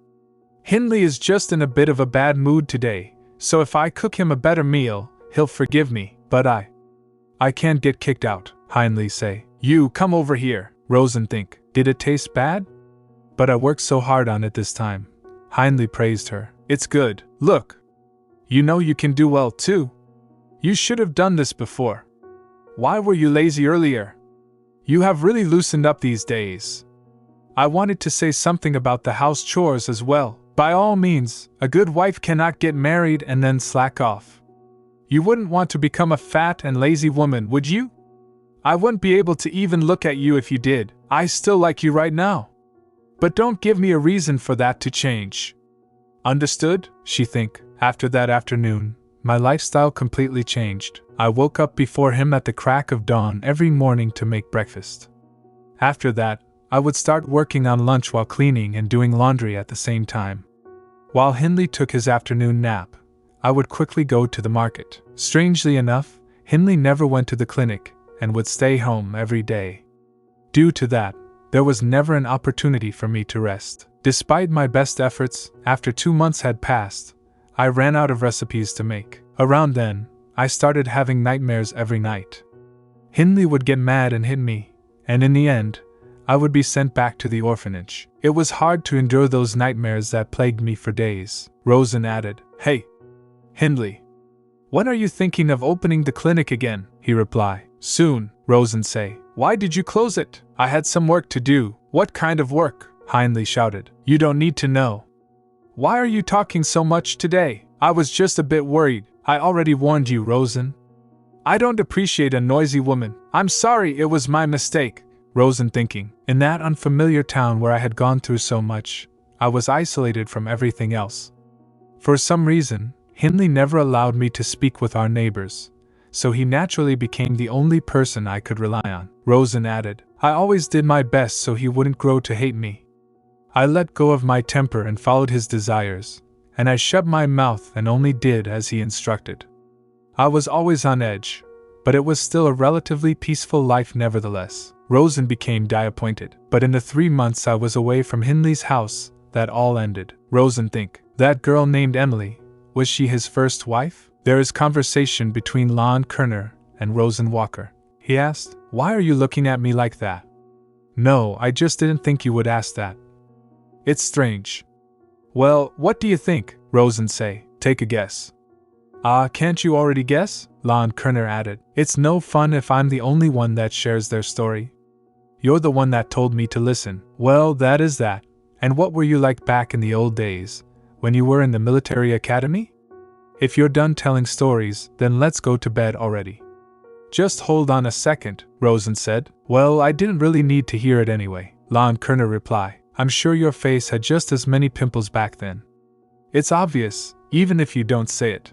Hindley is just in a bit of a bad mood today, so if I cook him a better meal, he'll forgive me, but I can't get kicked out, Hindley say. You, come over here, Rosén think. Did it taste bad? But I worked so hard on it this time. Hindley praised her. It's good. Look. You know you can do well too. You should have done this before. Why were you lazy earlier? You have really loosened up these days. I wanted to say something about the house chores as well. By all means, a good wife cannot get married and then slack off. You wouldn't want to become a fat and lazy woman, would you? I wouldn't be able to even look at you if you did. I still like you right now. But don't give me a reason for that to change. Understood? She think. After that afternoon, my lifestyle completely changed. I woke up before him at the crack of dawn every morning to make breakfast. After that, I would start working on lunch while cleaning and doing laundry at the same time. While Hindley took his afternoon nap, I would quickly go to the market. Strangely enough, Hindley never went to the clinic and would stay home every day. Due to that, there was never an opportunity for me to rest. Despite my best efforts, after 2 months had passed, I ran out of recipes to make. Around then, I started having nightmares every night. Hindley would get mad and hit me, and in the end, I would be sent back to the orphanage. It was hard to endure those nightmares that plagued me for days. Rosén added, "Hey, Hindley, when are you thinking of opening the clinic again?" He replied, "Soon," Rosén say. "Why did you close it?" "I had some work to do." "What kind of work?" Hindley shouted. "You don't need to know." "Why are you talking so much today?" "I was just a bit worried. I already warned you, Rosén. I don't appreciate a noisy woman." "I'm sorry, it was my mistake." Rosén thinking. In that unfamiliar town where I had gone through so much, I was isolated from everything else. For some reason, Hindley never allowed me to speak with our neighbors, so he naturally became the only person I could rely on. Rosén added, "I always did my best so he wouldn't grow to hate me. I let go of my temper and followed his desires, and I shut my mouth and only did as he instructed. I was always on edge, but it was still a relatively peaceful life nevertheless." Rosén became disappointed. But in the 3 months I was away from Hindley's house, that all ended. Rosén think, that girl named Emily, was she his first wife? There is conversation between Ian Kerner and Rosén Walker. He asked, "Why are you looking at me like that?" "No, I just didn't think you would ask that. It's strange." "Well, what do you think?" Rosén say. "Take a guess." Can't you already guess?" Ian Kerner added. "It's no fun if I'm the only one that shares their story. You're the one that told me to listen." "Well, that is that. And what were you like back in the old days, when you were in the military academy? If you're done telling stories, then let's go to bed already." "Just hold on a second," Rosén said. "Well, I didn't really need to hear it anyway," Ian Kerner replied. "I'm sure your face had just as many pimples back then. It's obvious, even if you don't say it.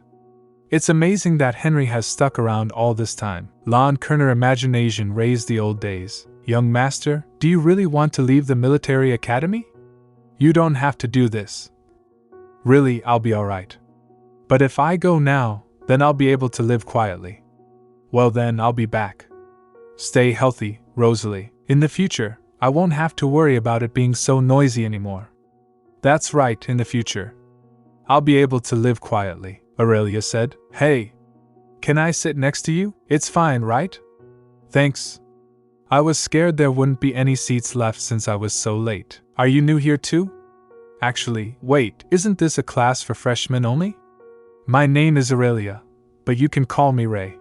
It's amazing that Henry has stuck around all this time." Ian Kerner imagination raised the old days. "Young master, do you really want to leave the military academy? You don't have to do this. Really, I'll be alright. But if I go now, then I'll be able to live quietly. Well then, I'll be back. Stay healthy, Rosalie. In the future, I won't have to worry about it being so noisy anymore." "That's right, in the future. I'll be able to live quietly," Aurelia said. "Hey, can I sit next to you? It's fine, right?" "Thanks. I was scared there wouldn't be any seats left since I was so late." "Are you new here too?" "Actually, wait, isn't this a class for freshmen only?" "My name is Aurelia, but you can call me Ray."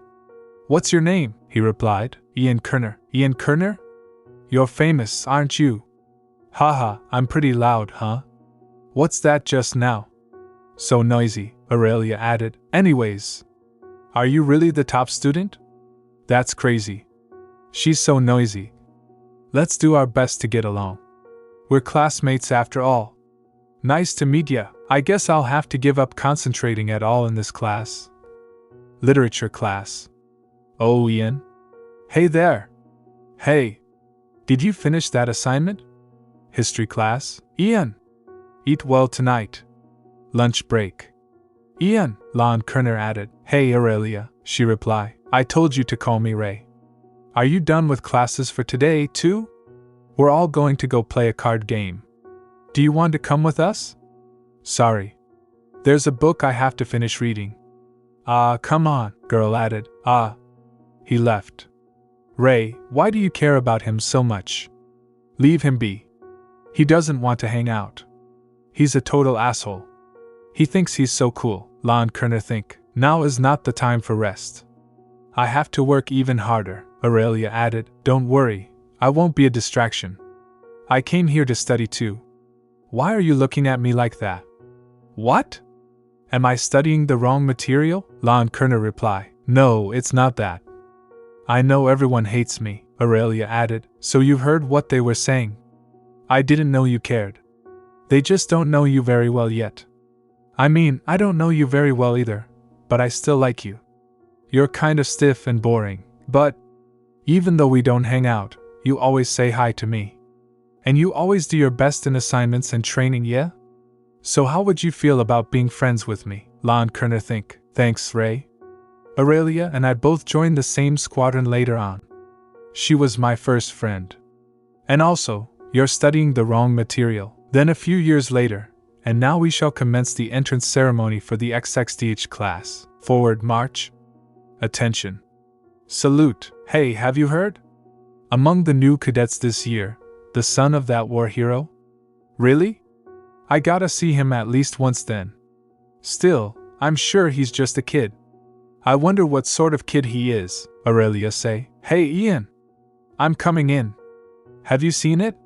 "What's your name?" he replied. "Ian Kerner." "Ian Kerner? You're famous, aren't you?" "Haha, I'm pretty loud, huh? What's that just now?" "So noisy," Aurelia added. "Anyways, are you really the top student?" "That's crazy. She's so noisy. Let's do our best to get along. We're classmates after all." "Nice to meet ya. I guess I'll have to give up concentrating at all in this class." "Literature class." "Oh, Ian? Hey there." "Hey. Did you finish that assignment?" "History class." "Ian. Eat well tonight." "Lunch break." "Ian," Ian Kerner added. "Hey, Aurelia," she replied. "I told you to call me Ray. Are you done with classes for today, too? We're all going to go play a card game. Do you want to come with us?" "Sorry. There's a book I have to finish reading." Come on," girl added. He left. "Ray, why do you care about him so much?" "Leave him be. He doesn't want to hang out. He's a total asshole. He thinks he's so cool." Ian Kerner think. "Now is not the time for rest. I have to work even harder," Aurelia added. "Don't worry, I won't be a distraction. I came here to study too. Why are you looking at me like that? What? Am I studying the wrong material? Ian Kerner replied. No, it's not that. I know everyone hates me, Aurelia added, so you've heard what they were saying. I didn't know you cared. They just don't know you very well yet. I mean, I don't know you very well either, but I still like you. You're kind of stiff and boring, but even though we don't hang out, you always say hi to me. And you always do your best in assignments and training, yeah? So how would you feel about being friends with me? Ian Kerner think. Thanks, Ray. Aurelia and I both joined the same squadron later on. She was my first friend. And also, you're studying the wrong material. Then a few years later, and now we shall commence the entrance ceremony for the XXDH class. Forward march. Attention. Salute. Hey, have you heard? Among the new cadets this year, the son of that war hero? Really? I gotta see him at least once then. Still, I'm sure he's just a kid. I wonder what sort of kid he is, Aurelia say. Hey Ian! I'm coming in. Have you seen it?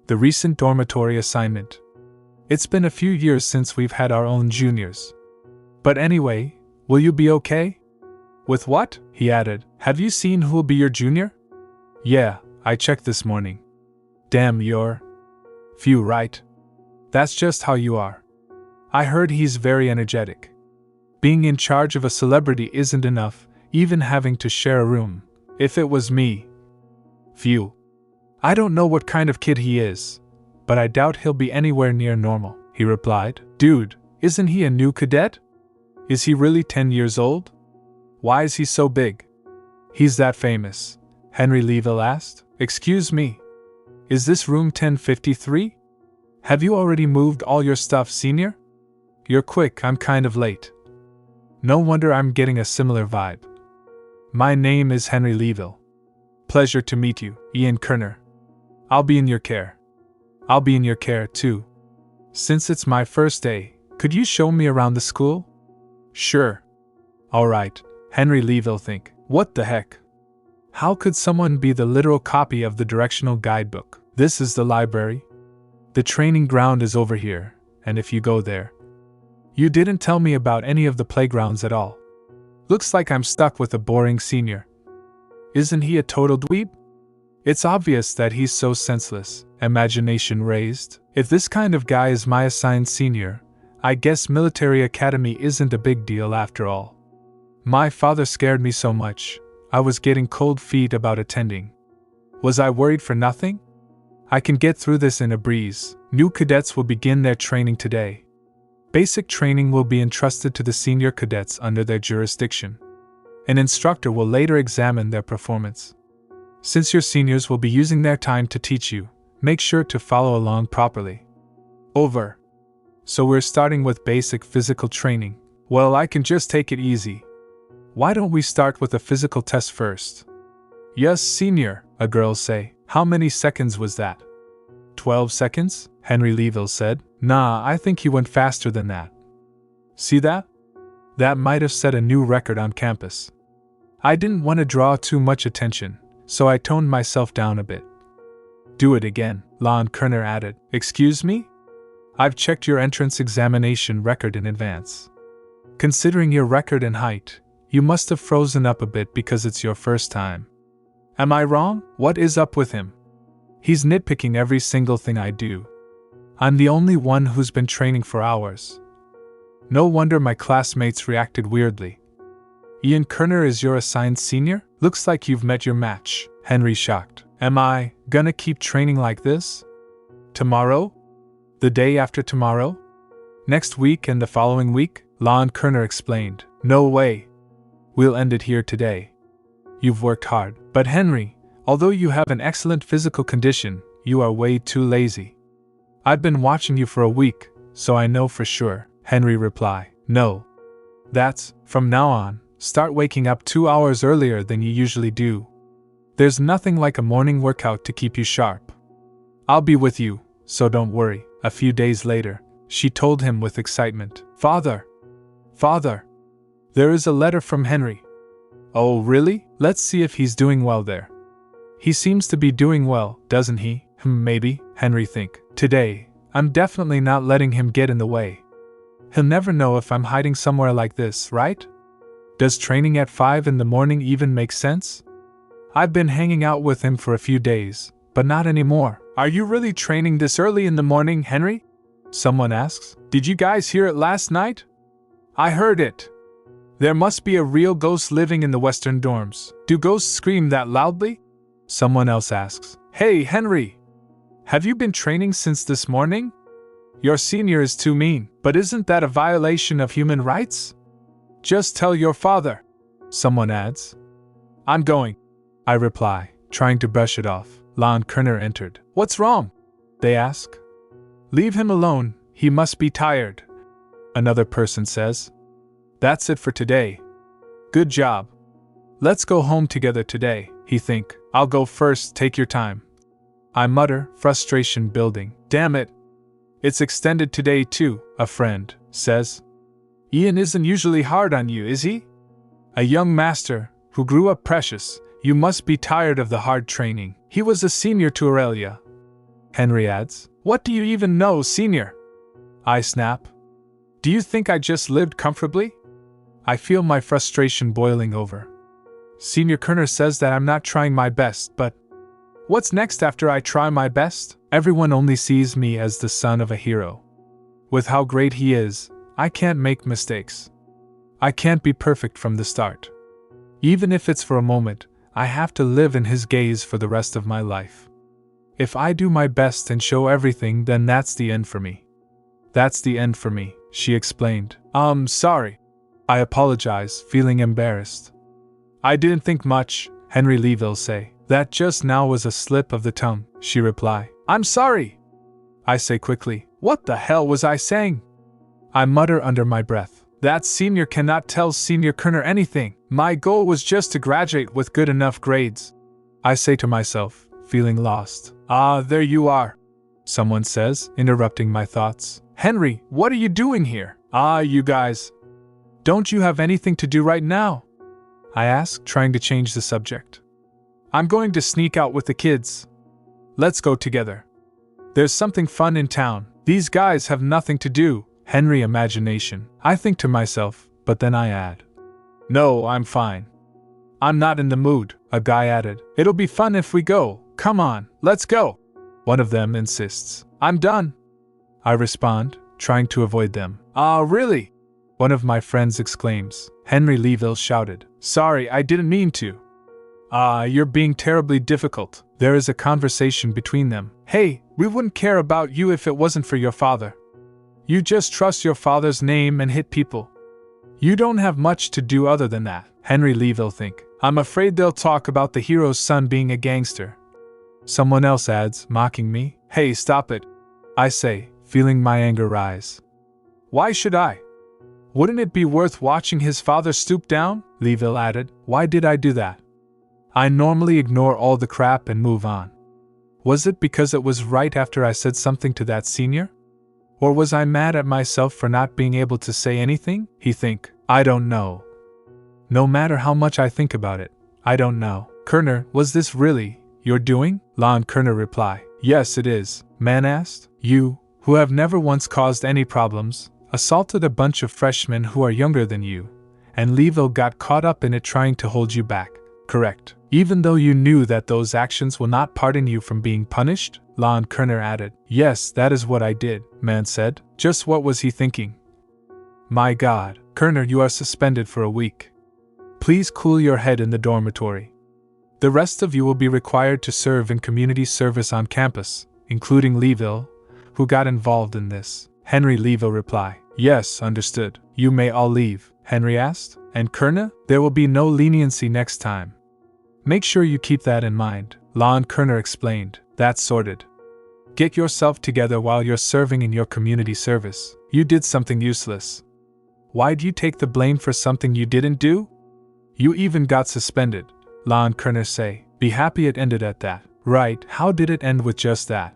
The recent dormitory assignment. It's been a few years since we've had our own juniors. But anyway, will you be okay? With what? He added. Have you seen who'll be your junior? Yeah, I checked this morning. Damn, you're few, right? That's just how you are. I heard he's very energetic. Being in charge of a celebrity isn't enough, even having to share a room. If it was me. Phew. I don't know what kind of kid he is, but I doubt he'll be anywhere near normal, he replied. Dude, isn't he a new cadet? Is he really 10 years old? Why is he so big? He's that famous, Henry Leeville asked. Excuse me. Is this room 1053? Have you already moved all your stuff, senior? You're quick, I'm kind of late. No wonder I'm getting a similar vibe. My name is Henry Leeville. Pleasure to meet you, Ian Kerner. I'll be in your care. I'll be in your care, too. Since it's my first day, could you show me around the school? Sure. Alright, Henry Leeville think. What the heck? How could someone be the literal copy of the directional guidebook? This is the library. The training ground is over here, and if you go there. You didn't tell me about any of the playgrounds at all. Looks like I'm stuck with a boring senior. Isn't he a total dweeb? It's obvious that he's so senseless, imagination raised. If this kind of guy is my assigned senior, I guess military academy isn't a big deal after all. My father scared me so much, I was getting cold feet about attending. Was I worried for nothing? I can get through this in a breeze. New cadets will begin their training today. Basic training will be entrusted to the senior cadets under their jurisdiction. An instructor will later examine their performance. Since your seniors will be using their time to teach you, make sure to follow along properly. Over. So we're starting with basic physical training. Well, I can just take it easy. Why don't we start with a physical test first? Yes, senior, a girl say. How many seconds was that? 12 seconds, Henry Leeville said. Nah, I think he went faster than that. See that? That might have set a new record on campus. I didn't want to draw too much attention, so I toned myself down a bit. Do it again, Ian Kerner added. Excuse me? I've checked your entrance examination record in advance. Considering your record and height, you must have frozen up a bit because it's your first time. Am I wrong? What is up with him? He's nitpicking every single thing I do. I'm the only one who's been training for hours. No wonder my classmates reacted weirdly. Ian Kerner is your assigned senior? Looks like you've met your match, Henry shocked. Am I gonna keep training like this? Tomorrow? The day after tomorrow? Next week and the following week? Ian Kerner explained. No way. We'll end it here today. You've worked hard, but Henry, although you have an excellent physical condition, you are way too lazy. I've been watching you for a week, so I know for sure, Henry replied. No. That's, from now on, start waking up 2 hours earlier than you usually do. There's nothing like a morning workout to keep you sharp. I'll be with you, so don't worry. A few days later, she told him with excitement. Father! Father! There is a letter from Henry. Oh, really? Let's see if he's doing well there. He seems to be doing well, doesn't he? Maybe, Henry think. Today, I'm definitely not letting him get in the way. He'll never know if I'm hiding somewhere like this, right? Does training at 5 in the morning even make sense? I've been hanging out with him for a few days, but not anymore. Are you really training this early in the morning, Henry? Someone asks. Did you guys hear it last night? I heard it. There must be a real ghost living in the western dorms. Do ghosts scream that loudly? Someone else asks. Hey, Henry! Have you been training since this morning? Your senior is too mean, but isn't that a violation of human rights? Just tell your father. Someone adds. I'm going, I reply, trying to brush it off. Ian Kerner entered. What's wrong? They ask. Leave him alone, he must be tired. Another person says. That's it for today. Good job. Let's go home together today, he think. I'll go first, take your time. I mutter, frustration building. Damn it. It's extended today too, a friend says. Ian isn't usually hard on you, is he? A young master, who grew up precious, you must be tired of the hard training. He was a senior to Aurelia. Henry adds. What do you even know, senior? I snap. Do you think I just lived comfortably? I feel my frustration boiling over. Senior Kerner says that I'm not trying my best, but what's next after I try my best? Everyone only sees me as the son of a hero. With how great he is, I can't make mistakes. I can't be perfect from the start. Even if it's for a moment, I have to live in his gaze for the rest of my life. If I do my best and show everything, then that's the end for me. That's the end for me, she explained. Sorry. I apologize, feeling embarrassed. I didn't think much, Henry Leeville say. That just now was a slip of the tongue, she reply. I'm sorry. I say quickly. What the hell was I saying? I mutter under my breath. That senior cannot tell Senior Kerner anything. My goal was just to graduate with good enough grades. I say to myself, feeling lost. There you are, someone says, interrupting my thoughts. Henry, what are you doing here? You guys. Don't you have anything to do right now? I ask, trying to change the subject. I'm going to sneak out with the kids. Let's go together. There's something fun in town. These guys have nothing to do. Henry imagination. I think to myself, but then I add. No, I'm fine. I'm not in the mood, a guy added. It'll be fun if we go. Come on, let's go. One of them insists. I'm done. I respond, trying to avoid them. Really? One of my friends exclaims. Henry Leeville shouted. Sorry, I didn't mean to. You're being terribly difficult. There is a conversation between them. Hey, we wouldn't care about you if it wasn't for your father. You just trust your father's name and hit people. You don't have much to do other than that, Henry Leeville think. I'm afraid they'll talk about the hero's son being a gangster. Someone else adds, mocking me. Hey, stop it. I say, feeling my anger rise. Why should I? Wouldn't it be worth watching his father stoop down? Leeville added. Why did I do that? I normally ignore all the crap and move on. Was it because it was right after I said something to that senior? Or was I mad at myself for not being able to say anything? He think. I don't know. No matter how much I think about it, I don't know. Kerner, was this really your doing? Ian Kerner reply. Yes, it is. Man asked. You, who have never once caused any problems, assaulted a bunch of freshmen who are younger than you, and Leeville got caught up in it trying to hold you back. Correct. Even though you knew that those actions will not pardon you from being punished? Ian Kerner added. Yes, that is what I did, man said. Just what was he thinking? My God, Kerner, you are suspended for a week. Please cool your head in the dormitory. The rest of you will be required to serve in community service on campus, including Leeville, who got involved in this. Henry Leeville replied. Yes, understood. You may all leave, Henry asked. And Kerner, there will be no leniency next time. Make sure you keep that in mind, Ian Kerner explained. That's sorted. Get yourself together while you're serving in your community service. You did something useless. Why'd you take the blame for something you didn't do? You even got suspended, Ian Kerner say. Be happy it ended at that. Right, how did it end with just that?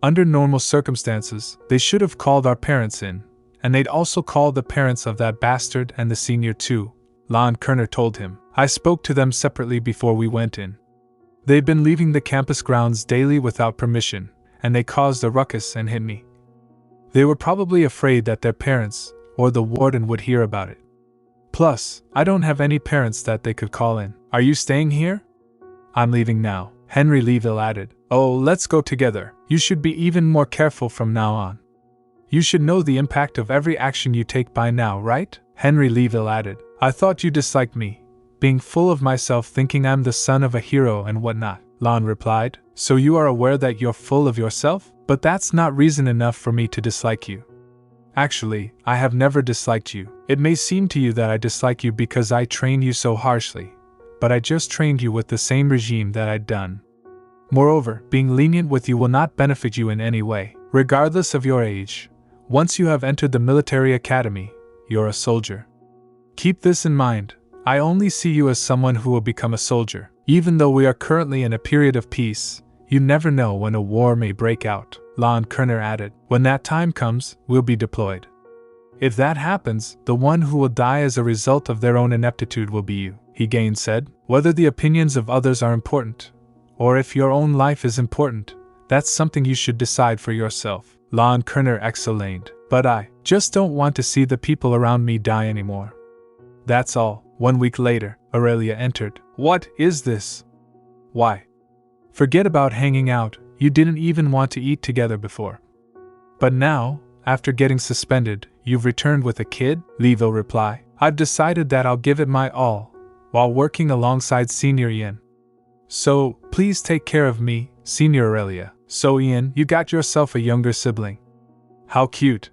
Under normal circumstances, they should have called our parents in, and they'd also call the parents of that bastard and the senior too, Ian Kerner told him. I spoke to them separately before we went in. They've been leaving the campus grounds daily without permission, and they caused a ruckus and hit me. They were probably afraid that their parents, or the warden, would hear about it. Plus, I don't have any parents that they could call in. Are you staying here? I'm leaving now, Henry Leeville added. Oh, let's go together. You should be even more careful from now on. You should know the impact of every action you take by now, right? Henry Leeville added. I thought you disliked me, being full of myself, thinking I'm the son of a hero and whatnot, Lon replied. So you are aware that you're full of yourself? But that's not reason enough for me to dislike you. Actually, I have never disliked you. It may seem to you that I dislike you because I trained you so harshly, but I just trained you with the same regime that I'd done. Moreover, being lenient with you will not benefit you in any way, regardless of your age. Once you have entered the military academy, you're a soldier. Keep this in mind. I only see you as someone who will become a soldier. Even though we are currently in a period of peace, you never know when a war may break out, Ian Kerner added. When that time comes, we'll be deployed. If that happens, the one who will die as a result of their own ineptitude will be you, he again said. Whether the opinions of others are important, or if your own life is important, that's something you should decide for yourself, Ian Kerner exclaimed. But I just don't want to see the people around me die anymore. That's all. 1 week later, Aurelia entered. What is this? Why? Forget about hanging out, you didn't even want to eat together before. But now, after getting suspended, you've returned with a kid? Leeville replied. I've decided that I'll give it my all, while working alongside Senior Ian. So, please take care of me, Senior Aurelia. So Ian, you got yourself a younger sibling. How cute.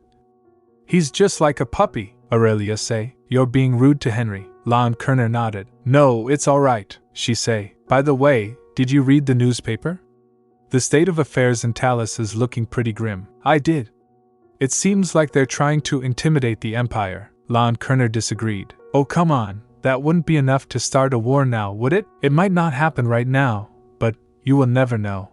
He's just like a puppy, Aurelia say. You're being rude to Henry. Ian Kerner nodded. No, it's alright, she say. By the way, did you read the newspaper? The state of affairs in Talus is looking pretty grim. I did. It seems like they're trying to intimidate the Empire. Ian Kerner disagreed. Oh come on, that wouldn't be enough to start a war now, would it? It might not happen right now, but you will never know.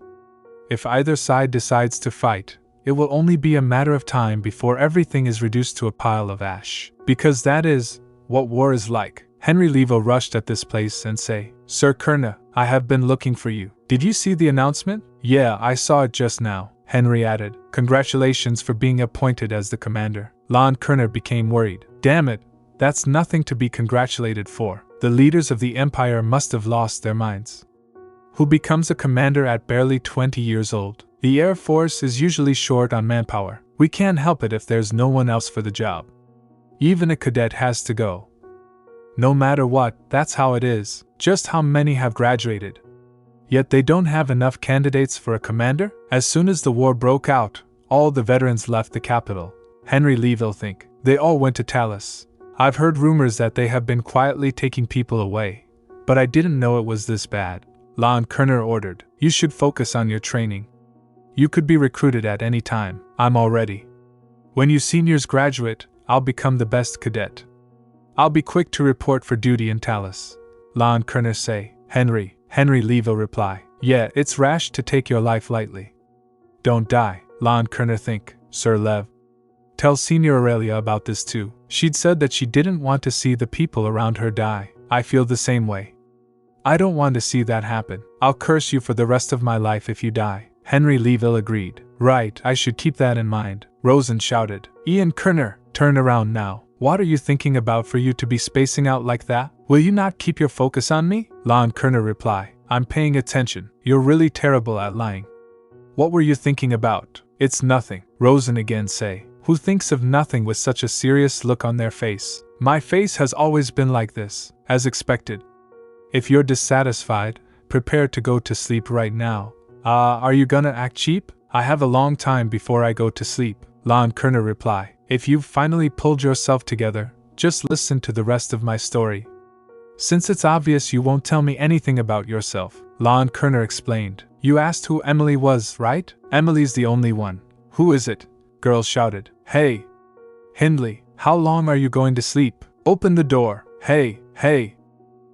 If either side decides to fight, it will only be a matter of time before everything is reduced to a pile of ash. Because that is what war is like. Henry Leeville rushed at this place and say, Sir Kerner, I have been looking for you. Did you see the announcement? Yeah, I saw it just now, Henry added. Congratulations for being appointed as the commander. Ian Kerner became worried. Damn it, that's nothing to be congratulated for. The leaders of the Empire must have lost their minds. Who becomes a commander at barely 20 years old? The Air Force is usually short on manpower. We can't help it if there's no one else for the job. Even a cadet has to go. No matter what, that's how it is. Just how many have graduated? Yet they don't have enough candidates for a commander? As soon as the war broke out, all the veterans left the capital. Henry Leeville think. They all went to Talus. I've heard rumors that they have been quietly taking people away, but I didn't know it was this bad. Ian Kerner ordered. You should focus on your training. You could be recruited at any time. I'm all ready. When you seniors graduate, I'll become the best cadet. I'll be quick to report for duty in Talus. Ian Kerner say. Henry Leeville reply. Yeah, it's rash to take your life lightly. Don't die, Ian Kerner think. Sir Lev. Tell Senior Aurelia about this too. She'd said that she didn't want to see the people around her die. I feel the same way. I don't want to see that happen. I'll curse you for the rest of my life if you die. Henry Leeville agreed. Right, I should keep that in mind. Rosén shouted. Ian Kerner, turn around now. What are you thinking about for you to be spacing out like that? Will you not keep your focus on me? Ian Kerner reply. I'm paying attention. You're really terrible at lying. What were you thinking about? It's nothing. Rosén again say. Who thinks of nothing with such a serious look on their face? My face has always been like this, as expected. If you're dissatisfied, prepare to go to sleep right now. Are you gonna act cheap? I have a long time before I go to sleep. Ian Kerner reply. If you've finally pulled yourself together, just listen to the rest of my story. Since it's obvious you won't tell me anything about yourself, Ian Kerner explained. You asked who Emily was, right? Emily's the only one. Who is it? Girls shouted. Hey! Hindley, how long are you going to sleep? Open the door. Hey!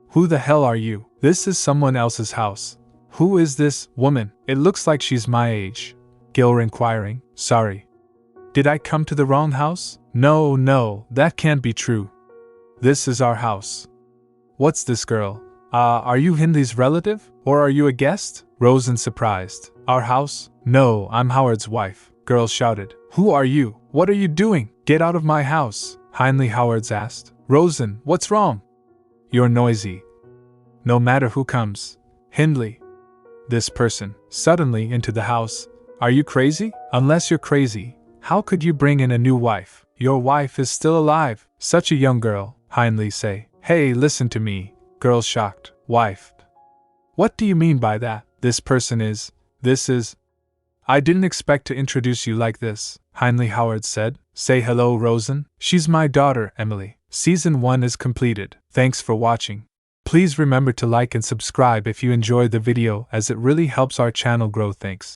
Who the hell are you? This is someone else's house. Who is this woman? It looks like she's my age. Gil inquiring. Sorry. Did I come to the wrong house? No, that can't be true. This is our house. What's this girl? Are you Hindley's relative? Or are you a guest? Rosén surprised. Our house? No, I'm Howard's wife, girl shouted. Who are you? What are you doing? Get out of my house, Hindley Howard's asked. Rosén, what's wrong? You're noisy. No matter who comes. Hindley. This person, suddenly into the house. Are you crazy? Unless you're crazy, how could you bring in a new wife? Your wife is still alive. Such a young girl, Hindley say. Hey, listen to me. Girl shocked. Wife. What do you mean by that? This is. I didn't expect to introduce you like this, Hindley Howard said. Say hello, Rosén. She's my daughter, Emily. Season 1 is completed. Thanks for watching. Please remember to like and subscribe if you enjoyed the video, as it really helps our channel grow. Thanks.